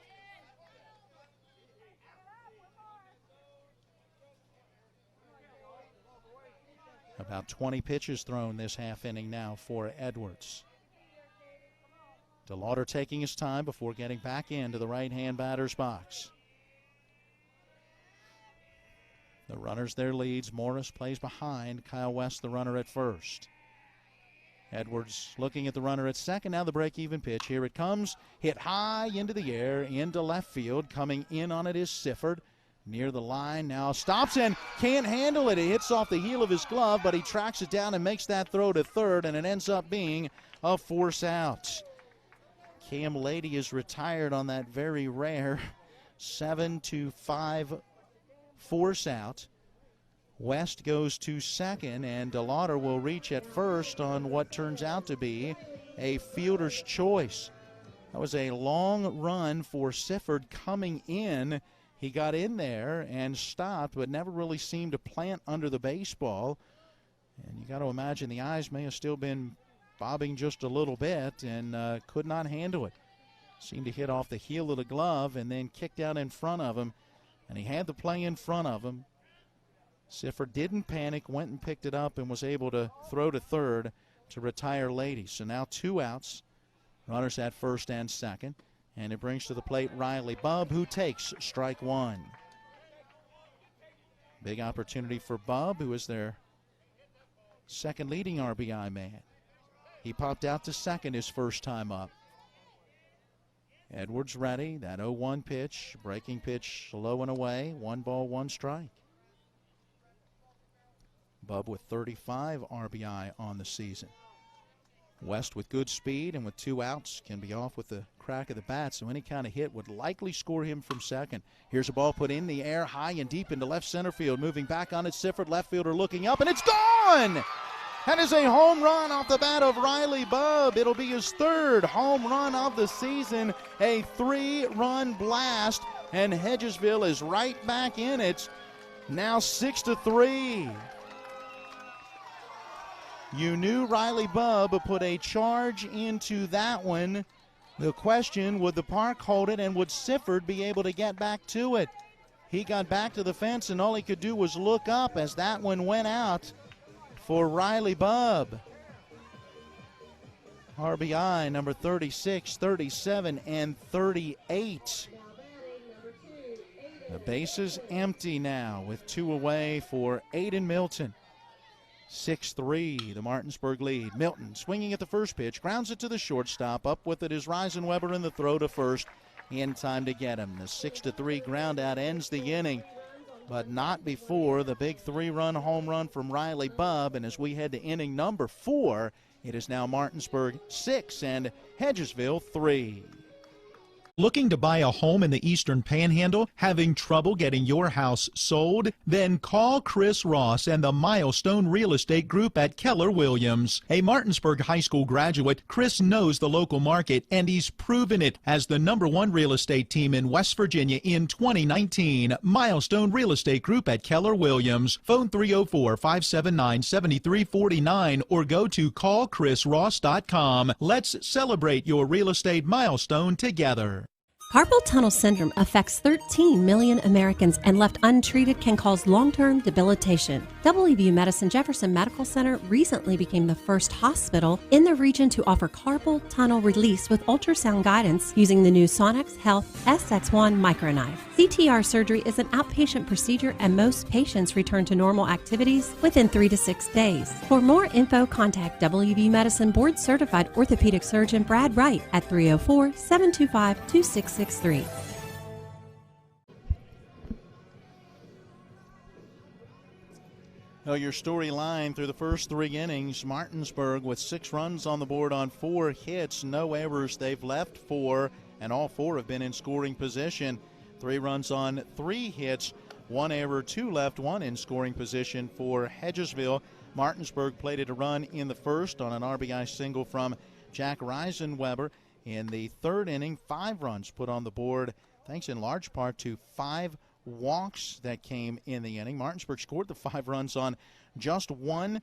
About 20 pitches thrown this half inning now for Edwards. DeLauder taking his time before getting back into the right-hand batter's box. The runners their leads. Morris plays behind. Kyle West, the runner at first. Edwards looking at the runner at second. Now the break-even pitch. Here it comes. Hit high into the air, into left field. Coming in on it is Sifford. Near the line now, stops and can't handle it. It hits off the heel of his glove, but he tracks it down and makes that throw to third, and it ends up being a force out. Cam Lady is retired on that very rare 7-5 force out. West goes to second, and DeLauder will reach at first on what turns out to be a fielder's choice. That was a long run for Sifford coming in. He got in there and stopped, but never really seemed to plant under the baseball. And you got to imagine the eyes may have still been bobbing just a little bit and could not handle it. Seemed to hit off the heel of the glove and then kicked out in front of him. And he had the play in front of him. Sifford didn't panic, went and picked it up and was able to throw to third to retire Lady. So now 2 outs. Runners at first and second. And it brings to the plate Riley Bubb, who takes strike 1. Big opportunity for Bubb, who is their second leading RBI man. He popped out to second his first time up. Edwards ready. That 0-1 pitch. Breaking pitch low and away. 1 ball, 1 strike. Bubb with 35 RBI on the season. West with good speed and with 2 outs can be off with the crack of the bat, so any kind of hit would likely score him from second. Here's a ball put in the air high and deep into left center field. Moving back on it, Sifford, left fielder looking up, and it's gone! That is a home run off the bat of Riley Bubb. It'll be his 3rd home run of the season, a 3-run blast, and Hedgesville is right back in it. Now 6-3. You knew Riley Bubb put a charge into that one. The question, would the park hold it, and would Sifford be able to get back to it? He got back to the fence, and all he could do was look up as that one went out for Riley Bubb. RBI number 36, 37, and 38. The bases empty now with 2 away for Aiden Milton. 6-3, the Martinsburg lead. Milton swinging at the first pitch, grounds it to the shortstop. Up with it is Reisenweber in the throw to first, in time to get him. The 6-3 ground out ends the inning, but not before the big 3-run home run from Riley Bubb. And as we head to inning number 4, it is now Martinsburg 6 and Hedgesville 3. Looking to buy a home in the Eastern Panhandle? Having trouble getting your house sold? Then call Chris Ross and the Milestone Real Estate Group at Keller Williams. A Martinsburg High School graduate, Chris knows the local market, and he's proven it as the #1 real estate team in West Virginia in 2019. Milestone Real Estate Group at Keller Williams. Phone 304-579-7349 or go to callchrisross.com. Let's celebrate your real estate milestone together. Carpal tunnel syndrome affects 13 million Americans and left untreated can cause long-term debilitation. WVU Medicine Jefferson Medical Center recently became the first hospital in the region to offer carpal tunnel release with ultrasound guidance using the new Sonex Health SX1 microknife. CTR surgery is an outpatient procedure and most patients return to normal activities within 3 to 6 days. For more info, contact WVU Medicine Board Certified Orthopedic Surgeon Brad Wright at 304-725-2663. Well, your storyline through the first 3 innings, Martinsburg with 6 runs on the board on 4 hits, no errors. They've left 4, and all 4 have been in scoring position. 3 runs on 3 hits, 1 error, 2 left, 1 in scoring position for Hedgesville. Martinsburg plated a run in the first on an RBI single from Jack Reisenweber. In the 3rd inning, 5 runs put on the board, thanks in large part to 5 walks that came in the inning. Martinsburg scored the 5 runs on just 1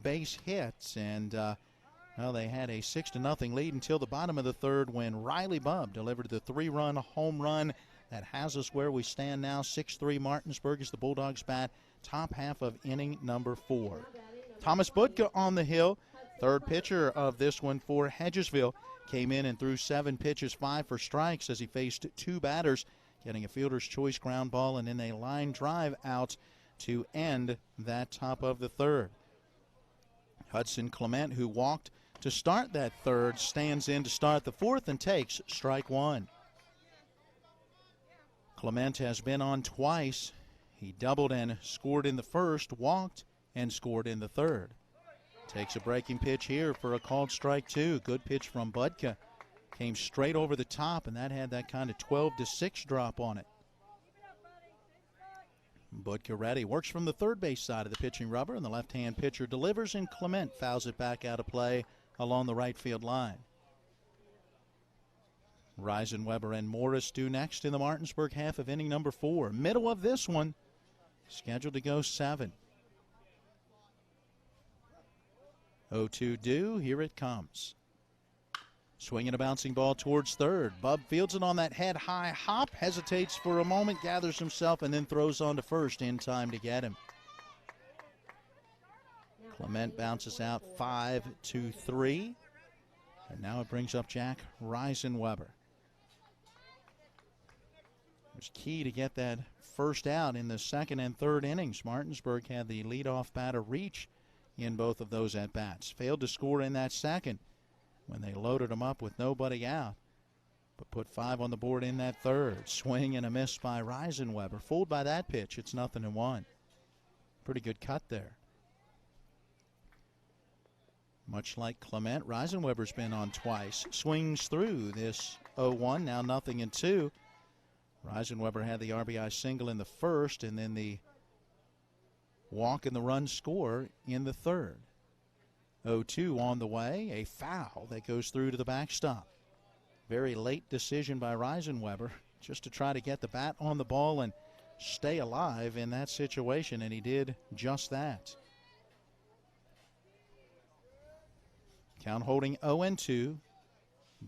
base hit, and well, they had a 6-0 lead until the bottom of the 3rd when Riley Bubb delivered the 3-run home run that has us where we stand now. 6-3 Martinsburg as the Bulldogs bat top half of inning number 4. Thomas Budka on the hill, 3rd pitcher of this one for Hedgesville. Came in and threw 7 pitches, 5 for strikes as he faced 2 batters, getting a fielder's choice ground ball and then a line drive out to end that top of the 3rd. Hudson Clement, who walked to start that 3rd, stands in to start the 4th and takes strike 1. Clement has been on twice. He doubled and scored in the 1st, walked and scored in the 3rd. Takes a breaking pitch here for a called strike 2. Good pitch from Budka. Came straight over the top, and that had that kind of 12-6 drop on it. Budka ready. Works from the 3rd base side of the pitching rubber, and the left-hand pitcher delivers, and Clement fouls it back out of play along the right field line. Reisenweber and Morris due next in the Martinsburg half of inning number 4. Middle of this one, scheduled to go 7. 0-2 due. Here it comes. Swinging a bouncing ball towards 3rd. Bubb fields it on that head-high hop, hesitates for a moment, gathers himself, and then throws on to 1st in time to get him. Clement bounces out 5-3. And now it brings up Jack Reisenweber. It was key to get that first out in the 2nd and 3rd innings. Martinsburg had the leadoff batter reach in both of those at-bats. Failed to score in that 2nd when they loaded him up with nobody out, but put 5 on the board in that 3rd. Swing and a miss by Reisenweber. Fooled by that pitch, it's 0-1. Pretty good cut there. Much like Clement, Reisenweber's been on twice. Swings through this 0-1, now 0-2. Reisenweber had the RBI single in the 1st, and then the walk and the run score in the 3rd. 0-2 on the way, a foul that goes through to the backstop. Very late decision by Reisenweber just to try to get the bat on the ball and stay alive in that situation, and he did just that. Count holding 0-2.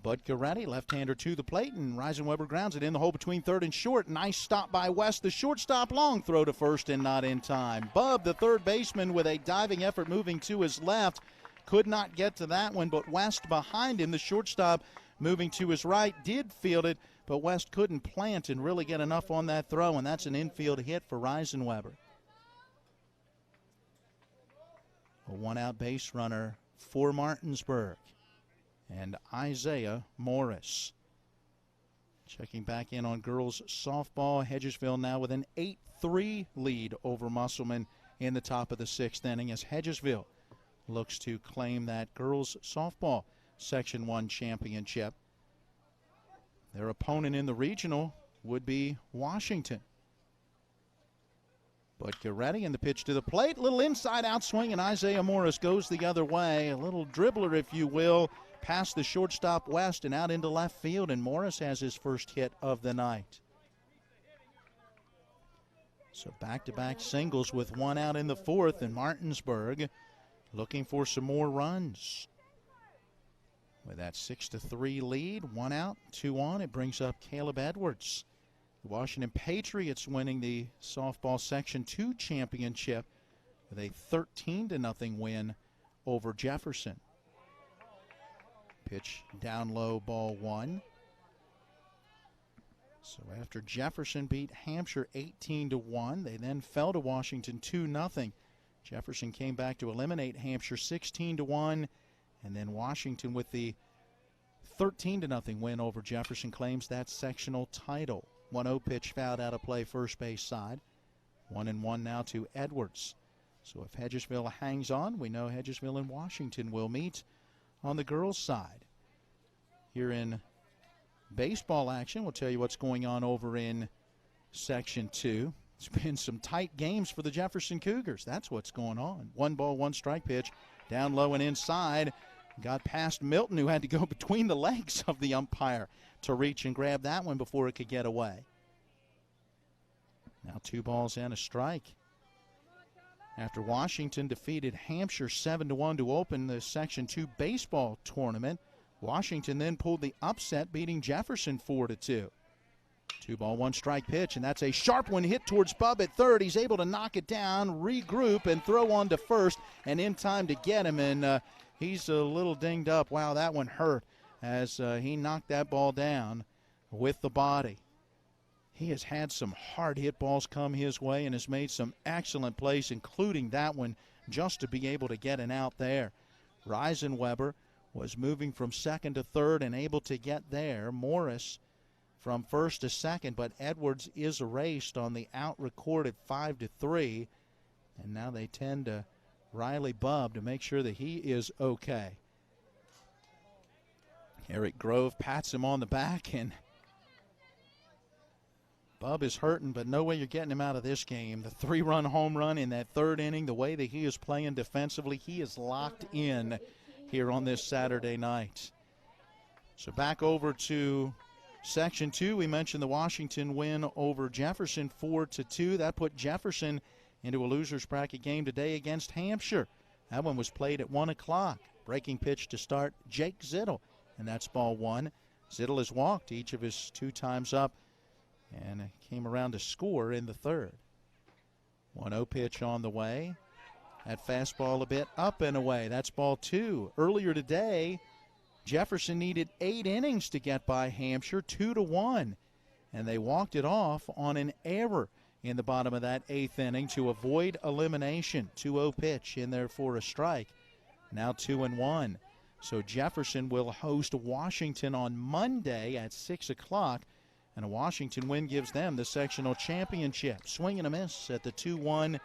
Budka ready, left-hander to the plate, and Reisenweber grounds it in the hole between 3rd and short. Nice stop by West, the shortstop, long throw to 1st and not in time. Bubb, the 3rd baseman, with a diving effort moving to his left, could not get to that one, but West behind him, the shortstop, moving to his right, did field it, but West couldn't plant and really get enough on that throw, and that's an infield hit for Reisenweber. A one-out base runner for Martinsburg. And Isaiah Morris. Checking back in on girls softball. Hedgesville now with an 8-3 lead over Musselman in the top of the 6th inning as Hedgesville looks to claim that girls softball Section 1 championship. Their opponent in the regional would be Washington. But get ready, and the pitch to the plate. Little inside out swing, and Isaiah Morris goes the other way. A little dribbler, if you will, past the shortstop West and out into left field, and Morris has his first hit of the night. So back-to-back singles with one out in the 4th, and Martinsburg looking for some more runs. With that 6-3 lead, 1 out, 2 on, it brings up Caleb Edwards. The Washington Patriots winning the softball Section 2 championship with a 13-0 win over Jefferson. Pitch down low, ball 1. So after Jefferson beat Hampshire 18-1, they then fell to Washington 2-0. Jefferson came back to eliminate Hampshire 16-1, and then Washington with the 13-0 win over Jefferson claims that sectional title. 1-0 pitch fouled out of play first base side. 1-1 now to Edwards. So if Hedgesville hangs on, we know Hedgesville and Washington will meet on the girls' side. Here in baseball action, we'll tell you what's going on over in Section 2. It's been some tight games for the Jefferson Cougars. That's what's going on. 1-1 strike pitch, down low and inside. Got past Milton, who had to go between the legs of the umpire to reach and grab that one before it could get away. Now 2 balls and a strike. After Washington defeated Hampshire 7-1 to open the Section 2 baseball tournament, Washington then pulled the upset, beating Jefferson 4-2. 2-1 strike pitch, and that's a sharp one hit towards Bub at third. He's able to knock it down, regroup, and throw on to first, and in time to get him, and he's a little dinged up. Wow, that one hurt as he knocked that ball down with the body. He has had some hard hit balls come his way and has made some excellent plays, including that one, just to be able to get an out there. Reisenweber was moving from second to third and able to get there. Morris from first to second, but Edwards is erased on the out recorded 5-3. And now they tend to Riley Bubb to make sure that he is okay. Eric Grove pats him on the back, and Bubb is hurting, but no way you're getting him out of this game. The 3-run home run in that 3rd inning, the way that he is playing defensively, he is locked in here on this Saturday night. So back over to Section 2, we mentioned the Washington win over Jefferson 4-2. That put Jefferson into a loser's bracket game today against Hampshire. That one was played at 1 o'clock. Breaking pitch to start, Jake Zittel, and that's ball 1. Zittel has walked each of his 2 times up and came around to score in the 3rd. 1-0 pitch on the way. That fastball a bit up and away. That's ball 2. Earlier today, Jefferson needed 8 innings to get by Hampshire, 2-1, and they walked it off on an error in the bottom of that 8th inning to avoid elimination. 2-0 pitch in there for a strike. Now 2-1. So Jefferson will host Washington on Monday at 6 o'clock, and a Washington win gives them the sectional championship. Swing and a miss at the 2-1,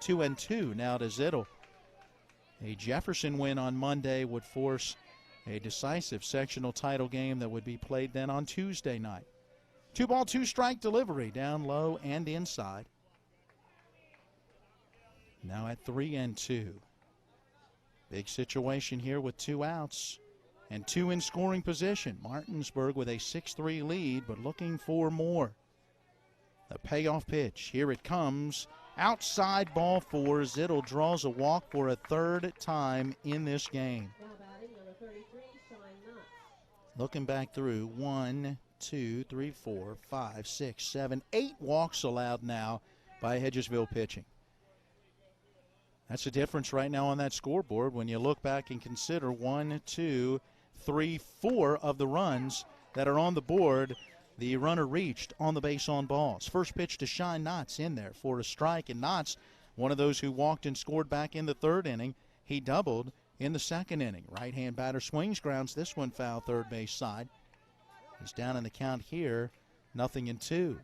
2-2 now to Zittel. A Jefferson win on Monday would force a decisive sectional title game that would be played then on Tuesday night. 2-ball, 2-strike delivery down low and inside. Now at 3-2. Big situation here with 2 outs and 2 in scoring position. Martinsburg with a 6-3 lead, but looking for more. The payoff pitch, here it comes. Outside, ball 4. Zittel draws a walk for a 3rd time in this game. Looking back through, 1, 2, 3, 4, 5, 6, 7, 8 walks allowed now by Hedgesville pitching. That's the difference right now on that scoreboard when you look back and consider 1, 2, 3, 4 of the runs that are on the board. The runner reached on the base on balls. First pitch to Shine Knotts in there for a strike, and Knotts, one of those who walked and scored back in the 3rd inning, he doubled in the second inning. Right-hand batter swings, grounds this one foul third base side. He's down in the count here, 0-2.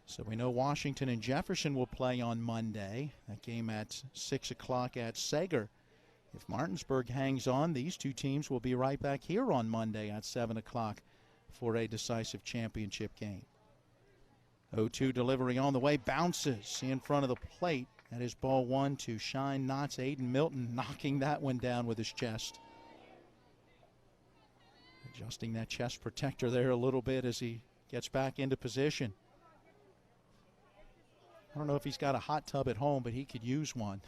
So we know Washington and Jefferson will play on Monday. That game at 6 o'clock at Sager. If Martinsburg hangs on, these two teams will be right back here on Monday at 7 o'clock for a decisive championship game. 0-2 delivery on the way, bounces in front of the plate. That is ball one to Shine Knott's Aiden Milton, knocking that one down with his chest. Adjusting that chest protector there a little bit as he gets back into position. I don't know if he's got a hot tub at home, but he could use one.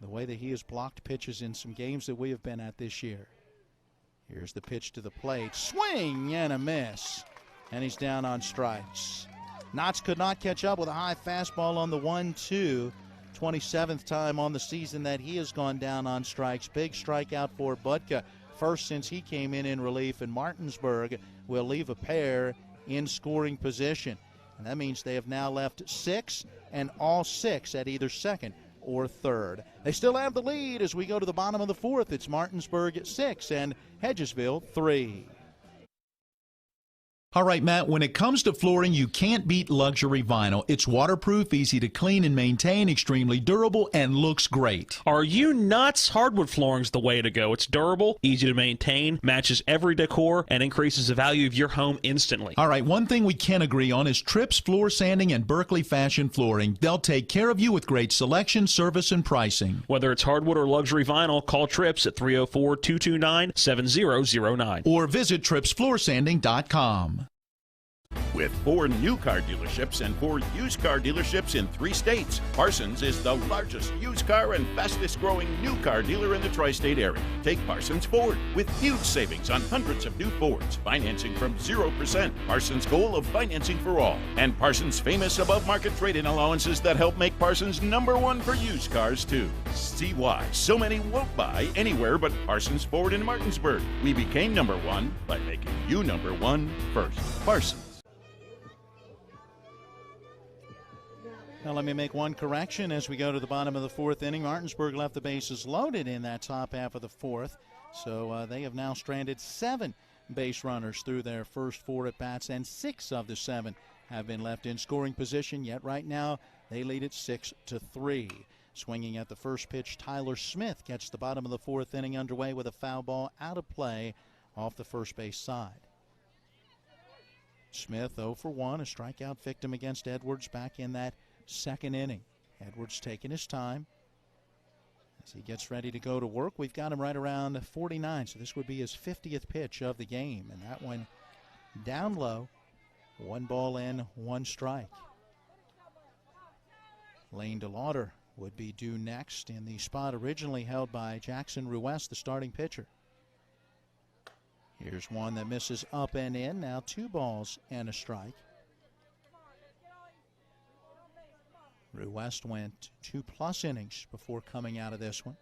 The way that he has blocked pitches in some games that we have been at this year. Here's the pitch to the plate. Swing and a miss. And he's down on strikes. Knotts could not catch up with a high fastball on the 1-2. 27th time on the season that he has gone down on strikes. Big strikeout for Budka. First since he came in relief, and Martinsburg will leave a pair in scoring position. And that means they have now left 6, and all 6 at either second or third. They still have the lead as we go to the bottom of the fourth. It's Martinsburg at 6 and Hedgesville 3. All right, Matt, when it comes to flooring, you can't beat luxury vinyl. It's waterproof, easy to clean and maintain, extremely durable, and looks great. Are you nuts? Hardwood flooring's the way to go. It's durable, easy to maintain, matches every decor, and increases the value of your home instantly. All right, one thing we can agree on is Tripp's Floor Sanding and Berkeley Fashion Flooring. They'll take care of you with great selection, service, and pricing. Whether it's hardwood or luxury vinyl, call Trips at 304-229-7009. Or visit TrippsFloorSanding.com. With 4 new car dealerships and 4 used car dealerships in 3 states, Parsons is the largest used car and fastest growing new car dealer in the tri-state area. Take Parsons Ford with huge savings on hundreds of new Fords, financing from 0%, Parsons' goal of financing for all, and Parsons' famous above-market trade-in allowances that help make Parsons #1 for used cars too. See why so many won't buy anywhere but Parsons Ford in Martinsburg. We became #1 by making you #1 first. Parsons. Now let me make one correction as we go to the bottom of the fourth inning. Martinsburg left the bases loaded in that top half of the fourth, so they have now stranded 7 base runners through their first 4 at-bats, and 6 of the 7 have been left in scoring position, yet right now they lead it 6-3. Swinging at the first pitch, Tyler Smith gets the bottom of the fourth inning underway with a foul ball out of play off the first base side. Smith 0 for 1, a strikeout victim against Edwards back in that second inning. Edwards taking his time as he gets ready to go to work. We've got him right around 49, so this would be his 50th pitch of the game, and that one down low. 1 ball in, 1 strike. Lane DeLauder would be due next in the spot originally held by Jackson Ruest, the starting pitcher. Here's one that misses up and in. Now 2 balls and a strike. Ruest went 2+ innings before coming out of this one.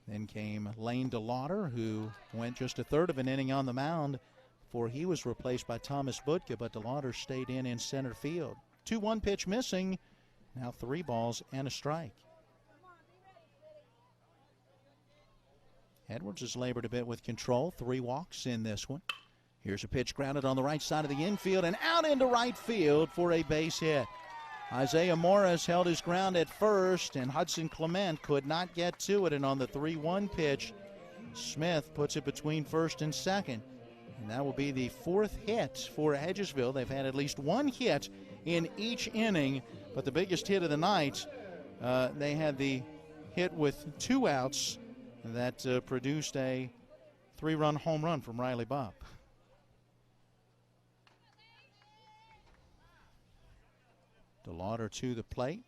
Then came Lane DeLauder, who went just a third of an inning on the mound before he was replaced by Thomas Budka, but DeLauder stayed in center field. 2-1 pitch missing. Now 3 balls and a strike. Edwards has labored a bit with control. 3 walks in this one. Here's a pitch grounded on the right side of the infield and out into right field for a base hit. Isaiah Morris held his ground at first, and Hudson Clement could not get to it. And on the 3-1 pitch, Smith puts it between first and second. And that will be the 4th hit for Hedgesville. They've had at least 1 hit in each inning, but the biggest hit of the night, they had the hit with 2 outs that produced a 3-run home run from Riley Bopp. DeLauder to the plate.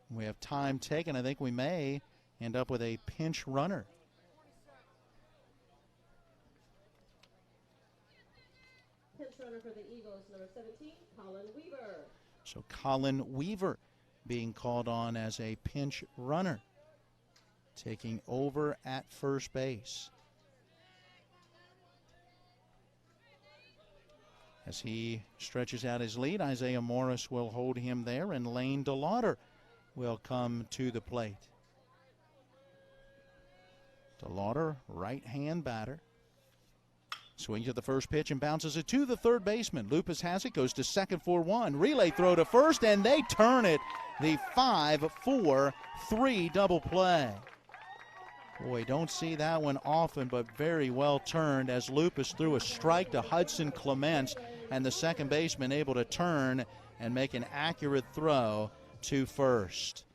We have time taken. I think we may end up with a pinch runner. Pinch runner for the Eagles, number 17, Colin Weaver. So Colin Weaver being called on as a pinch runner, taking over at first base. As he stretches out his lead, Isaiah Morris will hold him there, and Lane DeLauder will come to the plate. DeLauder, right-hand batter. Swings at the first pitch and bounces it to the third baseman. Lupus has it, goes to second for one. Relay throw to first, and they turn it. The 5-4-3 double play. Boy, don't see that one often, but very well turned as Lupus threw a strike to Hudson Clements, and the second baseman able to turn and make an accurate throw to first.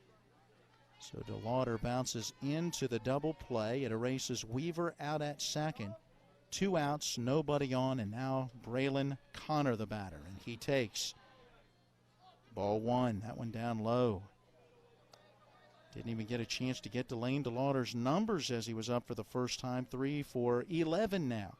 So DeLauder bounces into the double play. It erases Weaver out at second. 2 outs, nobody on, and now Braylon Connor, the batter, and he takes ball one. That one down low. Didn't even get a chance to get to Lane DeLauder's numbers as he was up for the first time. 3 for 11 now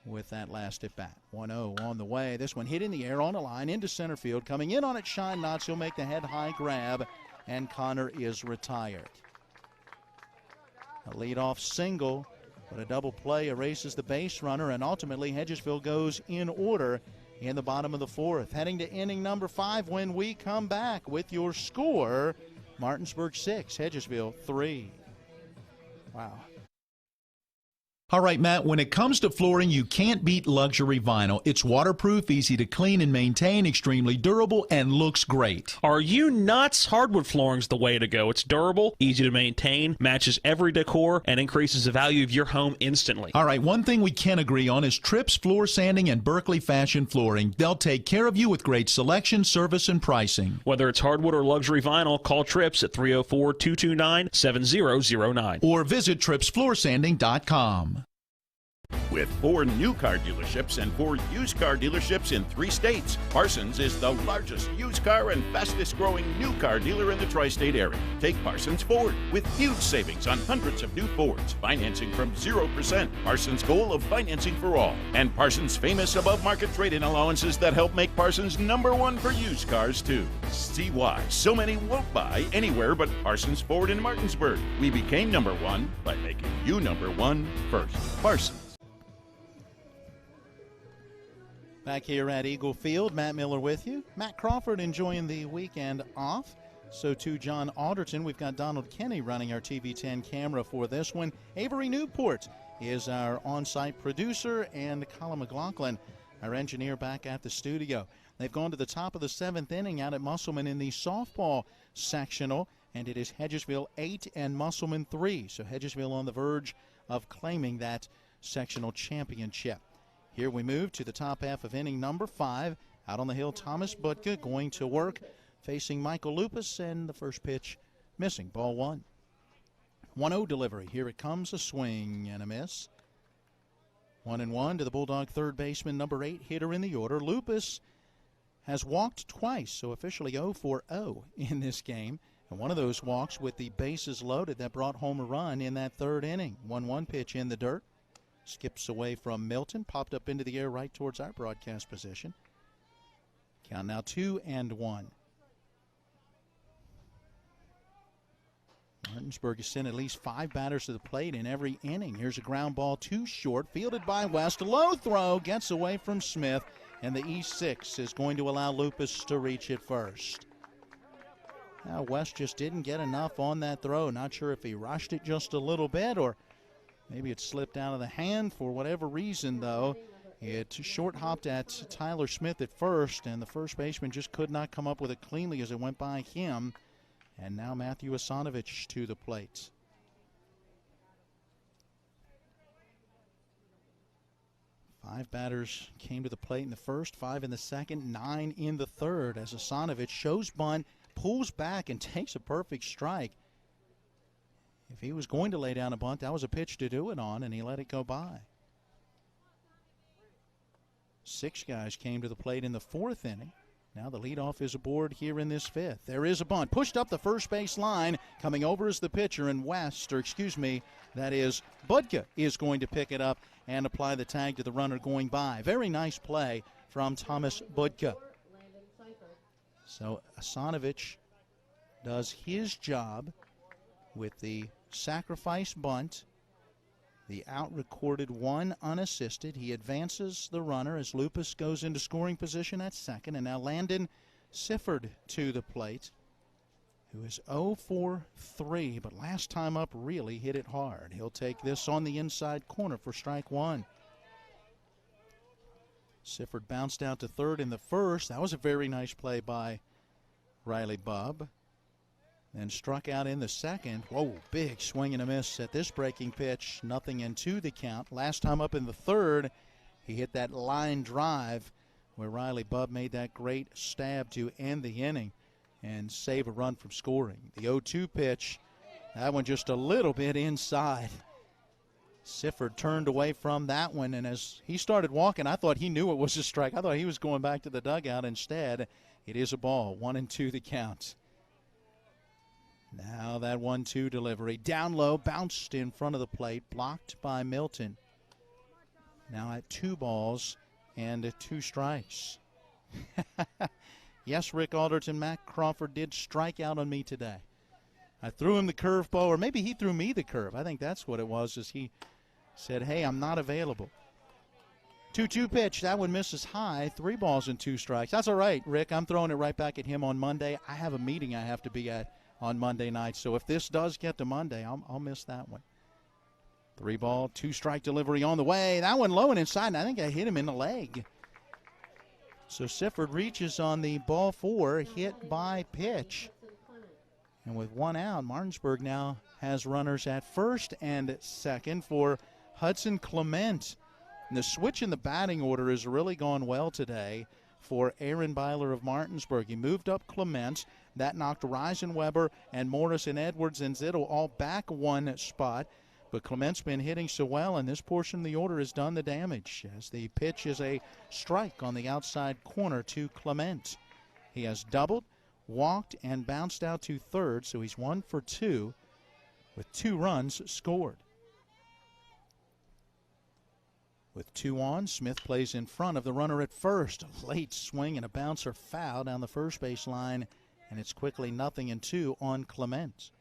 with that last at bat. 1-0 on the way. This one hit in the air on a line into center field. Coming in on it, Shine Knotts. He'll make the head high grab, and Connor is retired. A leadoff single, but a double play erases the base runner, and ultimately Hedgesville goes in order in the bottom of the fourth. Heading to inning number 5 when we come back with your score. Martinsburg 6, Hedgesville 3. Wow. All right, Matt, when it comes to flooring, you can't beat luxury vinyl. It's waterproof, easy to clean and maintain, extremely durable, and looks great. Are you nuts? Hardwood flooring's the way to go. It's durable, easy to maintain, matches every decor, and increases the value of your home instantly. All right, one thing we can agree on is Tripp's Floor Sanding and Berkeley Fashion Flooring. They'll take care of you with great selection, service, and pricing. Whether it's hardwood or luxury vinyl, call Trips at 304-229-7009. Or visit TrippsFloorSanding.com. With 4 new car dealerships and 4 used car dealerships in 3 states, Parsons is the largest used car and fastest growing new car dealer in the tri-state area. Take Parsons Ford with huge savings on hundreds of new Fords, financing from 0%, Parsons' goal of financing for all, and Parsons' famous above-market trade-in allowances that help make Parsons #1 for used cars too. See why so many won't buy anywhere but Parsons Ford in Martinsburg. We became #1 by making you #1 first. Parsons. Back here at Eagle Field, Matt Miller with you. Matt Crawford enjoying the weekend off. So too John Alderton. We've got Donald Kenny running our TV10 camera for this one. Avery Newport is our on-site producer, and Colin McLaughlin, our engineer, back at the studio. They've gone to the top of the 7th inning out at Musselman in the softball sectional, and it is Hedgesville 8 and Musselman 3. So Hedgesville on the verge of claiming that sectional championship. Here we move to the top half of inning number 5. Out on the hill, Thomas Butka going to work, facing Michael Lupus, and the first pitch missing. Ball 1. 1-0 delivery. Here it comes, a swing and a miss. 1-1 to the Bulldog third baseman, number 8 hitter in the order. Lupus has walked twice, so officially 0 for 0 in this game. And one of those walks with the bases loaded that brought home a run in that third inning. 1-1 pitch in the dirt. Skips away from Milton, popped up into the air right towards our broadcast position. Count now 2-1. Martinsburg has sent at least 5 batters to the plate in every inning. Here's a ground ball too short, fielded by West. Low throw, gets away from Smith, and the E6 is going to allow Lupus to reach it first. Now West just didn't get enough on that throw. Not sure if he rushed it just a little bit or maybe it slipped out of the hand for whatever reason, though. It short hopped at Tyler Smith at first, and the first baseman just could not come up with it cleanly as it went by him. And now Matthew Asanovich to the plate. Five batters came to the plate in the first, 5 in the second, 9 in the third, as Asanovich shows bunt, pulls back, and takes a perfect strike. If he was going to lay down a bunt, that was a pitch to do it on, and he let it go by. 6 guys came to the plate in the 4th inning. Now the leadoff is aboard here in this 5th. There is a bunt. Pushed up the first base line. Coming over is the pitcher, and that is Budka is going to pick it up and apply the tag to the runner going by. Very nice play from Thomas Budka. So Asanovich does his job with the sacrifice bunt, the out recorded 1 unassisted. He advances the runner as Lupus goes into scoring position at second, and now Landon Sifford to the plate who is 0 for 3, but last time up really hit it hard. He'll take this on the inside corner for strike one. Sifford bounced out to third in the first. That was a very nice play by Riley Bubb. Then struck out in the second. Whoa, big swing and a miss at this breaking pitch. Nothing into the count. Last time up in the third, he hit that line drive where Riley Bubb made that great stab to end the inning and save a run from scoring. The 0-2 pitch, that one just a little bit inside. Sifford turned away from that one, and as he started walking, I thought he knew it was a strike. I thought he was going back to the dugout. Instead, it is a ball. 1-2 the count. Now that 1-2 delivery. Down low, bounced in front of the plate, blocked by Milton. Now at 2 balls and 2 strikes. Yes, Rick Alderton, Matt Crawford did strike out on me today. I threw him the curveball, or maybe he threw me the curve. I think that's what it was, as he said, hey, I'm not available. 2-2 pitch. That one misses high. 3 balls and 2 strikes. That's all right, Rick. I'm throwing it right back at him on Monday. I have a meeting I have to be at on Monday night, so if this does get to Monday, I'll miss that one. 3 ball, 2 strike delivery on the way. That one low and inside, and I think I hit him in the leg. So Sifford reaches on the ball 4, hit by pitch. And with 1 out, Martinsburg now has runners at first and second for Hudson Clement. And the switch in the batting order has really gone well today for Aaron Byler of Martinsburg. He moved up Clement. That knocked Reisenweber and Morris and Edwards and Zittel all back 1 spot. But Clement's been hitting so well, and this portion of the order has done the damage as the pitch is a strike on the outside corner to Clement. He has doubled, walked, and bounced out to third, so he's 1 for 2 with 2 runs scored. With 2 on, Smith plays in front of the runner at first. A late swing and a bouncer foul down the first base line, and it's quickly 0-2 on Clement.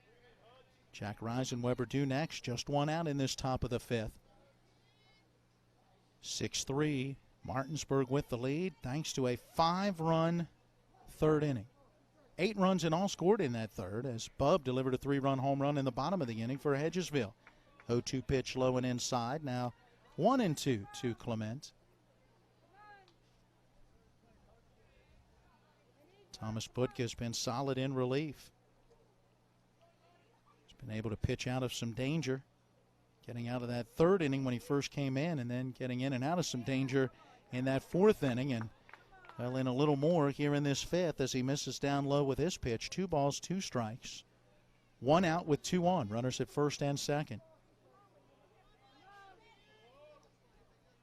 Jack Reisenweber due next, just 1 out in this top of the 5th. 6-3, Martinsburg with the lead thanks to a 5-run third inning. 8 runs in all scored in that third as Bubb delivered a 3-run home run in the bottom of the inning for Hedgesville. 0-2 pitch low and inside, now 1-2 to Clement. Thomas Butke has been solid in relief. Been able to pitch out of some danger, getting out of that third inning when he first came in, and then getting in and out of some danger in that 4th inning, and well, in a little more here in this 5th as he misses down low with his pitch. 2 balls, 2 strikes. 1 out with 2 on. Runners at first and second.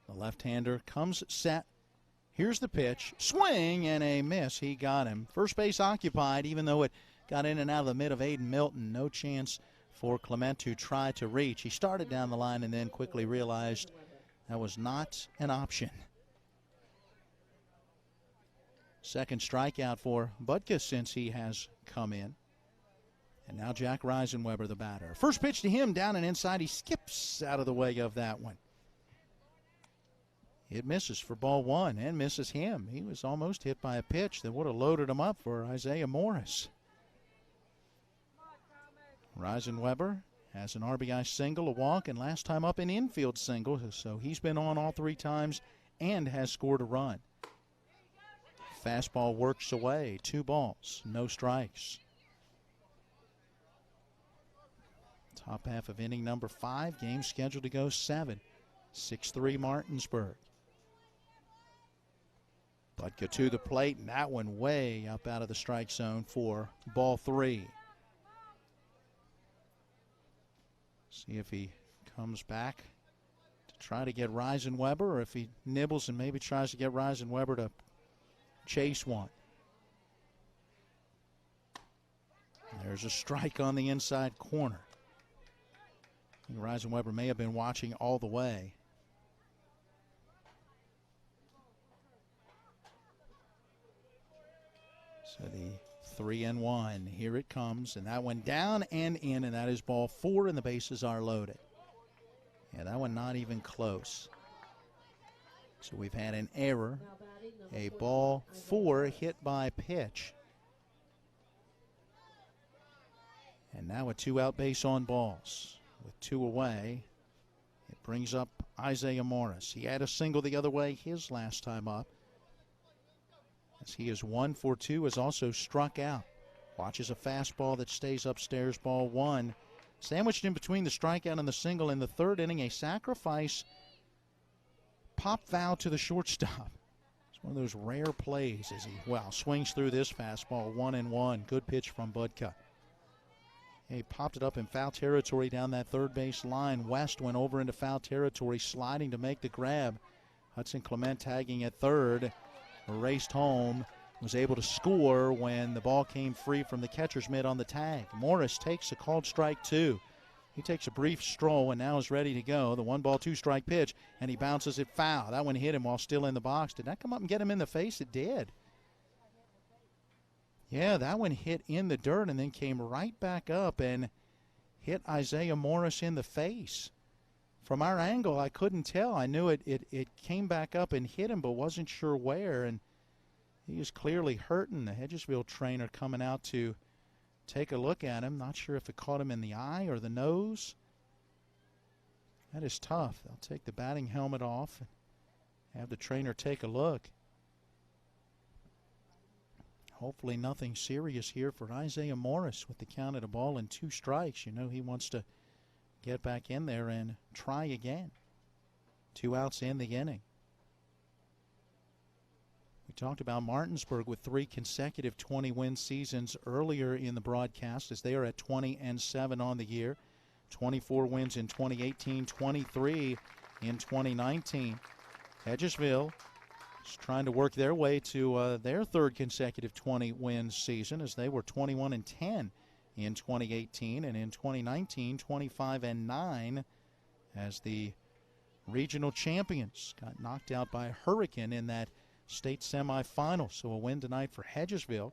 The left-hander comes set. Here's the pitch. Swing and a miss. He got him. First base occupied, even though it got in and out of the mid of Aiden Milton. No chance for Clement to try to reach. He started down the line and then quickly realized that was not an option. Second strikeout for Butkus since he has come in. And now Jack Reisenweber, the batter. First pitch to him, down and inside. He skips out of the way of that one. It misses for ball 1 and misses him. He was almost hit by a pitch that would have loaded him up for Isaiah Morris. Reisenweber has an RBI single, a walk, and last time up an infield single, so he's been on all 3 times and has scored a run. Fastball works away. 2 balls, no strikes. Top half of inning number 5. Game scheduled to go 7. 6-3 Martinsburg. Butke to the plate, and that one way up out of the strike zone for ball 3. See if he comes back to try to get Reisenweber, or if he nibbles and maybe tries to get Reisenweber to chase one. There's a strike on the inside corner. I think Reisenweber may have been watching all the way. So the 3-1. Here it comes, and that one down and in, and that is ball 4, and the bases are loaded. Yeah, that one not even close. So we've had an error, a ball 4 hit by pitch. And now a 2-out base on balls. With 2 away, it brings up Isaiah Morris. He had a single the other way his last time up, as he is 1 for 2, has also struck out. Watches a fastball that stays upstairs, ball 1. Sandwiched in between the strikeout and the single in the third inning, a sacrifice pop foul to the shortstop. It's one of those rare plays as he, swings through this fastball, 1-1. Good pitch from Budka. He popped it up in foul territory down that third base line. West went over into foul territory, sliding to make the grab. Hudson Clement tagging at third, raced home, was able to score when the ball came free from the catcher's mitt on the tag. Morris takes a called strike 2. He takes a brief stroll and now is ready to go. The 1-ball, 2-strike pitch, and he bounces it foul. That one hit him while still in the box. Did that come up and get him in the face? It did. Yeah, that one hit in the dirt and then came right back up and hit Isaiah Morris in the face. From our angle, I couldn't tell. I knew it came back up and hit him, but wasn't sure where. And he is clearly hurting. The Hedgesville trainer coming out to take a look at him. Not sure if it caught him in the eye or the nose. That is tough. They'll take the batting helmet off and have the trainer take a look. Hopefully nothing serious here for Isaiah Morris with the count at 1-2 strikes. You know he wants to get back in there and try again. 2 outs in the inning. We talked about Martinsburg with 3 consecutive 20-win seasons earlier in the broadcast, as they are at 20-7 on the year. 24 wins in 2018, 23 in 2019. Hedgesville is trying to work their way to their 3rd consecutive 20-win season, as they were 21-10 in 2018, and in 2019, 25-9 as the regional champions. Got knocked out by Hurricane in that state semifinal. So a win tonight for Hedgesville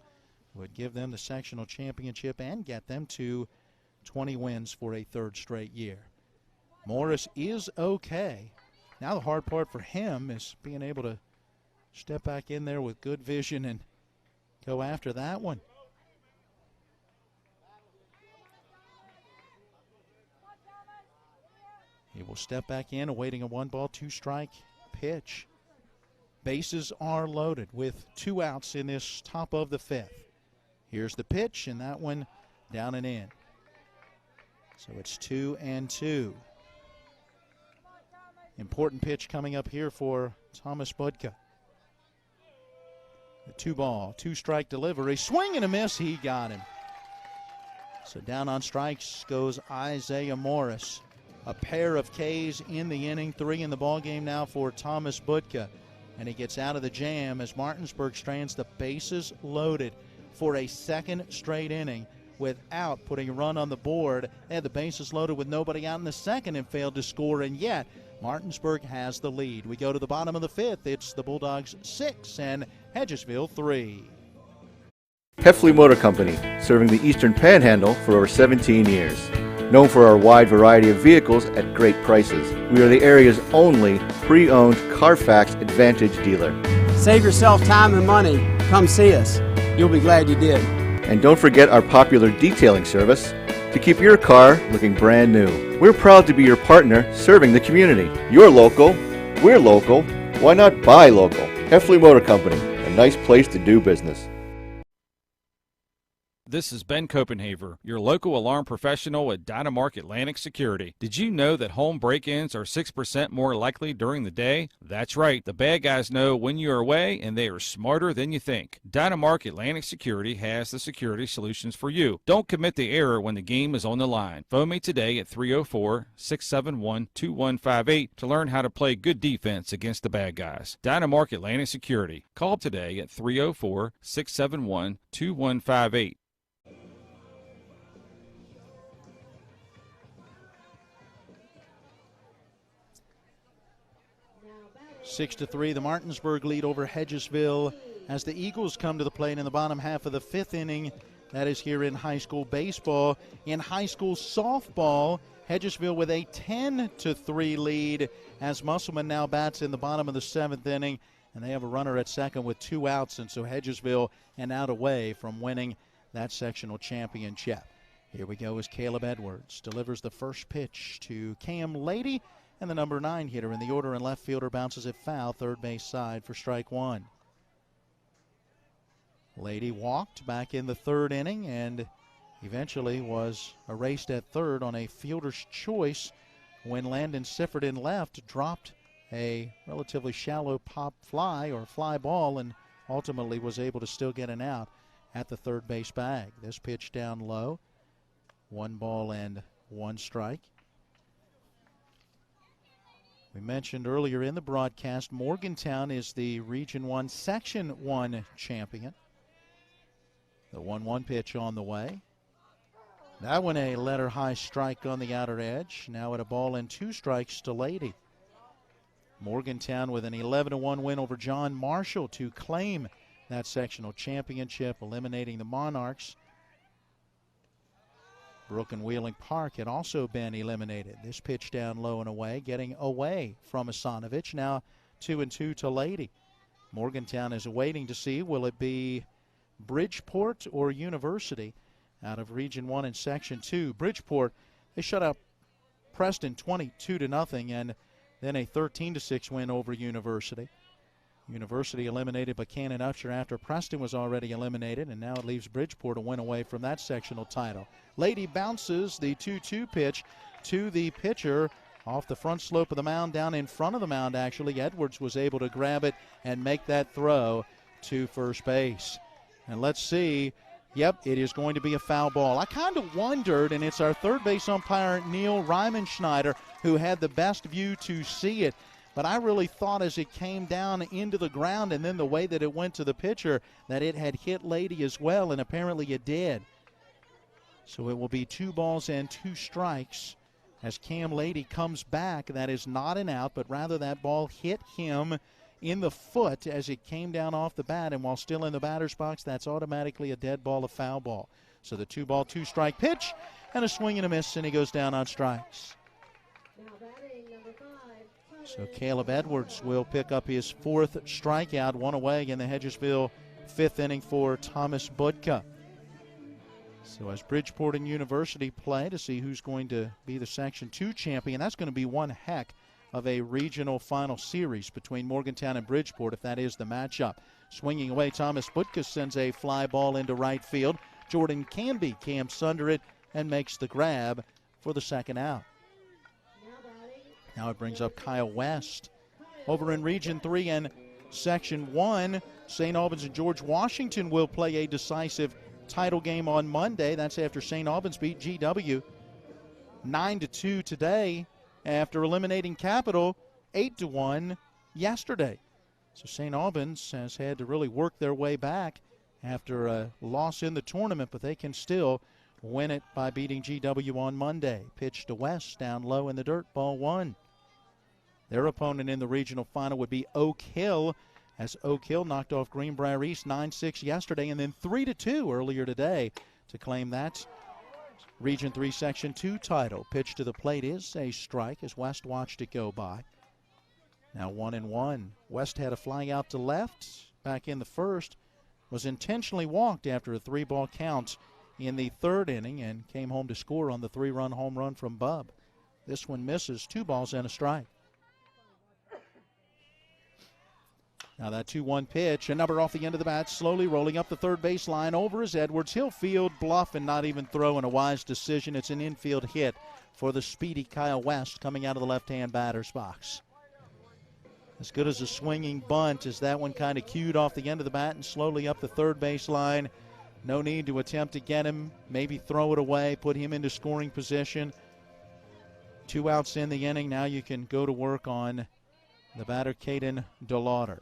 would give them the sectional championship and get them to 20 wins for a 3rd straight year. Morris is okay. Now the hard part for him is being able to step back in there with good vision and go after that one. He will step back in, awaiting a 1-ball, 2-strike pitch. Bases are loaded with 2 outs in this top of the 5th. Here's the pitch, and that one down and in. So it's 2-2. Important pitch coming up here for Thomas Budka. The 2-ball, 2-strike delivery. Swing and a miss. He got him. So down on strikes goes Isaiah Morris. A pair of Ks in the inning, 3 in the ballgame now for Thomas Budka. And he gets out of the jam as Martinsburg strands the bases loaded for a 2nd straight inning without putting a run on the board. They had the bases loaded with nobody out in the 2nd and failed to score, and yet Martinsburg has the lead. We go to the bottom of the 5th. It's the Bulldogs 6 and Hedgesville 3. Heffley Motor Company, serving the Eastern Panhandle for over 17 years. Known for our wide variety of vehicles at great prices, we are the area's only pre-owned Carfax Advantage dealer. Save yourself time and money. Come see us. You'll be glad you did. And don't forget our popular detailing service to keep your car looking brand new. We're proud to be your partner serving the community. You're local, we're local, why not buy local? Heffley Motor Company, a nice place to do business. This is Ben Copenhaver, your local alarm professional at DYNAMARK Atlantic Security. Did you know that home break-ins are 6% more likely during the day? That's right. The bad guys know when you're away, and they are smarter than you think. DYNAMARK Atlantic Security has the security solutions for you. Don't commit the error when the game is on the line. Phone me today at 304-671-2158 to learn how to play good defense against the bad guys. DYNAMARK Atlantic Security. Call today at 304-671-2158. 6-3, the Martinsburg lead over Hedgesville as the Eagles come to the plate in the bottom half of the 5th inning. That is here in high school baseball. In high school softball, Hedgesville with a 10-3 lead as Musselman now bats in the bottom of the 7th inning, and they have a runner at second with 2 outs, and so Hedgesville an out away from winning that sectional championship. Here we go as Caleb Edwards delivers the first pitch to Cam Lady, and the number 9 hitter in the order and left fielder bounces it foul, third base side for strike one. Lady walked back in the third inning and eventually was erased at third on a fielder's choice when Landon Sifford in left dropped a relatively shallow pop fly or fly ball and ultimately was able to still get an out at the third base bag. This pitch down low, 1 ball and 1 strike. We mentioned earlier in the broadcast, Morgantown is the Region 1 Section 1 champion. The 1-1 pitch on the way. That one a letter high strike on the outer edge. Now at a ball and 2 strikes to Lady. Morgantown with an 11-1 win over John Marshall to claim that sectional championship, eliminating the Monarchs. Brook and Wheeling Park had also been eliminated. This pitch down low and away, getting away from Asanovich. Now 2-2 to Lady. Morgantown is waiting to see, will it be Bridgeport or University out of Region 1 and Section 2. Bridgeport, they shut out Preston 22-0 and then a 13-6 win over University. University eliminated Buchanan Upshur after Preston was already eliminated, and now it leaves Bridgeport a win away from that sectional title. Lady bounces the 2-2 pitch to the pitcher off the front slope of the mound, down in front of the mound actually. Edwards was able to grab it and make that throw to first base. And let's see. Yep, it is going to be a foul ball. I kind of wondered, and it's our third base umpire, Neil Ryman-Schneider, who had the best view to see it. But I really thought as it came down into the ground and then the way that it went to the pitcher that it had hit Lady as well, and apparently it did. So it will be 2 balls and 2 strikes as Cam Lady comes back. That is not an out, but rather that ball hit him in the foot as it came down off the bat, and while still in the batter's box, that's automatically a dead ball, a foul ball. So the 2 ball, 2 strike pitch, and a swing and a miss, and he goes down on strikes. So Caleb Edwards will pick up his 4th strikeout, 1 away in the Hedgesville 5th inning for Thomas Budka. So as Bridgeport and University play to see who's going to be the Section 2 champion, that's going to be one heck of a regional final series between Morgantown and Bridgeport if that is the matchup. Swinging away, Thomas Budka sends a fly ball into right field. Jordan Canby camps under it and makes the grab for the second out. Now it brings up Kyle West. Over in Region 3 and Section 1, St. Albans and George Washington will play a decisive title game on Monday. That's after St. Albans beat GW 9-2 today after eliminating Capital 8-1 yesterday. So St. Albans has had to really work their way back after a loss in the tournament, but they can still win it by beating GW on Monday. Pitch to West, down low in the dirt, ball 1. Their opponent in the regional final would be Oak Hill, as Oak Hill knocked off Greenbrier East 9-6 yesterday and then 3-2 earlier today to claim that Region 3 Section 2 title. Pitch to the plate is a strike as West watched it go by. Now 1-1. West had a fly out to left back in the first, was intentionally walked after a 3-ball count in the 3rd inning and came home to score on the 3-run home run from Bub. This one misses, 2 balls and a strike. Now that 2-1 pitch, a number off the end of the bat, slowly rolling up the third baseline. Over is Edwards. He'll field, bluff, and not even throw in a wise decision. It's an infield hit for the speedy Kyle West coming out of the left-hand batter's box. As good as a swinging bunt as that one kind of cued off the end of the bat and slowly up the third baseline. No need to attempt to get him, maybe throw it away, put him into scoring position. 2 outs in the inning. Now you can go to work on the batter, Caden DeLauder.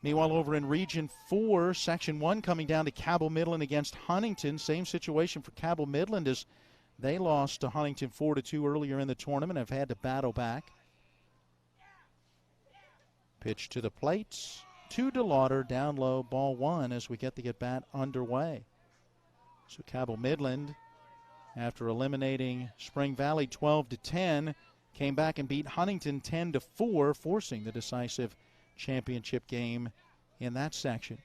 Meanwhile, over in Region 4, Section 1 coming down to Cabell Midland against Huntington. Same situation for Cabell Midland as they lost to Huntington 4-2 earlier in the tournament, have had to battle back. Pitch to the plate, to DeLauder, down low, ball 1 as we get the at-bat underway. So Cabell Midland, after eliminating Spring Valley 12-10, came back and beat Huntington 10-4, forcing the decisive championship game in that section.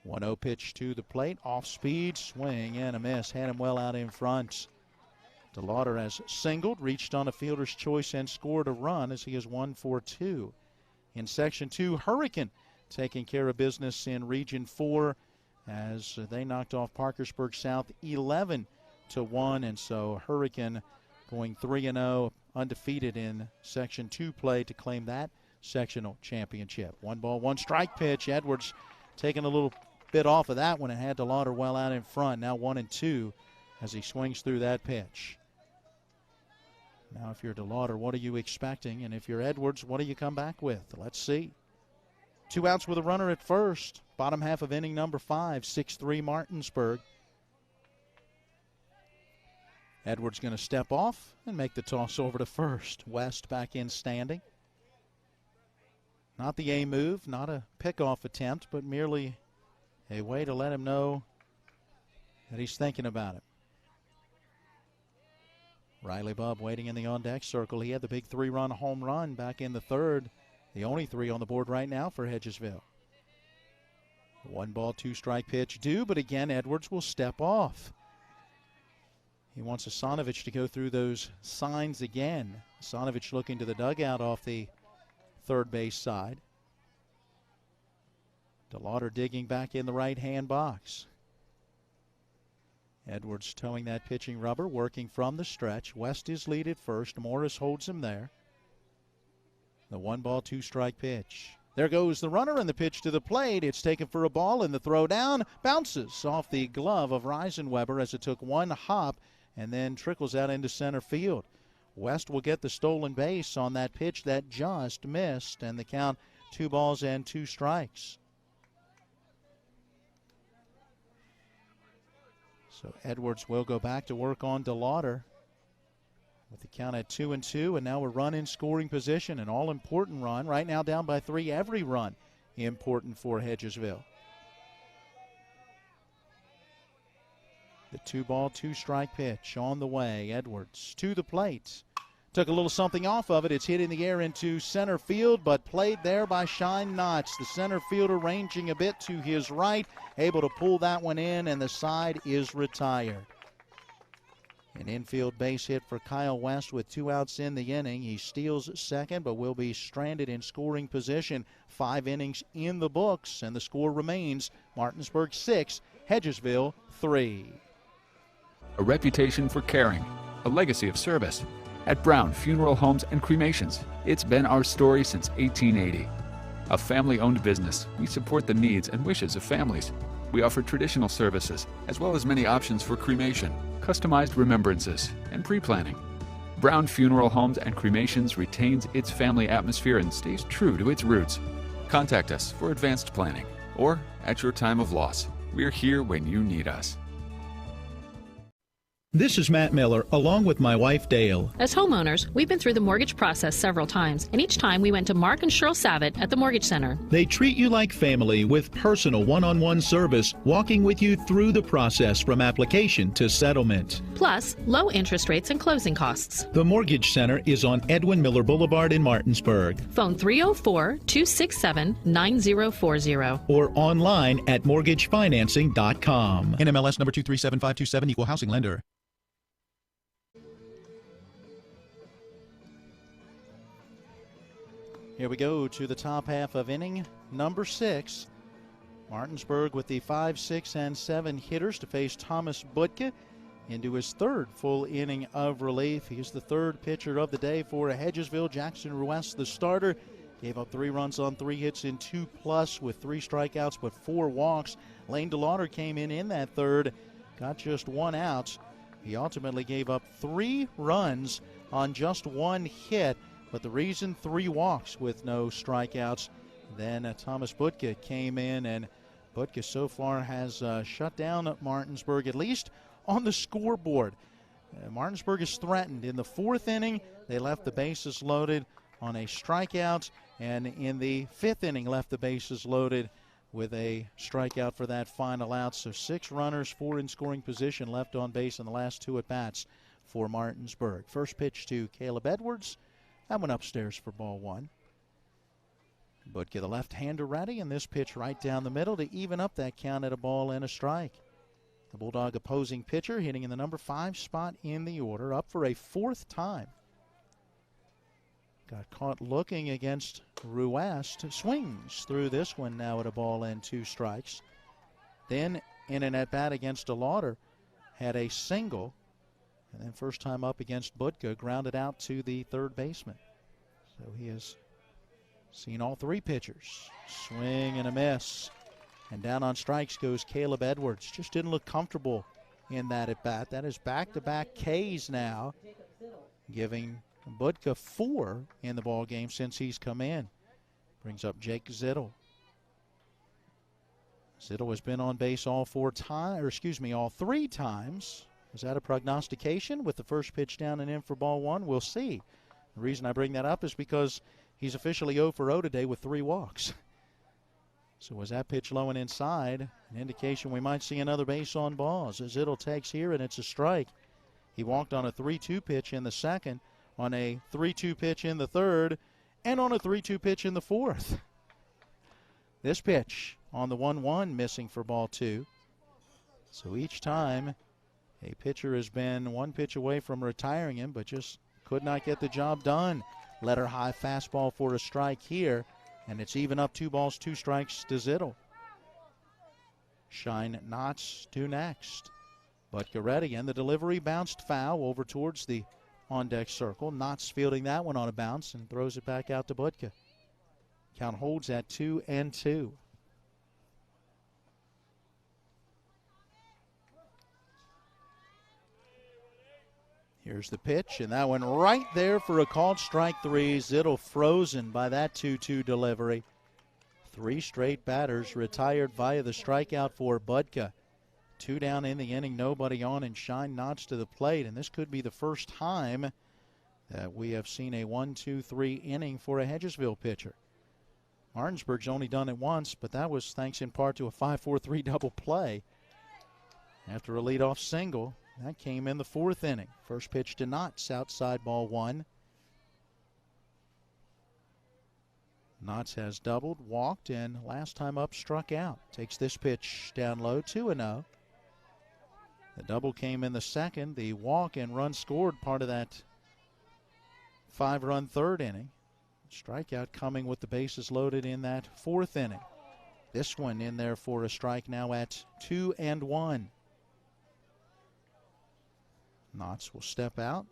1-0 pitch to the plate. Off speed, swing and a miss. Had him well out in front. DeLauder has singled, reached on a fielder's choice, and scored a run as he is 1 for 2. In Section 2, Hurricane taking care of business in Region 4 as they knocked off Parkersburg South 11-1. And so Hurricane going 3-0, undefeated in Section 2 play to claim that sectional championship. 1-1 strike pitch. Edwards taking a little bit off of that one and had DeLauder well out in front. Now 1-2 as he swings through that pitch. Now if you're DeLauder, what are you expecting? And if you're Edwards, what do you come back with? Let's see. 2 outs with a runner at first. Bottom half of inning number 5, 6-3 Martinsburg. Edwards going to step off and make the toss over to first. West back in standing. Not the A move, not a pickoff attempt, but merely a way to let him know that he's thinking about it. Riley Bubb waiting in the on-deck circle. He had the big 3-run home run back in the third. The only 3 on the board right now for Hedgesville. 1 2 strike pitch due, but again, Edwards will step off. He wants Asanovich to go through those signs again. Asanovich looking to the dugout off the third base side. DeLauder digging back in the right-hand box. Edwards towing that pitching rubber, working from the stretch. West is lead at first. Morris holds him there. The 1 2 strike pitch. There goes the runner, and the pitch to the plate. It's taken for a ball, and the throw down bounces off the glove of Reisenweber as it took 1 hop and then trickles out into center field. West will get the stolen base on that pitch that just missed, and the count 2 balls and 2 strikes. So Edwards will go back to work on DeLauder with the count at 2-2, and now we're run in scoring position, an all-important run. Right now down by 3, every run important for Hedgesville. The 2 2 strike pitch on the way. Edwards to the plate. Took a little something off of it. It's hit in the air into center field, but played there by Shine Knotts. The center fielder ranging a bit to his right, able to pull that one in, and the side is retired. An infield base hit for Kyle West with 2 outs in the inning. He steals second, but will be stranded in scoring position. 5 innings in the books, and the score remains Martinsburg 6, Hedgesville 3. A reputation for caring, a legacy of service. At Brown Funeral Homes and Cremations, it's been our story since 1880. A family-owned business, we support the needs and wishes of families. We offer traditional services, as well as many options for cremation, customized remembrances, and pre-planning. Brown Funeral Homes and Cremations retains its family atmosphere and stays true to its roots. Contact us for advanced planning, or at your time of loss. We're here when you need us. This is Matt Miller, along with my wife Dale. As homeowners, we've been through the mortgage process several times, and each time we went to Mark and Cheryl Savitt at the Mortgage Center. They treat you like family with personal one-on-one service, walking with you through the process from application to settlement. Plus, low interest rates and closing costs. The Mortgage Center is on Edwin Miller Boulevard in Martinsburg. Phone 304-267-9040. Or online at mortgagefinancing.com. NMLS number 237527, Equal Housing Lender. Here we go to the top half of inning number 6. Martinsburg with the 5, 6, and 7 hitters to face Thomas Butke into his 3rd full inning of relief. He's the 3rd pitcher of the day for Hedgesville. Jackson Ruess, the starter, gave up 3 runs on 3 hits in 2+ with 3 strikeouts but 4 walks. Lane DeLauder came in that 3rd, got just 1 out. He ultimately gave up 3 runs on just 1 hit. But the reason 3 walks with no strikeouts, then Thomas Butke came in, and Butke so far has shut down Martinsburg, at least on the scoreboard. Martinsburg is threatened. In the 4th inning, they left the bases loaded on a strikeout, and in the 5th inning left the bases loaded with a strikeout for that final out. So 6 runners, 4 in scoring position left on base in the last 2 at-bats for Martinsburg. First pitch to Caleb Edwards. That went upstairs for ball 1. But get the left-hander ready, and this pitch right down the middle to even up that count at a ball and a strike. The Bulldog opposing pitcher hitting in the number 5 spot in the order, up for a 4th time. Got caught looking against Ruest. Swings through this one now at a ball and 2 strikes. Then in an at-bat against DeLauder, had a single. And then first time up against Budka, grounded out to the third baseman. So he has seen all 3 pitchers. Swing and a miss. And down on strikes goes Caleb Edwards. Just didn't look comfortable in that at-bat. That is back-to-back Ks now, giving Budka 4 in the ball game since he's come in. Brings up Jake Zittel. Zittel has been on base all 3 times. Is that a prognostication with the first pitch down and in for ball 1? We'll see. The reason I bring that up is because he's officially 0 for 0 today with 3 walks. So was that pitch low and inside? An indication we might see another base on balls as Zittel takes here, and it's a strike. He walked on a 3-2 pitch in the second, on a 3-2 pitch in the third, and on a 3-2 pitch in the fourth. This pitch on the 1-1 missing for ball 2. So each time a pitcher has been 1 pitch away from retiring him, but just could not get the job done. Letter high fastball for a strike here, and it's even up 2 balls, 2 strikes to Zittel. Shine Knotts to next. But Goretti, and the delivery bounced foul over towards the on-deck circle. Knotts fielding that one on a bounce and throws it back out to Budka. Count holds at 2-2. Here's the pitch, and that one right there for a called strike 3. Zittel frozen by that 2-2 delivery. 3 straight batters retired via the strikeout for Budka. 2 down in the inning, nobody on, and Shine Knotts to the plate. And this could be the first time that we have seen a 1-2-3 inning for a Hedgesville pitcher. Martinsburg's only done it once, but that was thanks in part to a 5-4-3 double play. After a leadoff single, that came in the 4th inning. First pitch to Knotts, outside ball 1. Knotts has doubled, walked, and last time up struck out. Takes this pitch down low, 2-0. The double came in the second. The walk and run scored part of that 5-run third inning. Strikeout coming with the bases loaded in that 4th inning. This one in there for a strike now at 2-1. Knotts will step out,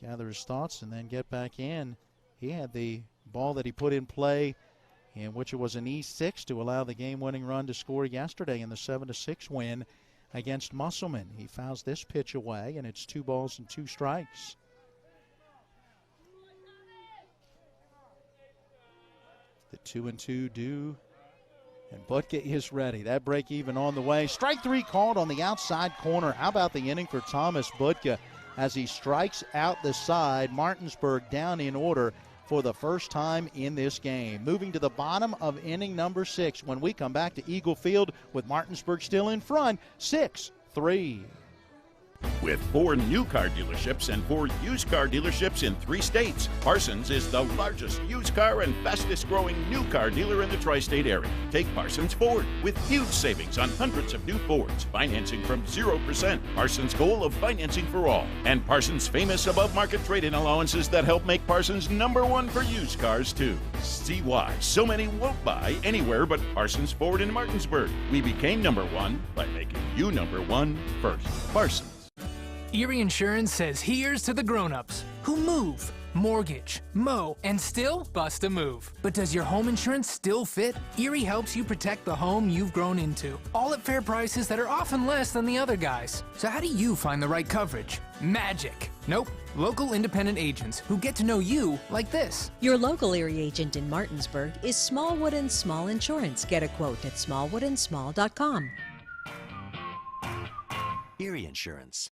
gather his thoughts, and then get back in. He had the ball that he put in play, in which it was an E6 to allow the game-winning run to score yesterday in the 7-6 win against Musselman. He fouls this pitch away, and it's 2 balls and 2 strikes. The 2-2 due, and Budka is ready. That break even on the way. Strike 3 called on the outside corner. How about the inning for Thomas Budka as he strikes out the side? Martinsburg down in order for the first time in this game. Moving to the bottom of inning number 6 when we come back to Eagle Field with Martinsburg still in front, 6-3. With 4 new car dealerships and 4 used car dealerships in 3 states, Parsons is the largest used car and fastest growing new car dealer in the tri-state area. Take Parsons Ford with huge savings on hundreds of new Fords, financing from 0%, Parsons' goal of financing for all, and Parsons' famous above-market trade-in allowances that help make Parsons #1 for used cars too. See why so many won't buy anywhere but Parsons Ford in Martinsburg. We became #1 by making you #1 first. Parsons. Erie Insurance says here's to the grown-ups who move, mortgage, mow, and still bust a move. But does your home insurance still fit? Erie helps you protect the home you've grown into, all at fair prices that are often less than the other guys. So how do you find the right coverage? Magic. Nope. Local independent agents who get to know you like this. Your local Erie agent in Martinsburg is Smallwood & Small Insurance. Get a quote at smallwoodandsmall.com. Erie Insurance.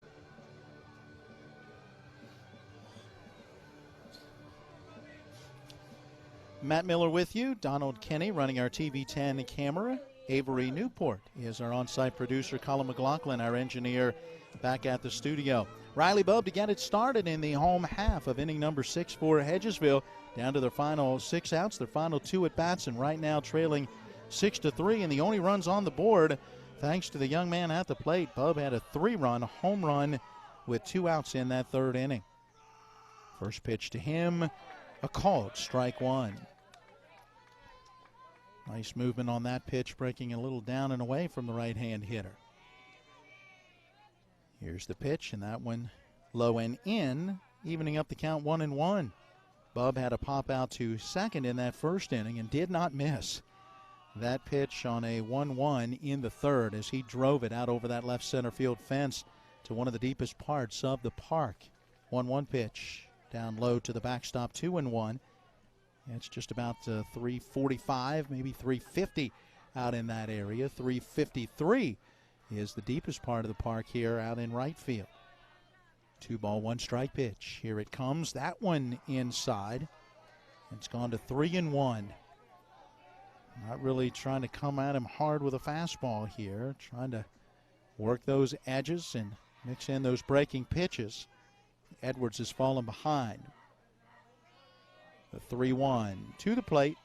Matt Miller with you. Donald Kenny running our TV10 camera. Avery Newport is our on-site producer. Colin McLaughlin, our engineer, back at the studio. Riley Bubb to get it started in the home half of inning number 6 for Hedgesville. Down to their final 6 outs, their final 2 at bats, and right now trailing 6-3. And the only runs on the board, thanks to the young man at the plate. Bubb had a 3-run home run with 2 outs in that 3rd inning. First pitch to him, a called strike 1. Nice movement on that pitch, breaking a little down and away from the right-hand hitter. Here's the pitch, and that one low and in, evening up the count 1-1. Bubb had a pop out to second in that 1st inning and did not miss that pitch on a 1-1 in the 3rd as he drove it out over that left center field fence to one of the deepest parts of the park. 1-1 pitch down low to the backstop, 2-1. It's just about 345, maybe 350 out in that area. 353 is the deepest part of the park here out in right field. 2-ball, 1-strike pitch. Here it comes. That one inside. It's gone to 3-1. Not really trying to come at him hard with a fastball here. Trying to work those edges and mix in those breaking pitches. Edwards has fallen behind. The 3-1 to the plate.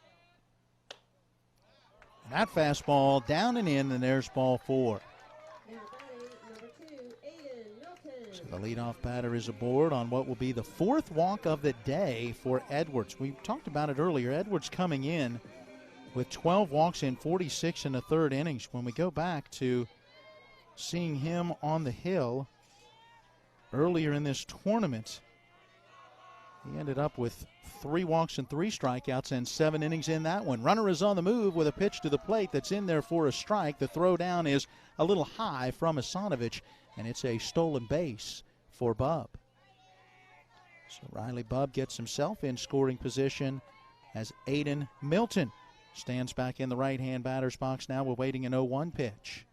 And that fastball down and in, and there's ball 4. So the leadoff batter is aboard on what will be the 4th walk of the day for Edwards. We talked about it earlier. Edwards coming in with 12 walks in 46 in the 3rd innings. When we go back to seeing him on the hill earlier in this tournament, he ended up with 3 walks and 3 strikeouts and 7 innings in that one. Runner is on the move with a pitch to the plate that's in there for a strike. The throw down is a little high from Asanovich, and it's a stolen base for Bubb. So Riley Bubb gets himself in scoring position as Aiden Milton stands back in the right-hand batter's box now, awaiting an 0-1 pitch.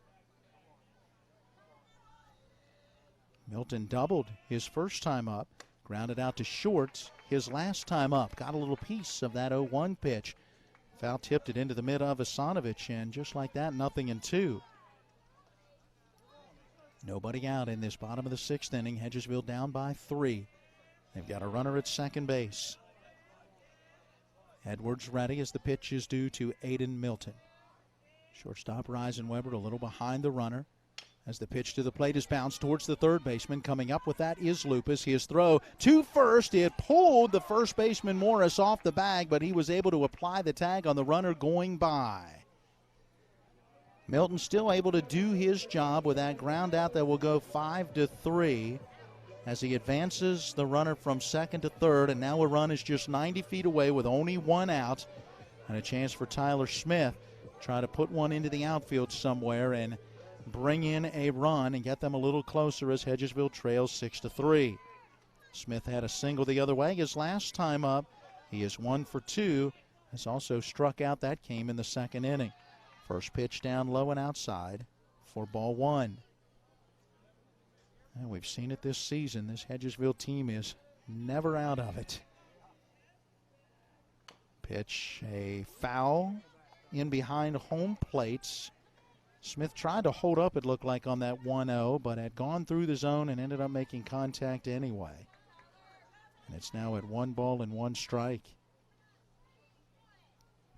Milton doubled his first time up. Grounded out to short his last time up. Got a little piece of that 0-1 pitch. Foul tipped it into the mid of Asanovich, and just like that, 0-2. Nobody out in this bottom of the 6th inning. Hedgesville down by 3. They've got a runner at second base. Edwards ready as the pitch is due to Aiden Milton. Shortstop Reisenweber a little behind the runner. As the pitch to the plate is bounced towards the 3rd baseman. Coming up with that is Lupus. His throw to first. It pulled the first baseman Morris off the bag, but he was able to apply the tag on the runner going by. Milton still able to do his job with that ground out that will go 5-3 as he advances the runner from 2nd to 3rd, and now a run is just 90 feet away with only 1 out and a chance for Tyler Smith to try to put one into the outfield somewhere and bring in a run and get them a little closer as Hedgesville trails 6-3. Smith had a single the other way his last time up. He is 1 for 2. Has also struck out. That came in the 2nd inning. First pitch down low and outside for ball 1. And we've seen it this season. This Hedgesville team is never out of it. Pitch, a foul in behind home plates. Smith tried to hold up, it looked like, on that 1-0, but had gone through the zone and ended up making contact anyway. And it's now at 1 ball and 1 strike.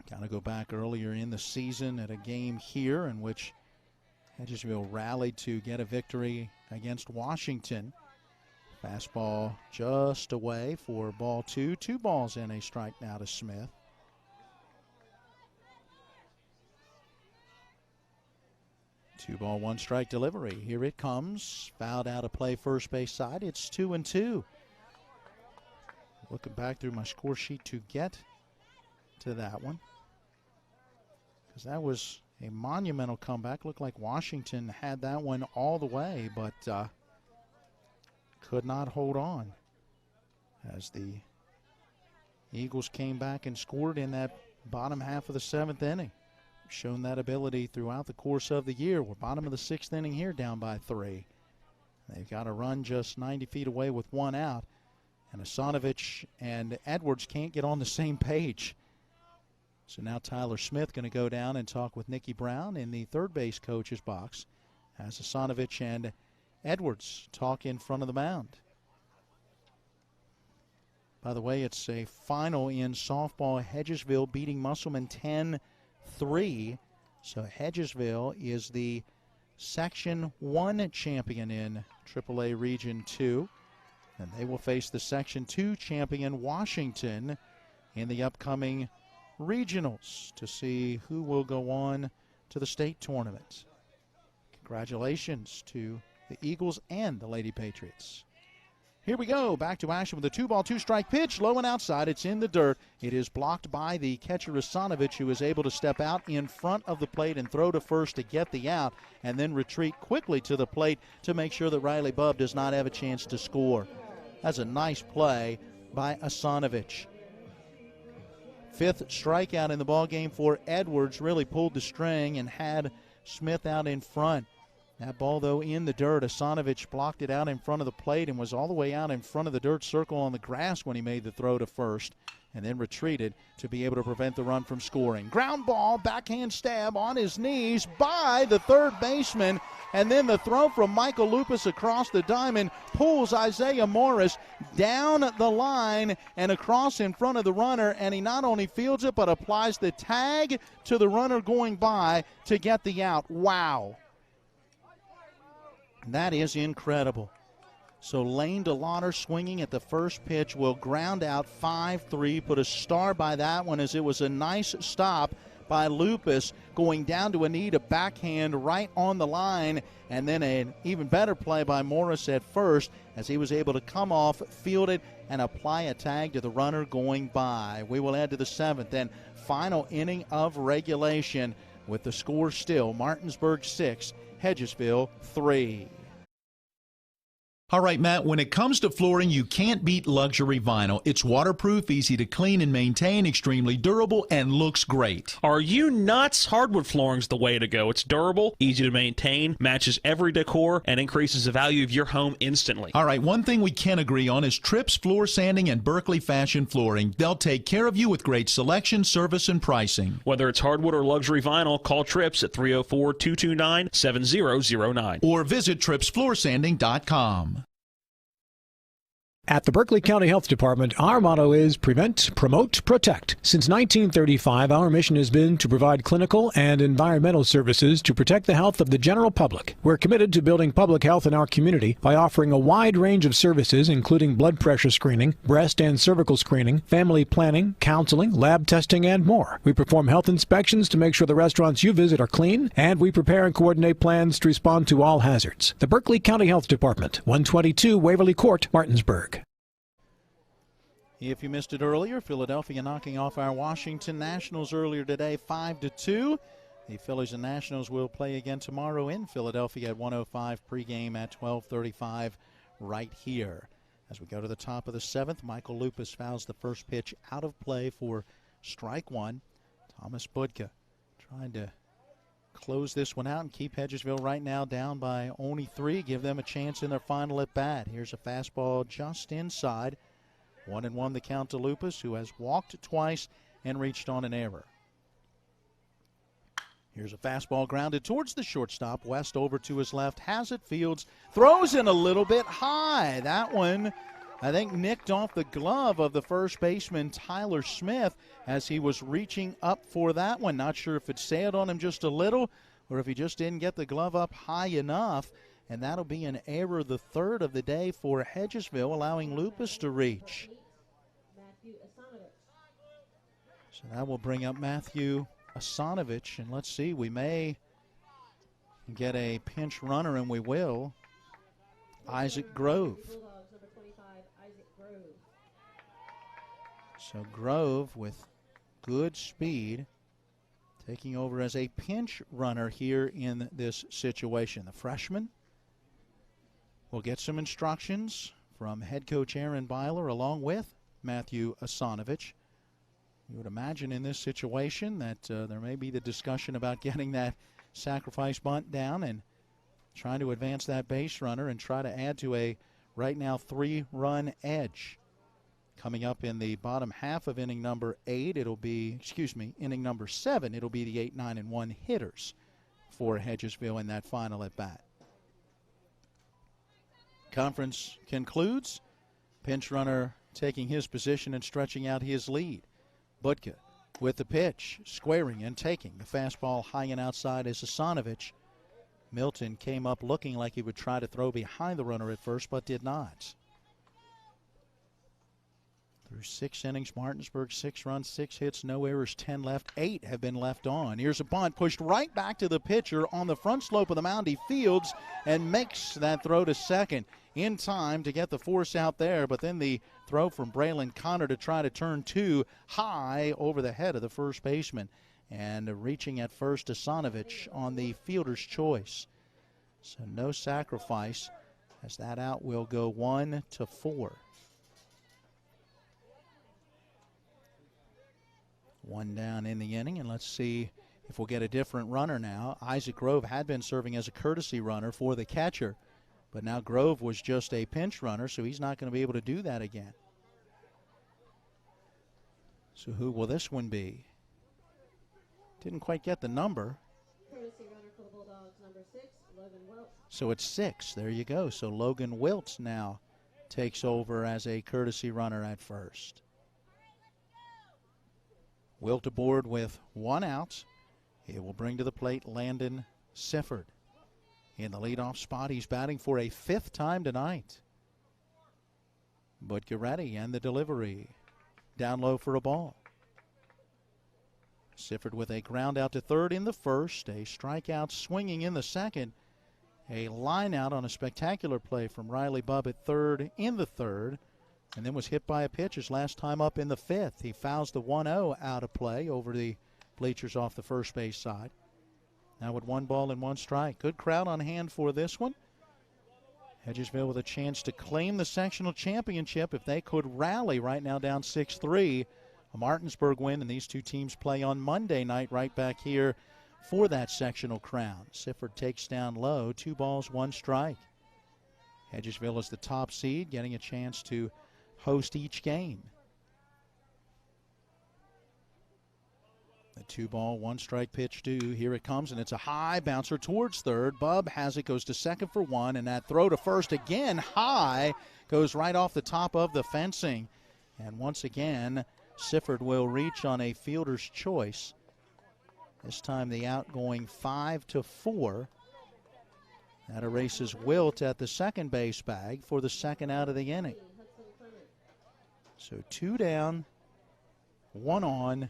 Kind of go back earlier in the season at a game here in which Hedgesville rallied to get a victory against Washington. Fastball just away for ball 2. 2 balls and a strike now to Smith. Two ball, 1 strike delivery. Here it comes. Fouled out of play first base side. It's 2-2. Looking back through my score sheet to get to that one, because that was a monumental comeback. Looked like Washington had that one all the way, but could not hold on as the Eagles came back and scored in that bottom half of the 7th inning. Shown that ability throughout the course of the year. We're bottom of the 6th inning here, down by 3. They've got a run just 90 feet away with 1 out. And Asanovich and Edwards can't get on the same page. So now Tyler Smith going to go down and talk with Nicky Brown in the third base coach's box as Asanovich and Edwards talk in front of the mound. By the way, it's a final in softball. Hedgesville beating Musselman 10-3. So Hedgesville is the Section 1 champion in AAA Region 2. And they will face the Section 2 champion Washington in the upcoming regionals to see who will go on to the state tournament. Congratulations to the Eagles and the Lady Patriots. Here we go. Back to action with a 2-ball, 2-strike pitch. Low and outside. It's in the dirt. It is blocked by the catcher, Rasanovich, who is able to step out in front of the plate and throw to first to get the out, and then retreat quickly to the plate to make sure that Riley Bubb does not have a chance to score. That's a nice play by Asanovich. Fifth strikeout in the ballgame for Edwards. Really pulled the string and had Smith out in front. That ball, though, in the dirt. Asanovich blocked it out in front of the plate and was all the way out in front of the dirt circle on the grass when he made the throw to first, and then retreated to be able to prevent the run from scoring. Ground ball, backhand stab on his knees by the third baseman, and then the throw from Michael Lupus across the diamond pulls Isaiah Morris down the line and across in front of the runner, and he not only fields it but applies the tag to the runner going by to get the out. Wow. That is incredible. So Lane DeLauder swinging at the first pitch will ground out 5-3, put a star by that one as it was a nice stop by Lupus going down to a knee to backhand right on the line, and then an even better play by Morris at first as he was able to come off, field it, and apply a tag to the runner going by. We will add to the seventh and final inning of regulation with the score still Martinsburg 6, Hedgesville 3. All right, Matt, when it comes to flooring, you can't beat luxury vinyl. It's waterproof, easy to clean and maintain, extremely durable, and looks great. Are you nuts? Hardwood flooring's the way to go. It's durable, easy to maintain, matches every decor, and increases the value of your home instantly. All right, one thing we can agree on is Tripp's Floor Sanding and Berkeley Fashion Flooring. They'll take care of you with great selection, service, and pricing. Whether it's hardwood or luxury vinyl, call Trips at 304-229-7009. Or visit TrippsFloorSanding.com. At the Berkeley County Health Department, our motto is Prevent, Promote, Protect. Since 1935, our mission has been to provide clinical and environmental services to protect the health of the general public. We're committed to building public health in our community by offering a wide range of services, including blood pressure screening, breast and cervical screening, family planning, counseling, lab testing, and more. We perform health inspections to make sure the restaurants you visit are clean, and we prepare and coordinate plans to respond to all hazards. The Berkeley County Health Department, 122 Waverly Court, Martinsburg. If you missed it earlier, Philadelphia knocking off our Washington Nationals earlier today, 5-2. The Phillies and Nationals will play again tomorrow in Philadelphia at 1:05, pregame at 12:35 right here. As we go to the top of the seventh, Michael Lupus fouls the first pitch out of play for strike one. Thomas Budka trying to close this one out and keep Hedgesville right now down by only 3, give them a chance in their final at bat. Here's a fastball just inside. 1-1 the count to Lupus, who has walked twice and reached on an error. Here's a fastball grounded towards the shortstop. West over to his left, has it, fields, throws in a little bit high. That one, I think, nicked off the glove of the first baseman, Tyler Smith, as he was reaching up for that one. Not sure if it sailed on him just a little or if he just didn't get the glove up high enough. And that'll be an error, the third of the day for Hedgesville, allowing Lupus to reach. So that will bring up Matthew Asanovich. And let's see, we may get a pinch runner, and we will. Isaac Grove. So Grove with good speed taking over as a pinch runner here in this situation. The freshman will get some instructions from head coach Aaron Byler along with Matthew Asanovich. You would imagine in this situation that there may be the discussion about getting that sacrifice bunt down and trying to advance that base runner and try to add to a right now 3-run edge. Coming up in the bottom half of inning number 8, inning number 7, it'll be the 8, 9, and 1 hitters for Hedgesville in that final at bat. Conference concludes. Pinch runner taking his position and stretching out his lead. Budka with the pitch, squaring and taking. The fastball high and outside is Hasanovich. Milton came up looking like he would try to throw behind the runner at first, but did not. Through 6 innings, Martinsburg 6 runs, 6 hits, no errors, 10 left. 8 have been left on. Here's a bunt pushed right back to the pitcher on the front slope of the mound. He fields and makes that throw to second in time to get the force out there, but then the throw from Braylon Connor to try to turn 2 high over the head of the first baseman. And reaching at first, Hasanovich on the fielder's choice. So no sacrifice, as that out will go 1-4. 1 down in the inning, and let's see if we'll get a different runner now. Isaac Grove had been serving as a courtesy runner for the catcher, but now Grove was just a pinch runner, so he's not going to be able to do that again. So who will this one be? Didn't quite get the number. Courtesy runner for the Bulldogs, number 6, Logan Welch. So it's 6. There you go. So Logan Wilt now takes over as a courtesy runner at first. Wilt aboard with 1 out. He will bring to the plate Landon Sifford. In the leadoff spot, he's batting for a 5th time tonight. But Garetti and the delivery. Down low for a ball. Sifford with a ground out to third in the first. A strikeout swinging in the second. A line out on a spectacular play from Riley Bubb at third in the third. And then was hit by a pitch his last time up in the 5th. He fouls the 1-0 out of play over the bleachers off the first base side. Now with 1 ball and 1 strike. Good crowd on hand for this one. Hedgesville with a chance to claim the sectional championship if they could rally right now down 6-3. A Martinsburg win, and these two teams play on Monday night right back here for that sectional crown. Sifford takes down low, 2 balls, 1 strike. Hedgesville is the top seed, getting a chance to host each game. The 2 ball, 1 strike pitch due. Here it comes, and it's a high bouncer towards third. Bubb has it, goes to second for 1, and that throw to first again high goes right off the top of the fencing. And once again, Sifford will reach on a fielder's choice. This time the out going 5-4. That erases Wilt at the second base bag for the second out of the inning. So 2 down, 1 on,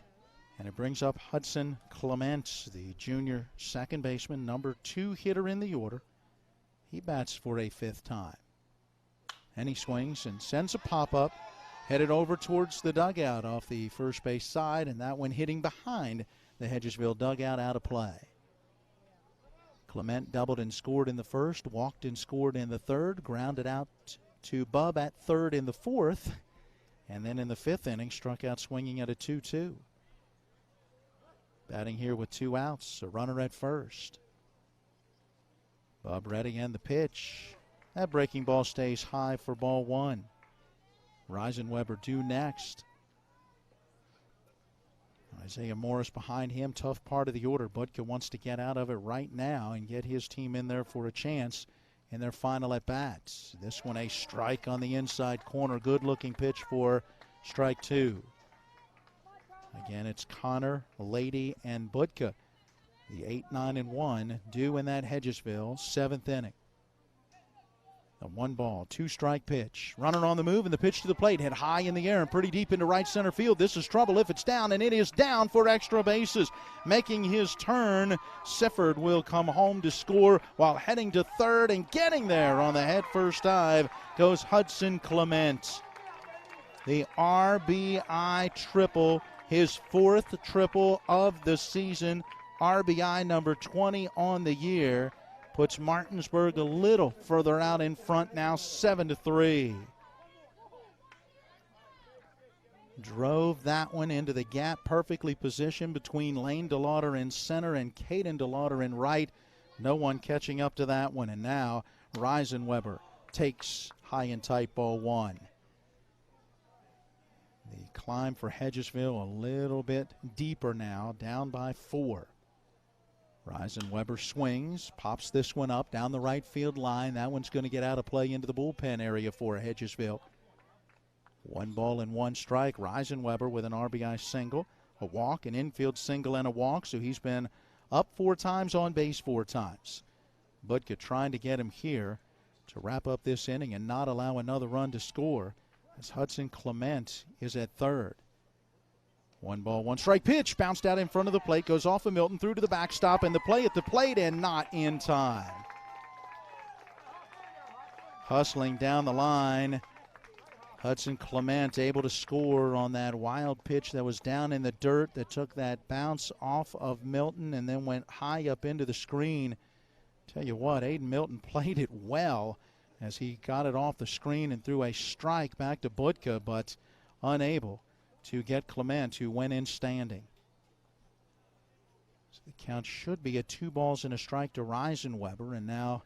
and it brings up Hudson Clement, the junior second baseman, number 2 hitter in the order. He bats for a 5th time. And he swings and sends a pop-up, headed over towards the dugout off the first base side, and that one hitting behind the Hedgesville dugout out of play. Clement doubled and scored in the first, walked and scored in the third, grounded out to Bubb at third in the 4th, and then in the 5th inning struck out swinging at a 2-2. Batting here with 2 outs, a runner at first. Bubb ready and the pitch. That breaking ball stays high for ball 1. Reisenweber due next. Isaiah Morris behind him, tough part of the order. Budka wants to get out of it right now and get his team in there for a chance in their final at-bats. This one a strike on the inside corner. Good-looking pitch for strike 2. Again, it's Connor, Lady, and Budka. The 8, 9, and 1 due in that Hedgesville 7th inning. A 1 ball, 2 strike pitch. Runner on the move, and the pitch to the plate hit high in the air and pretty deep into right center field. This is trouble if it's down, and it is down for extra bases. Making his turn, Sifford will come home to score while heading to third, and getting there on the head first dive goes Hudson Clement. The RBI triple, his 4th triple of the season. RBI number 20 on the year. Puts Martinsburg a little further out in front now, 7-3. Drove that one into the gap, perfectly positioned between Lane DeLauder in center and Caden DeLauder in right. No one catching up to that one, and now Reisenweber takes high and tight ball 1. The climb for Hedgesville a little bit deeper now, down by 4. Reisenweber swings, pops this one up down the right field line. That one's going to get out of play into the bullpen area for Hedgesville. 1-1 strike. Reisenweber with an RBI single, a walk, an infield single, and a walk. So he's been up 4 times, on base 4 times. Budka trying to get him here to wrap up this inning and not allow another run to score as Hudson Clement is at third. 1-1 strike pitch bounced out in front of the plate, goes off of Milton through to the backstop, and the play at the plate and not in time. Hustling down the line, Hudson Clement able to score on that wild pitch that was down in the dirt that took that bounce off of Milton and then went high up into the screen. Tell you what, Aiden Milton played it well as he got it off the screen and threw a strike back to Budka, but unable to get Clement, who went in standing. So the count should be a 2-1 to Reisenweber, and now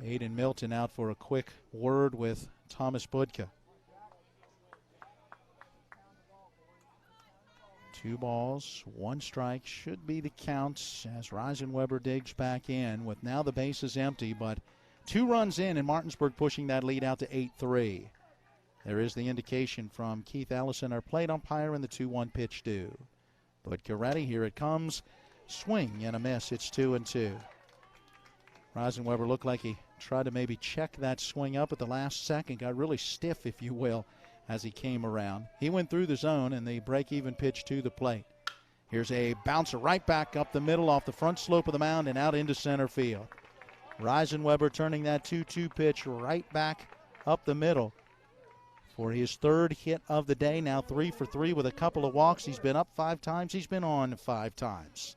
Aiden Milton out for a quick word with Thomas Budka. 2-1 strike should be the count as Reisenweber digs back in with now the bases empty, but 2 runs in and Martinsburg pushing that lead out to 8-3. There is the indication from Keith Allison, our plate umpire, and the 2-1 pitch due. Budka ready, here it comes. Swing and a miss, it's 2-2. Reisenweber looked like he tried to maybe check that swing up at the last second, got really stiff, if you will, as he came around. He went through the zone and the break-even pitch to the plate. Here's a bouncer right back up the middle off the front slope of the mound and out into center field. Reisenweber turning that 2-2 pitch right back up the middle for his 3rd hit of the day, now 3 for 3 with a couple of walks. He's been up 5 times. He's been on 5 times.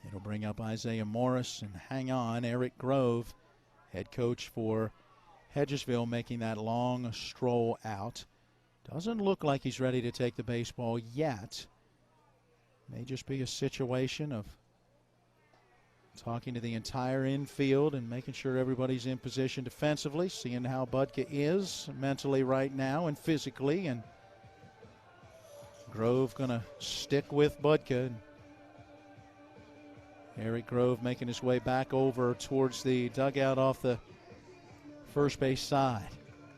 It'll bring up Isaiah Morris and hang on. Eric Grove, head coach for Hedgesville, making that long stroll out. Doesn't look like he's ready to take the baseball yet. May just be a situation of talking to the entire infield and making sure everybody's in position defensively, seeing how Budka is mentally right now and physically. And Grove going to stick with Budka. Eric Grove making his way back over towards the dugout off the first base side.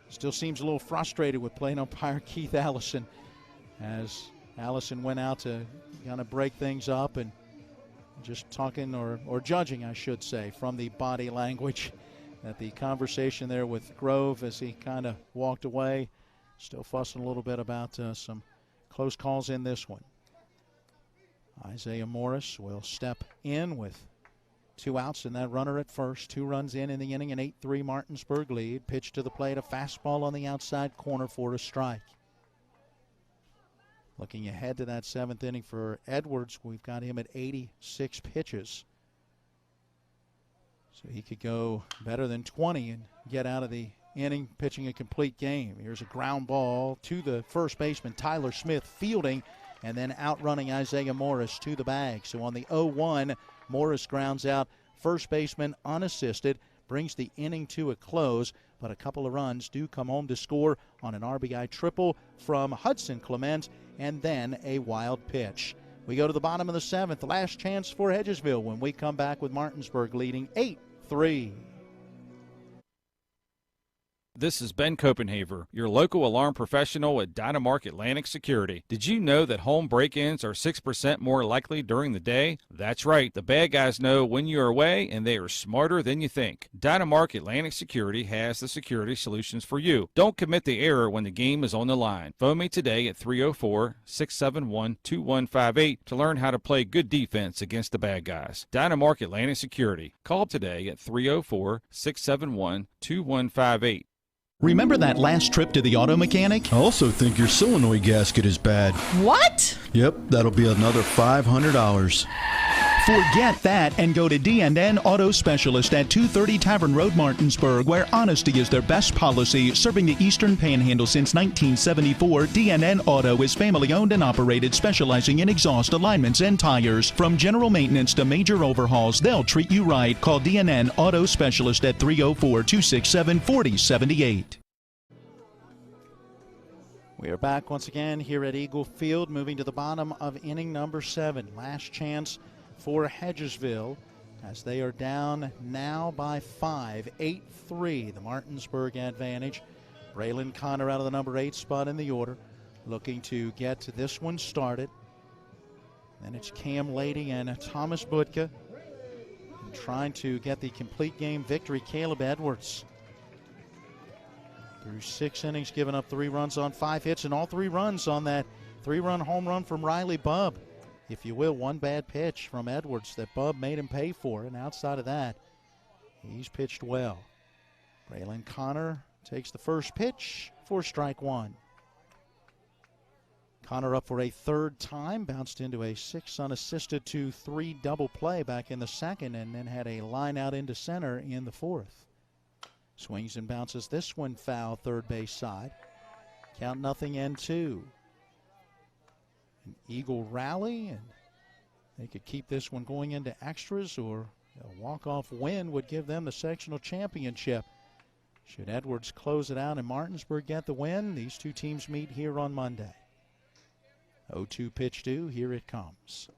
Still seems a little frustrated with plate umpire Keith Allison as Allison went out to kind of break things up and just talking or judging, I should say, from the body language at the conversation there with Grove as he kind of walked away. Still fussing a little bit about some close calls in this one. Isaiah Morris will step in with 2 outs and that runner at first. 2 runs in the inning, an 8-3 Martinsburg lead. Pitch to the plate, a fastball on the outside corner for a strike. Looking ahead to that 7th inning for Edwards, we've got him at 86 pitches. So he could go better than 20 and get out of the inning pitching a complete game. Here's a ground ball to the first baseman, Tyler Smith, fielding and then outrunning Isaiah Morris to the bag. So on the 0-1, Morris grounds out first baseman unassisted, brings the inning to a close, but a couple of runs do come home to score on an RBI triple from Hudson Clement and then a wild pitch. We go to the bottom of the 7th, last chance for Hedgesville when we come back with Martinsburg leading 8-3. This is Ben Copenhaver, your local alarm professional at DYNAMARK Atlantic Security. Did you know that home break-ins are 6% more likely during the day? That's right. The bad guys know when you're away, and they are smarter than you think. DYNAMARK Atlantic Security has the security solutions for you. Don't commit the error when the game is on the line. Phone me today at 304-671-2158 to learn how to play good defense against the bad guys. DYNAMARK Atlantic Security. Call today at 304-671-2158. Remember that last trip to the auto mechanic? I also think your solenoid gasket is bad. What? Yep, that'll be another $500. Forget that and go to D&N Auto Specialist at 230 Tavern Road, Martinsburg, where honesty is their best policy. Serving the Eastern Panhandle since 1974, D&N Auto is family-owned and operated, specializing in exhaust alignments and tires. From general maintenance to major overhauls, they'll treat you right. Call D&N Auto Specialist at 304-267-4078. We are back once again here at Eagle Field, moving to the bottom of inning number 7. Last chance for Hedgesville as they are down now by 5, 8-3, the Martinsburg advantage. Braylon Connor out of the number 8 spot in the order, looking to get this one started. Then it's Cam Lady and Thomas Butka. And trying to get the complete game victory, Caleb Edwards. Through 6 innings, giving up 3 runs on 5 hits, and all 3 runs on that 3-run home run from Riley Bubb. If you will, one bad pitch from Edwards that Bubb made him pay for, and outside of that, he's pitched well. Braylon Connor takes the first pitch for strike 1. Connor up for a 3rd time, bounced into a 6 unassisted to 3 double play back in the 2nd, and then had a line out into center in the 4th. Swings and bounces this one foul, third base side. Count 0-2. An Eagle rally, and they could keep this one going into extras, or a walk-off win would give them the sectional championship. Should Edwards close it out and Martinsburg get the win, these two teams meet here on Monday. 0-2 pitch due, here it comes.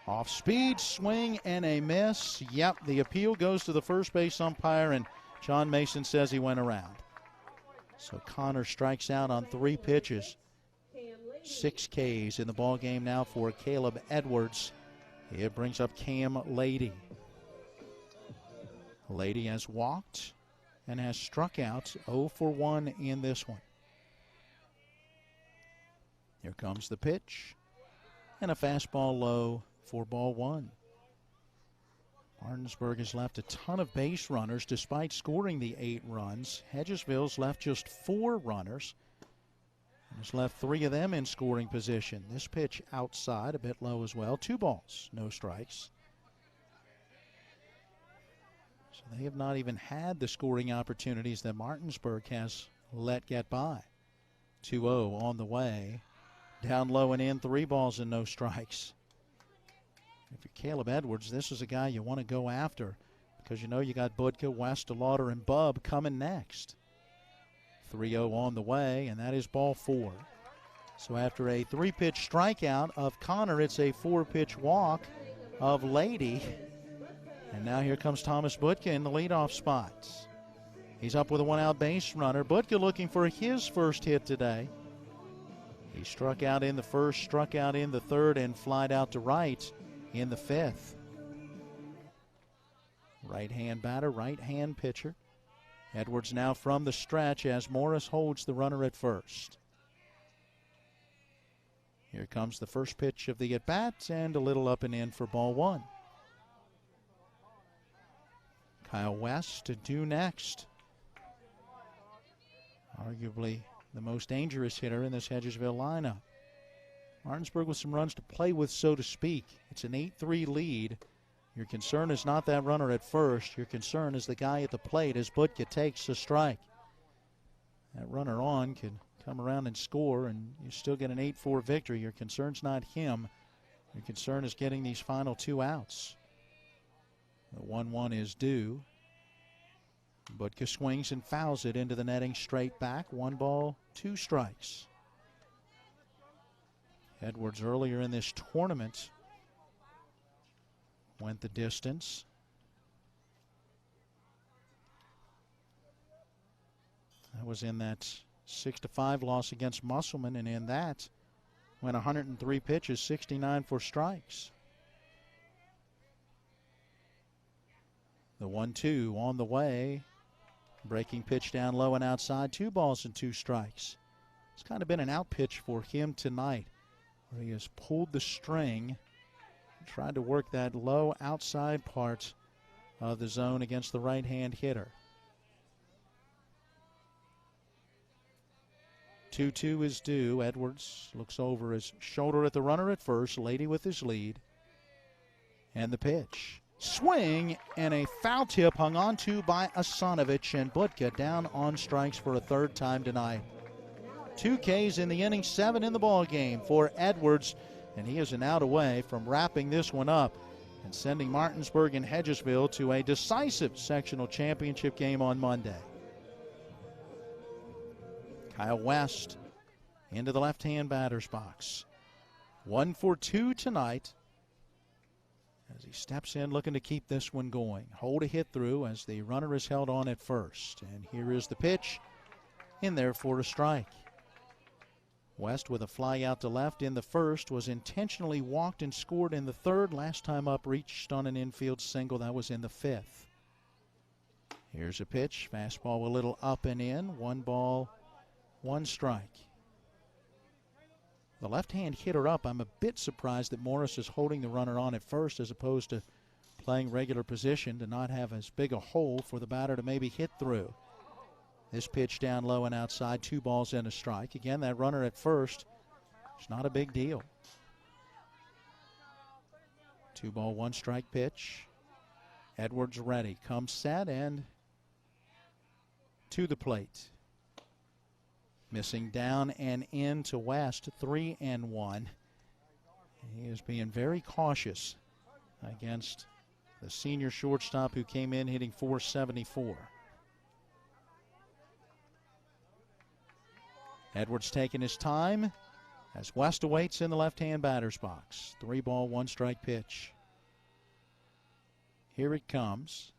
Off speed, swing, and a miss. Yep, the appeal goes to the first base umpire, and John Mason says he went around. So Connor strikes out on 3 pitches. 6 Ks in the ball game now for Caleb Edwards. It brings up Cam Lady. Lady has walked and has struck out 0 for 1 in this one. Here comes the pitch, and a fastball low for ball 1. Martinsburg has left a ton of base runners despite scoring the 8 runs. Hedgesville's left just 4 runners. And has left 3 of them in scoring position. This pitch outside, a bit low as well. 2 balls, no strikes. So they have not even had the scoring opportunities that Martinsburg has let get by. 2-0 on the way. Down low and in, 3 balls and no strikes. If you're Caleb Edwards, this is a guy you want to go after because you know you got Budka, West, DeLauder, and Bubb coming next. 3-0 on the way, and that is ball 4. So after a 3-pitch strikeout of Connor, it's a 4-pitch walk of Lady. And now here comes Thomas Budka in the leadoff spot. He's up with a 1-out base runner. Budka looking for his first hit today. He struck out in the 1st, struck out in the 3rd, and flied out to right in the 5th. Right-hand batter, right-hand pitcher. Edwards now from the stretch as Morris holds the runner at first. Here comes the first pitch of the at-bat, and a little up and in for ball 1. Kyle West to do next. Arguably the most dangerous hitter in this Hedgesville lineup. Martinsburg with some runs to play with, so to speak. It's an 8-3 lead. Your concern is not that runner at first. Your concern is the guy at the plate as Budka takes a strike. That runner on can come around and score, and you still get an 8-4 victory. Your concern's not him. Your concern is getting these final 2 outs. The 1-1 is due. Budka swings and fouls it into the netting straight back. 1 ball, 2 strikes. Edwards earlier in this tournament went the distance. That was in that 6-5 loss against Musselman, and in that went 103 pitches, 69 for strikes. The 1-2 on the way. Breaking pitch down low and outside, 2 balls and 2 strikes. It's kind of been an out pitch for him tonight, where he has pulled the string, tried to work that low outside part of the zone against the right-hand hitter. 2-2 is due. Edwards looks over his shoulder at the runner at first. Lady with his lead. And the pitch. Swing and a foul tip hung on to by Asanovich, and Budka down on strikes for a 3rd time tonight. 2 Ks in the inning, 7 in the ball game for Edwards, and he is an out away from wrapping this one up and sending Martinsburg and Hedgesville to a decisive sectional championship game on Monday. Kyle West into the left-hand batter's box. 1 for 2 tonight as he steps in looking to keep this one going. Hold a hit through as the runner is held on at first. And here is the pitch in there for a strike. West with a fly out to left in the first, was intentionally walked and scored in the third. Last time up reached on an infield single. That was in the fifth. Here's a pitch. Fastball a little up and in. 1 ball, 1 strike. The left-hand hitter up. I'm a bit surprised that Morris is holding the runner on at first as opposed to playing regular position to not have as big a hole for the batter to maybe hit through. This pitch down low and outside, 2 balls and a strike. Again, that runner at first, it's not a big deal. 2 ball, 1 strike pitch. Edwards ready, comes set and to the plate. Missing down and in to West, 3-1. He is being very cautious against the senior shortstop who came in hitting .474. Edwards taking his time as West awaits in the left-hand batter's box. 3 ball, 1 strike pitch. Here it comes.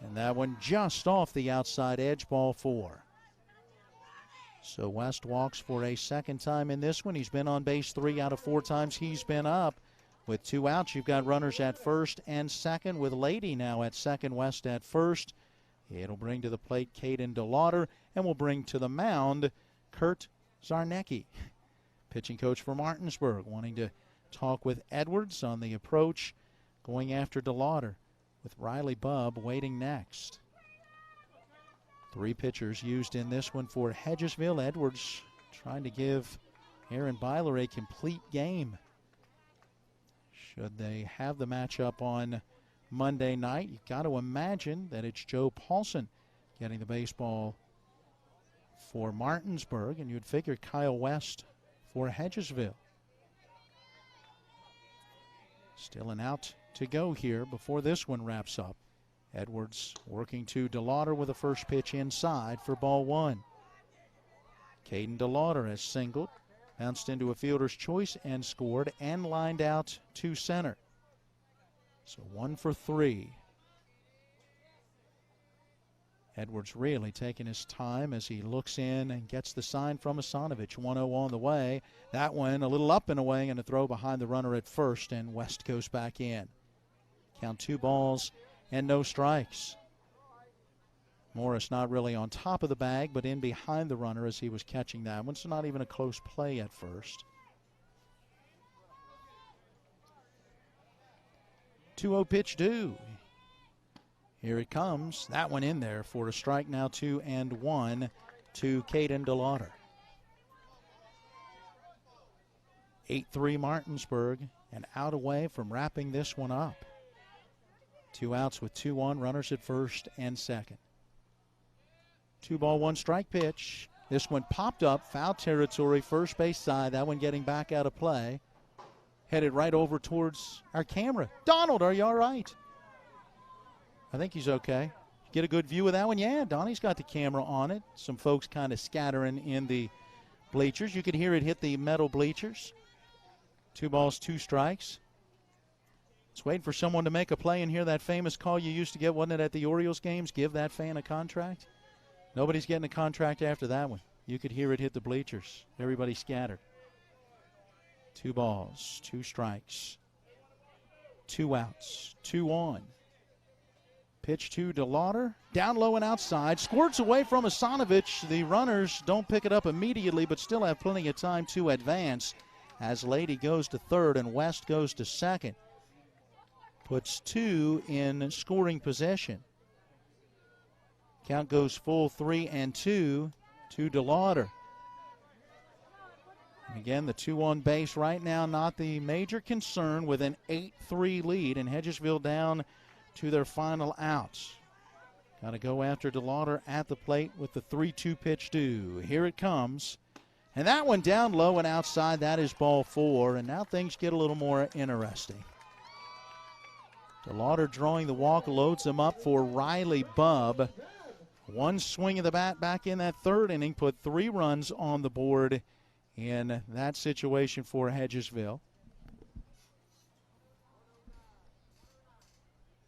And that one just off the outside edge, ball 4. So West walks for a second time in this one. He's been on base 3 out of 4 times he's been up. With 2 outs, you've got runners at first and second, with Lady now at second, West at first. It'll bring to the plate Caden DeLauder, and will bring to the mound Kurt Zarnecki, pitching coach for Martinsburg, wanting to talk with Edwards on the approach, going after DeLauder, with Riley Bubb waiting next. 3 pitchers used in this one for Hedgesville. Edwards trying to give Aaron Byler a complete game. Should they have the matchup on Monday night, you've got to imagine that it's Joe Paulson getting the baseball for Martinsburg, and you'd figure Kyle West for Hedgesville. Still an out to go here before this one wraps up. Edwards working to DeLauder with a first pitch inside for ball 1. Caden DeLauder has singled, bounced into a fielder's choice and scored, and lined out to center. So 1 for 3. Edwards really taking his time as he looks in and gets the sign from Asanovich. 1-0 on the way. That one a little up and away, and a throw behind the runner at first, and West goes back in. Count 2 balls and no strikes. Morris not really on top of the bag, but in behind the runner as he was catching that one, so not even a close play at first. 2-0 pitch due. Here it comes. That one in there for a strike, now 2-1 to Caden DeLauder. 8-3 Martinsburg, and out away from wrapping this one up. 2 outs with 2 on, runners at first and second. 2 ball, 1 strike pitch. This one popped up, foul territory, first base side. That one getting back out of play. Headed right over towards our camera. Donald, are you all right? I think he's okay. Get a good view of that one? Yeah, Donnie's got the camera on it. Some folks kind of scattering in the bleachers. You could hear it hit the metal bleachers. 2 balls, 2 strikes. It's waiting for someone to make a play and hear that famous call you used to get, wasn't it, at the Orioles games? Give that fan a contract. Nobody's getting a contract after that one. You could hear it hit the bleachers. Everybody scattered. 2 balls, 2 strikes. 2 outs, 2 on. Pitch to DeLauder, down low and outside, squirts away from Asanovich. The runners don't pick it up immediately, but still have plenty of time to advance as Lady goes to third and West goes to second. Puts 2 in scoring possession. Count goes full 3-2 to DeLauder. Again, the 2 on base right now, not the major concern, with an 8-3 lead, and Hedgesville down to their final outs. Got to go after DeLauder at the plate with the 3-2 pitch due. Here it comes. And that one down low and outside. That is ball 4. And now things get a little more interesting. DeLauder drawing the walk, loads him up for Riley Bubb. One swing of the bat back in that third inning put 3 runs on the board in that situation for Hedgesville.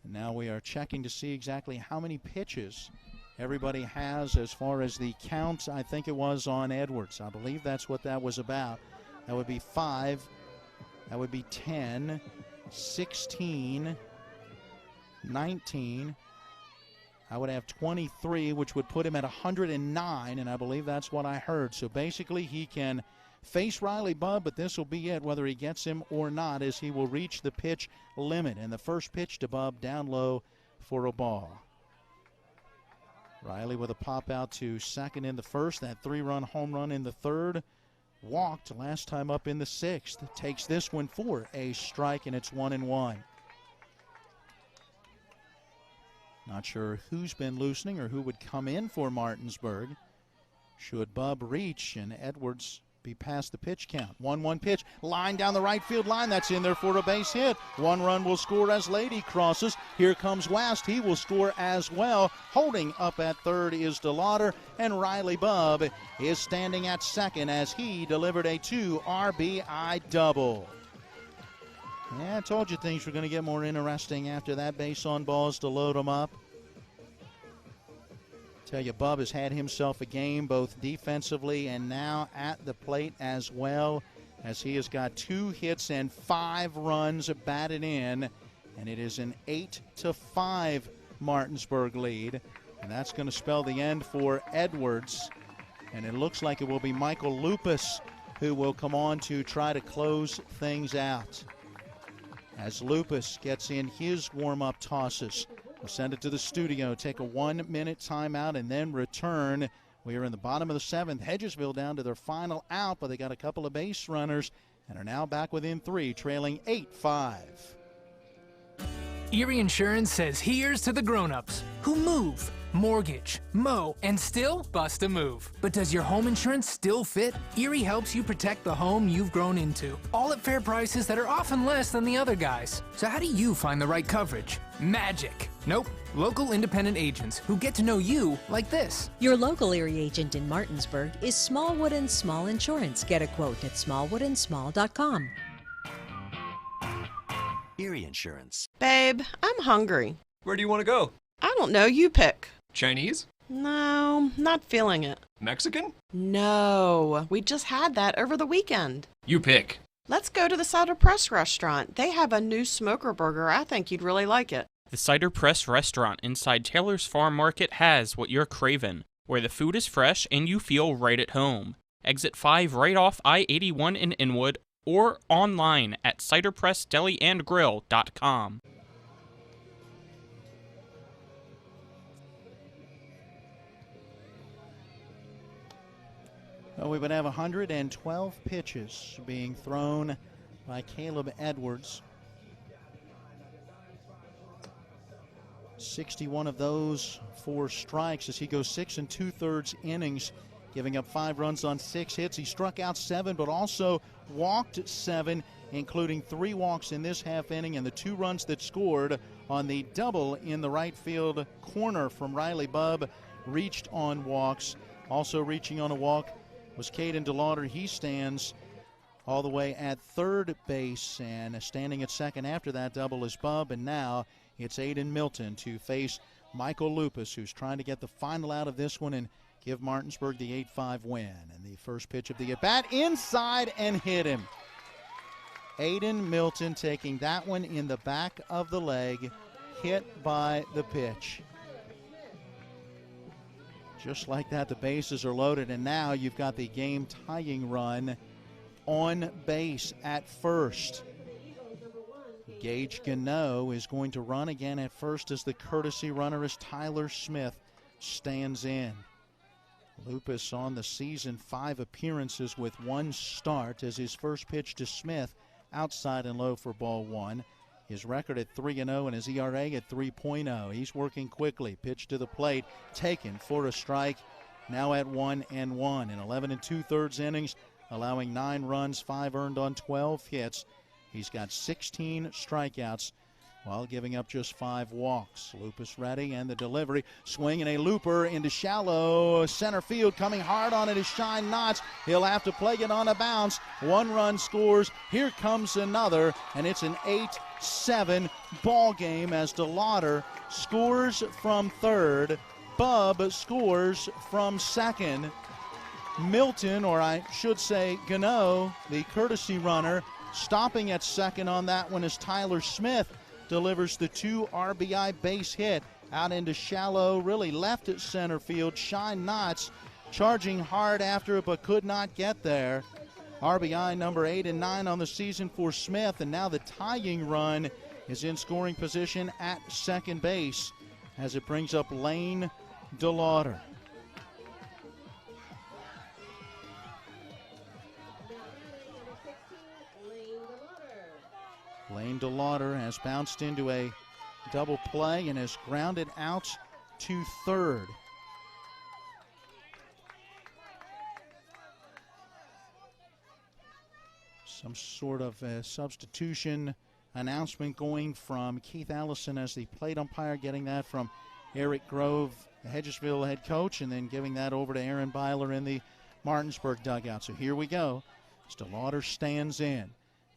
And now we are checking to see exactly how many pitches everybody has as far as the count. I think it was on Edwards. I believe that's what that was about. That would be 5. That would be 10, 16, 19. I would have 23, which would put him at 109, and I believe that's what I heard. So basically he can face Riley Bubb, but this will be it, whether he gets him or not, as he will reach the pitch limit. And the first pitch to Bubb down low for a ball. Riley with a pop out to second in the first. That 3-run home run in the third. Walked last time up in the sixth. Takes this one for a strike, and it's 1-1. Not sure who's been loosening or who would come in for Martinsburg. Should Bubb reach and Edwards be past the pitch count. 1-1 pitch, line down the right field line. That's in there for a base hit. 1 run will score as Lady crosses. Here comes West. He will score as well. Holding up at third is DeLauder, and Riley Bubb is standing at second as he delivered a 2 RBI double. Yeah, I told you things were going to get more interesting after that base on balls to load them up. Tell you, Bubb has had himself a game both defensively and now at the plate as well, as he has got 2 hits and 5 runs batted in, and it is an 8-5 Martinsburg lead, and that's going to spell the end for Edwards, and it looks like it will be Michael Lupus who will come on to try to close things out. As Lupus gets in his warm-up tosses, we'll send it to the studio, take a 1-minute timeout, and then return. We are in the bottom of the 7th. Hedgesville down to their final out, but they got a couple of base runners and are now back within 3, trailing 8-5. Erie Insurance says here's to the grown-ups who move, mortgage, mow, and still bust a move. But does your home insurance still fit? Erie helps you protect the home you've grown into, all at fair prices that are often less than the other guys. So how do you find the right coverage? Magic. Nope. Local independent agents who get to know you like this. Your local Erie agent in Martinsburg is Smallwood & Small Insurance. Get a quote at smallwoodandsmall.com. Erie Insurance. Babe, I'm hungry. Where do you want to go? I don't know, you pick. Chinese? No, not feeling it. Mexican? No, we just had that over the weekend. You pick. Let's go to the Cider Press restaurant. They have a new smoker burger. I think you'd really like it. The Cider Press restaurant inside Taylor's Farm Market has what you're craving, where the food is fresh and you feel right at home. Exit 5 right off I-81 in Inwood, or online at ciderpressdeliandgrill.com. Well, we would have 112 pitches being thrown by Caleb Edwards. 61 of those for strikes as he goes 6 2/3 innings, giving up 5 runs on 6 hits. He struck out 7, but also walked 7, including 3 walks in this half inning, and the 2 runs that scored on the double in the right field corner from Riley Bubb reached on walks. Also reaching on a walk was Caden DeLauder. He stands all the way at third base, and standing at second after that double is Bubb, and now it's Aiden Milton to face Michael Lupus, who's trying to get the final out of this one and give Martinsburg the 8-5 win. And the first pitch of the at-bat inside and hit him. Aiden Milton taking that one in the back of the leg, hit by the pitch. Just like that, the bases are loaded, and now you've got the game-tying run on base at first. Gage Gano is going to run again at first as the courtesy runner as Tyler Smith stands in. Lupus on the season, 5 appearances with 1 start as his first pitch to Smith outside and low for ball 1. His record at 3-0 and his ERA at 3.0. He's working quickly. Pitch to the plate, taken for a strike. Now at 1-1 in 11 2/3 innings, allowing 9 runs, 5 earned on 12 hits. He's got 16 strikeouts while giving up just 5 walks. Lupus ready, and the delivery. Swing and a looper into shallow center field. Coming hard on it is Shine Knotts. He'll have to play it on a bounce. 1 run scores. Here comes another, and it's an 8-7 ball game as DeLauder scores from third. Bub scores from second. Milton, or I should say Gano, the courtesy runner, stopping at second on that one as Tyler Smith delivers the 2 RBI base hit out into shallow, really left at center field. Shine Knotts charging hard after it but could not get there. RBI number 8 and 9 on the season for Smith, and now the tying run is in scoring position at second base as it brings up Lane DeLauder. Lane DeLauder has bounced into a double play and has grounded out to third. Some sort of a substitution announcement going from Keith Allison as the plate umpire, getting that from Eric Grove, the Hedgesville head coach, and then giving that over to Aaron Byler in the Martinsburg dugout. So here we go. DeLauder stands in.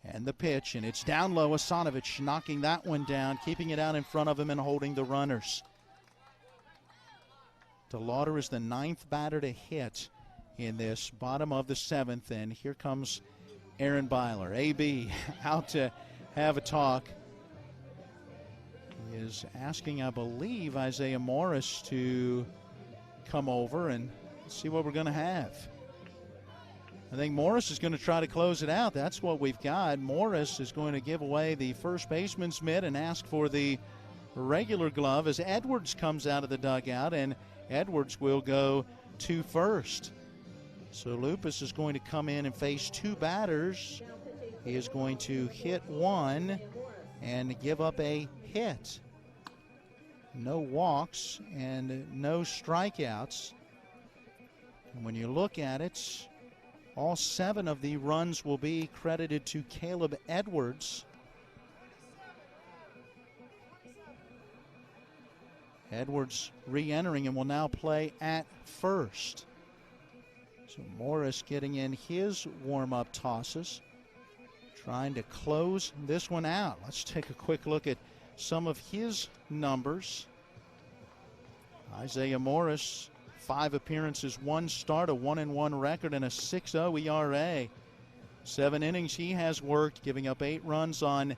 And the pitch, and it's down low. Asanovich knocking that one down, keeping it out in front of him and holding the runners. DeLauder is the 9th batter to hit in this bottom of the 7th, and here comes Aaron Byler. AB out to have a talk. He is asking, I believe, Isaiah Morris to come over and see what we're going to have. I think Morris is going to try to close it out. That's what we've got. Morris is going to give away the first baseman's mitt and ask for the regular glove as Edwards comes out of the dugout, and Edwards will go to first. So Lupus is going to come in and face 2 batters. He is going to hit 1 and give up a hit. No walks and no strikeouts. And when you look at it, all 7 of the runs will be credited to Caleb Edwards. Edwards re-entering and will now play at first. So Morris getting in his warm-up tosses, trying to close this one out. Let's take a quick look at some of his numbers. Isaiah Morris, 5 appearances, 1 start, a 1-1 record, and a 6.0 ERA. 7 innings he has worked, giving up 8 runs on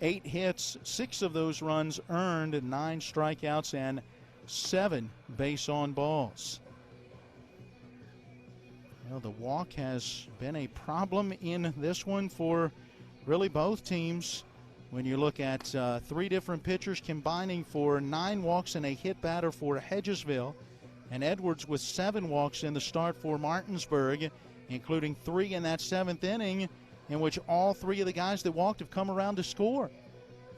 8 hits. 6 of those runs earned, and 9 strikeouts and 7 base on balls. Well, the walk has been a problem in this one for really both teams. When you look at 3 different pitchers combining for 9 walks and a hit batter for Hedgesville, and Edwards with 7 walks in the start for Martinsburg, including 3 in that 7th inning, in which all 3 of the guys that walked have come around to score.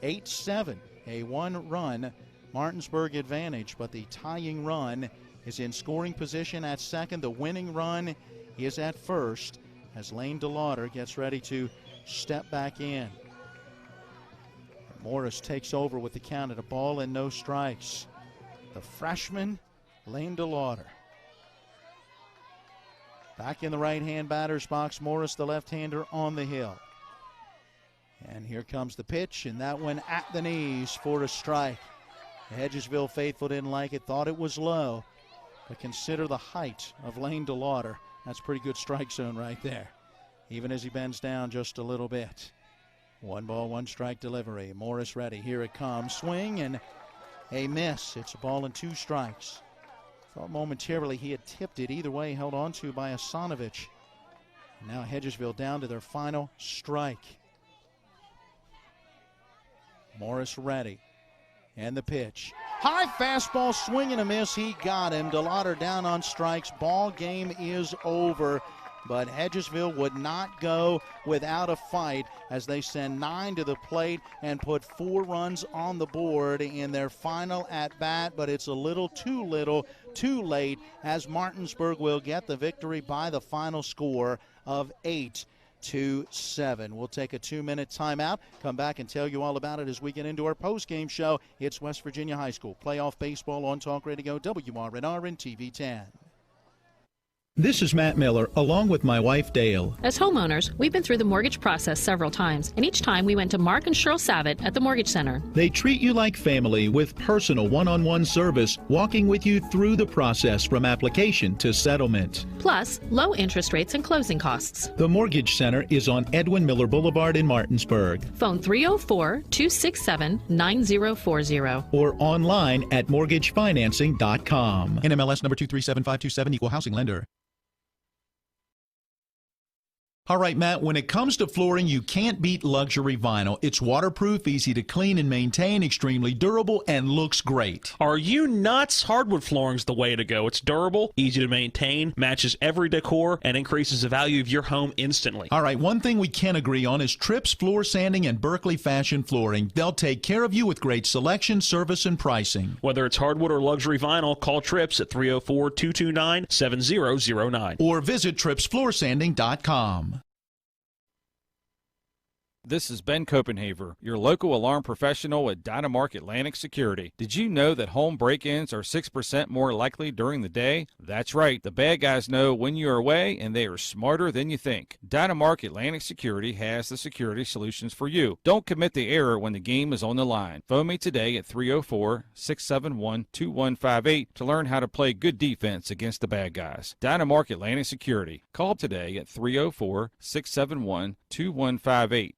8-7, a 1-run Martinsburg advantage, but the tying run is in scoring position at second. The winning run is at first as Lane DeLauder gets ready to step back in. Morris takes over with the count at 1-0 and no strikes. The freshman, Lane DeLauder. Back in the right-hand batter's box, Morris, the left-hander, on the hill. And here comes the pitch, and that one at the knees for a strike. The Hedgesville faithful didn't like it, thought it was low. But consider the height of Lane DeLauder. That's pretty good strike zone right there, even as he bends down just a little bit. 1-1 strike delivery. Morris ready. Here it comes. Swing and a miss. It's a ball and 2 strikes. Thought momentarily he had tipped it. Either way, held on to by Asanovich. Now Hedgesville down to their final strike. Morris ready. And the pitch. High fastball, swing and a miss. He got him. DeLauder down on strikes. Ball game is over. But Hedgesville would not go without a fight as they send 9 to the plate and put 4 runs on the board in their final at-bat. But it's a little, too late as Martinsburg will get the victory by the final score of 8 8-7. We'll take a 2-minute timeout, come back and tell you all about it as we get into our post-game show. It's West Virginia High School playoff baseball on Talk Radio WRNR and TV 10. This is Matt Miller, along with my wife Dale. As homeowners, we've been through the mortgage process several times, and each time we went to Mark and Cheryl Savitt at the Mortgage Center. They treat you like family with personal one-on-one service, walking with you through the process from application to settlement. Plus, low interest rates and closing costs. The Mortgage Center is on Edwin Miller Boulevard in Martinsburg. Phone 304-267-9040. Or online at mortgagefinancing.com. NMLS number 237527, equal housing lender. All right, Matt, when it comes to flooring, you can't beat luxury vinyl. It's waterproof, easy to clean and maintain, extremely durable, and looks great. Are you nuts? Hardwood flooring's the way to go. It's durable, easy to maintain, matches every decor, and increases the value of your home instantly. All right, one thing we can agree on is Tripp's Floor Sanding and Berkeley Fashion Flooring. They'll take care of you with great selection, service, and pricing. Whether it's hardwood or luxury vinyl, call Tripp's at 304-229-7009. Or visit trippsfloorsanding.com. This is Ben Copenhaver, your local alarm professional at DYNAMARK Atlantic Security. Did you know that home break-ins are 6% more likely during the day? That's right. The bad guys know when you're away, and they are smarter than you think. DYNAMARK Atlantic Security has the security solutions for you. Don't commit the error when the game is on the line. Phone me today at 304-671-2158 to learn how to play good defense against the bad guys. DYNAMARK Atlantic Security. Call today at 304-671-2158.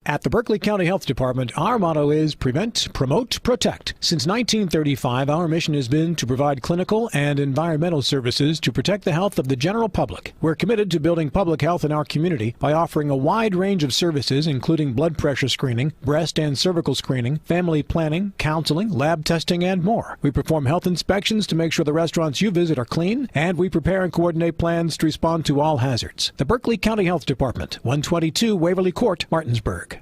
At the Berkeley County Health Department, our motto is Prevent, Promote, Protect. Since 1935, our mission has been to provide clinical and environmental services to protect the health of the general public. We're committed to building public health in our community by offering a wide range of services, including blood pressure screening, breast and cervical screening, family planning, counseling, lab testing, and more. We perform health inspections to make sure the restaurants you visit are clean, and we prepare and coordinate plans to respond to all hazards. The Berkeley County Health Department, 122 Waverly Court, Martinsburg.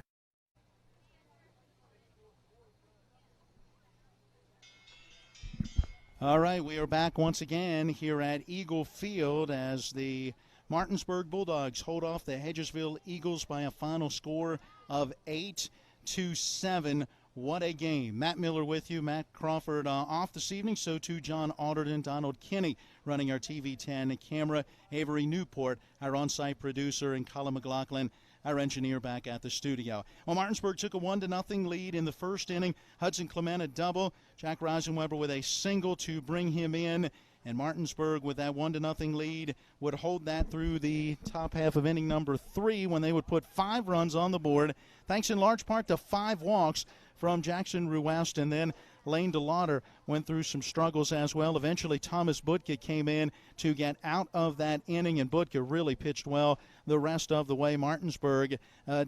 All right, we are back once again here at Eagle Field as the Martinsburg Bulldogs hold off the Hedgesville Eagles by a final score of 8-7. What a game. Matt Miller with you. Matt Crawford off this evening. So too John Alderton, Donald Kinney running our TV 10 camera. Avery Newport, our on-site producer, and Colin McLaughlin, our engineer, back at the studio. Well, Martinsburg took a 1-0 lead in the first inning. Hudson Clement a double. Jack Reisenweber with a single to bring him in. And Martinsburg, with that 1-0 lead, would hold that through the top half of inning number 3 when they would put 5 runs on the board, thanks in large part to 5 walks from Jackson Ruoust, and then Lane DeLauder went through some struggles as well. Eventually, Thomas Butke came in to get out of that inning, and Butke really pitched well the rest of the way. Martinsburg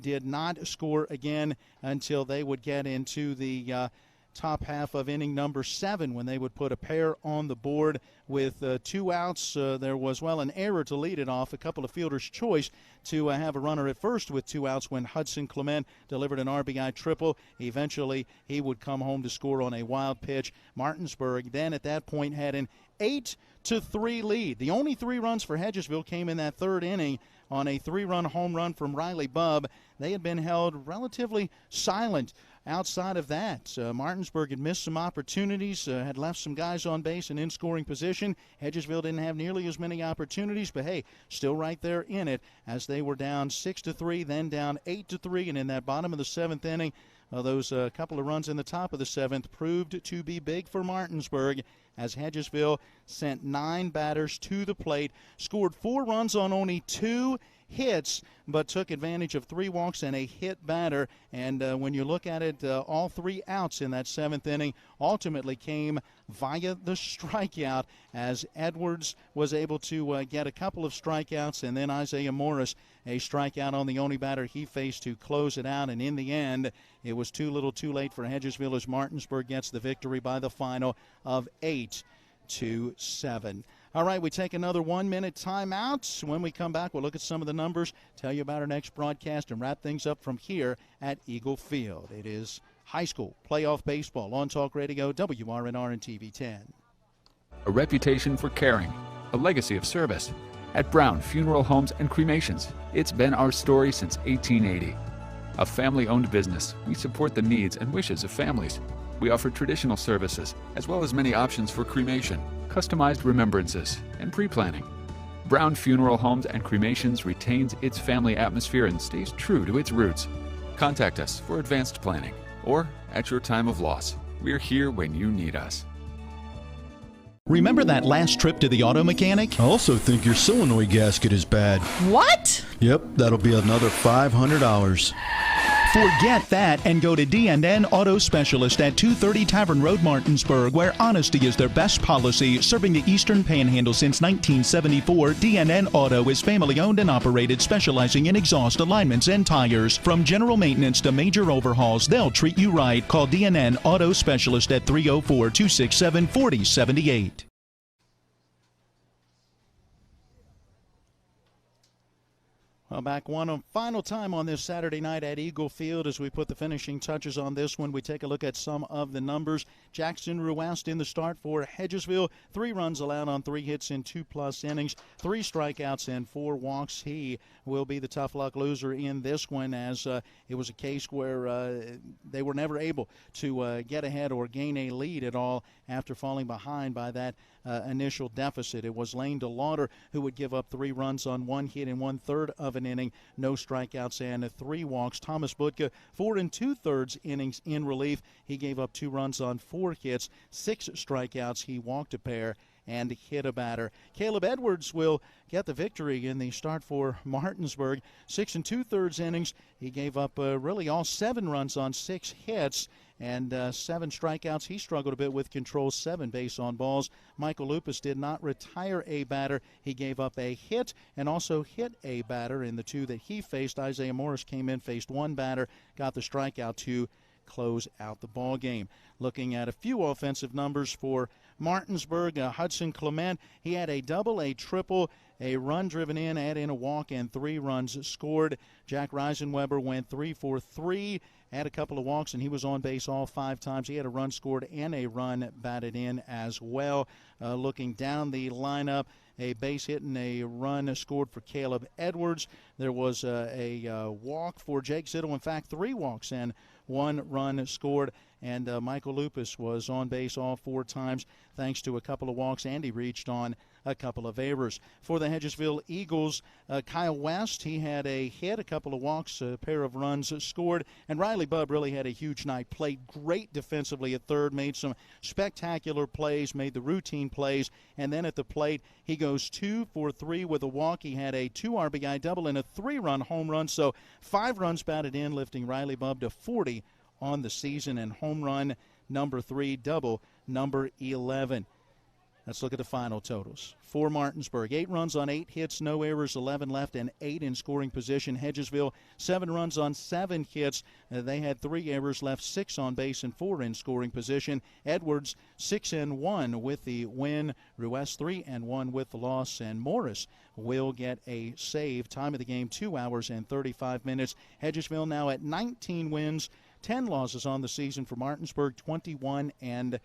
did not score again until they would get into the top half of inning number 7 when they would put a pair on the board with 2 outs. There was, an error to lead it off, a couple of fielders' choice to have a runner at first with 2 outs when Hudson Clement delivered an RBI triple. Eventually, he would come home to score on a wild pitch. Martinsburg then at that point had an 8-3 lead. The only 3 runs for Hedgesville came in that 3rd inning on a 3-run home run from Riley Bubb. They had been held relatively silent outside of that. Martinsburg had missed some opportunities, had left some guys on base and in scoring position. Hedgesville didn't have nearly as many opportunities, but hey, still right there in it as they were down 6-3, then down 8-3, and in that bottom of the 7th inning, those couple of runs in the top of the 7th proved to be big for Martinsburg as Hedgesville sent 9 batters to the plate, scored 4 runs on only 2 hits, but took advantage of 3 walks and a hit batter. And when you look at it, all 3 outs in that 7th inning ultimately came via the strikeout as Edwards was able to get a couple of strikeouts, and then Isaiah Morris a strikeout on the only batter he faced to close it out. And in the end, it was too little too late for Hedgesville as Martinsburg gets the victory by the final of 8-7. All right, we take another 1-minute timeout. When we come back, we'll look at some of the numbers, tell you about our next broadcast, and wrap things up from here at Eagle Field. It is high school playoff baseball on Talk Radio, WRNR and TV 10. A reputation for caring, a legacy of service. At Brown Funeral Homes and Cremations, it's been our story since 1880. A family-owned business, we support the needs and wishes of families. We offer traditional services, as well as many options for cremation, customized remembrances, and pre-planning. Brown Funeral Homes and Cremations retains its family atmosphere and stays true to its roots. Contact us for advanced planning, or at your time of loss. We're here when you need us. Remember that last trip to the auto mechanic? I also think your solenoid gasket is bad. What? Yep, that'll be another $500. Forget that and go to D&N Auto Specialist at 230 Tavern Road, Martinsburg, where honesty is their best policy. Serving the Eastern Panhandle since 1974, D&N Auto is family-owned and operated, specializing in exhaust alignments and tires. From general maintenance to major overhauls, they'll treat you right. Call D&N Auto Specialist at 304-267-4078. Well, back one final time on this Saturday night at Eagle Field as we put the finishing touches on this one. We take a look at some of the numbers. Jackson Ruest in the start for Hedgesville. 3 runs allowed on 3 hits in 2+ innings. 3 strikeouts and 4 walks. He will be the tough luck loser in this one, as it was a case where they were never able to get ahead or gain a lead at all after falling behind by that initial deficit. It was Lane DeLauder who would give up 3 runs on 1 hit in 1/3 of an inning, no strikeouts and 3 walks. Thomas Budka, 4 2/3 innings in relief. He gave up 2 runs on 4 hits, 6 strikeouts. He walked a pair and hit a batter. Caleb Edwards will get the victory in the start for Martinsburg. 6 2/3 innings. He gave up really all 7 runs on 6 hits and 7 strikeouts. He struggled a bit with control, 7 base on balls. Michael Lupus did not retire a batter. He gave up a hit and also hit a batter in the 2 that he faced. Isaiah Morris came in, faced 1 batter, got the strikeout to close out the ball game. Looking at a few offensive numbers for Martinsburg, Hudson Clement, he had a double, a triple, a run driven in, add in a walk, and 3 runs scored. Jack Reisenweber went 3 for 3, had a couple of walks, and he was on base all 5 times. He had a run scored and a run batted in as well. Looking down the lineup, a base hit and a run scored for Caleb Edwards. There was a walk for Jake Zittel. In fact, 3 walks and 1 run scored. And Michael Lupus was on base all 4 times thanks to a couple of walks, and he reached on a couple of errors. For the Hedgesville Eagles, Kyle West, he had a hit, a couple of walks, a pair of runs scored. And Riley Bubb really had a huge night, played great defensively at third, made some spectacular plays, made the routine plays. And then at the plate, he goes 2 for 3 with a walk. He had a 2 RBI double and a 3-run home run. So 5 runs batted in, lifting Riley Bubb to 40 on the season, and home run number 3, double number 11. Let's look at the final totals. For Martinsburg, 8 runs on 8 hits, no errors, 11 left, and 8 in scoring position. Hedgesville, 7 runs on 7 hits. They had 3 errors left, 6 on base, and 4 in scoring position. Edwards, 6-1 with the win. Ruest, 3-1 with the loss. And Morris will get a save. Time of the game, 2 hours and 35 minutes. Hedgesville now at 19 wins, 10 losses on the season for Martinsburg, 21-7.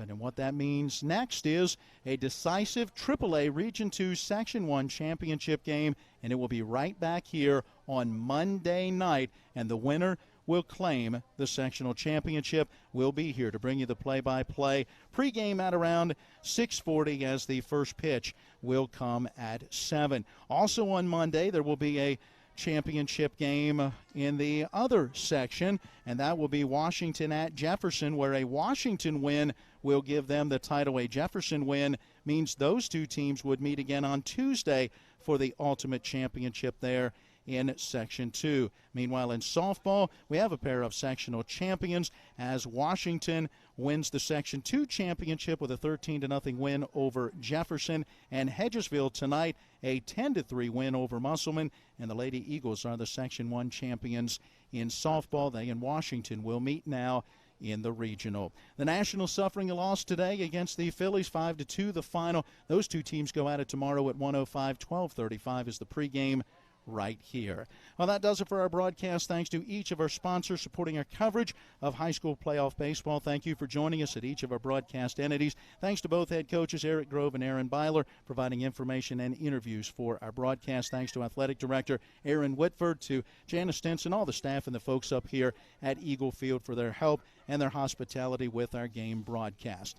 And what that means next is a decisive AAA Region 2 Section 1 championship game, and it will be right back here on Monday night, and the winner will claim the sectional championship. We'll be here to bring you the play-by-play pregame at around 6:40, as the first pitch will come at 7. Also on Monday, there will be a championship game in the other section, and that will be Washington at Jefferson, where a Washington win will give them the title. A Jefferson win means those 2 teams would meet again on Tuesday for the ultimate championship there in Section 2. Meanwhile, in softball, we have a pair of sectional champions, as Washington wins the Section 2 championship with a 13-0 win over Jefferson, and Hedgesville tonight a 10-3 win over Musselman, and the Lady Eagles are the Section 1 champions in softball. They and Washington will meet now in the regional. The Nationals suffering a loss today against the Phillies, 5-2 the final. Those 2 teams go at it tomorrow at 1:05. 12:35 is the pregame right here. Well, that does it for our broadcast. Thanks to each of our sponsors supporting our coverage of high school playoff baseball. Thank you for joining us at each of our broadcast entities. Thanks to both head coaches, Eric Grove and Aaron Byler, providing information and interviews for our broadcast. Thanks to Athletic Director Aaron Whitford, to Janice Stinson, all the staff and the folks up here at Eagle Field for their help and their hospitality with our game broadcast.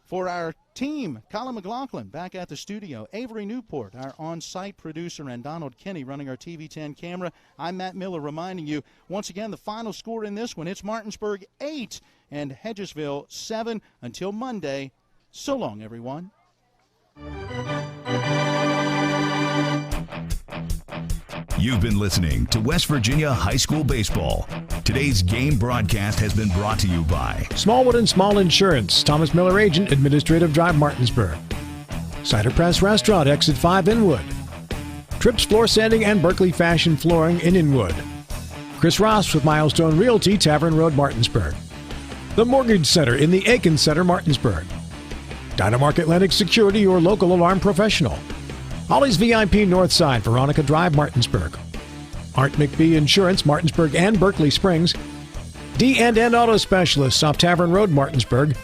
For our team, Colin McLaughlin back at the studio, Avery Newport, our on-site producer, and Donald Kinney running our TV10 camera. I'm Matt Miller reminding you, once again, the final score in this one, it's Martinsburg 8 and Hedgesville 7. Until Monday, so long, everyone. You've been listening to West Virginia High School Baseball. Today's game broadcast has been brought to you by Smallwood and Small Insurance, Thomas Miller Agent, Administrative Drive, Martinsburg. Cider Press Restaurant, Exit 5, Inwood. Trips Floor Sanding and Berkeley Fashion Flooring in Inwood. Chris Ross with Milestone Realty, Tavern Road, Martinsburg. The Mortgage Center in the Aiken Center, Martinsburg. DYNAMARK Atlantic Security, your local alarm professional. Ollie's VIP Northside, Veronica Drive, Martinsburg. Art McBee Insurance, Martinsburg and Berkeley Springs. D&N Auto Specialists, off Tavern Road, Martinsburg.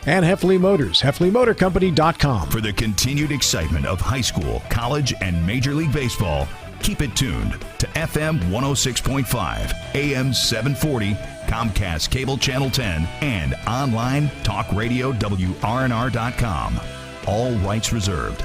And Heffley Motors, HeffleyMotorCompany.com. For the continued excitement of high school, college, and Major League Baseball, keep it tuned to FM 106.5, AM 740, Comcast Cable Channel 10, and online talk radio WRNR.com. All rights reserved.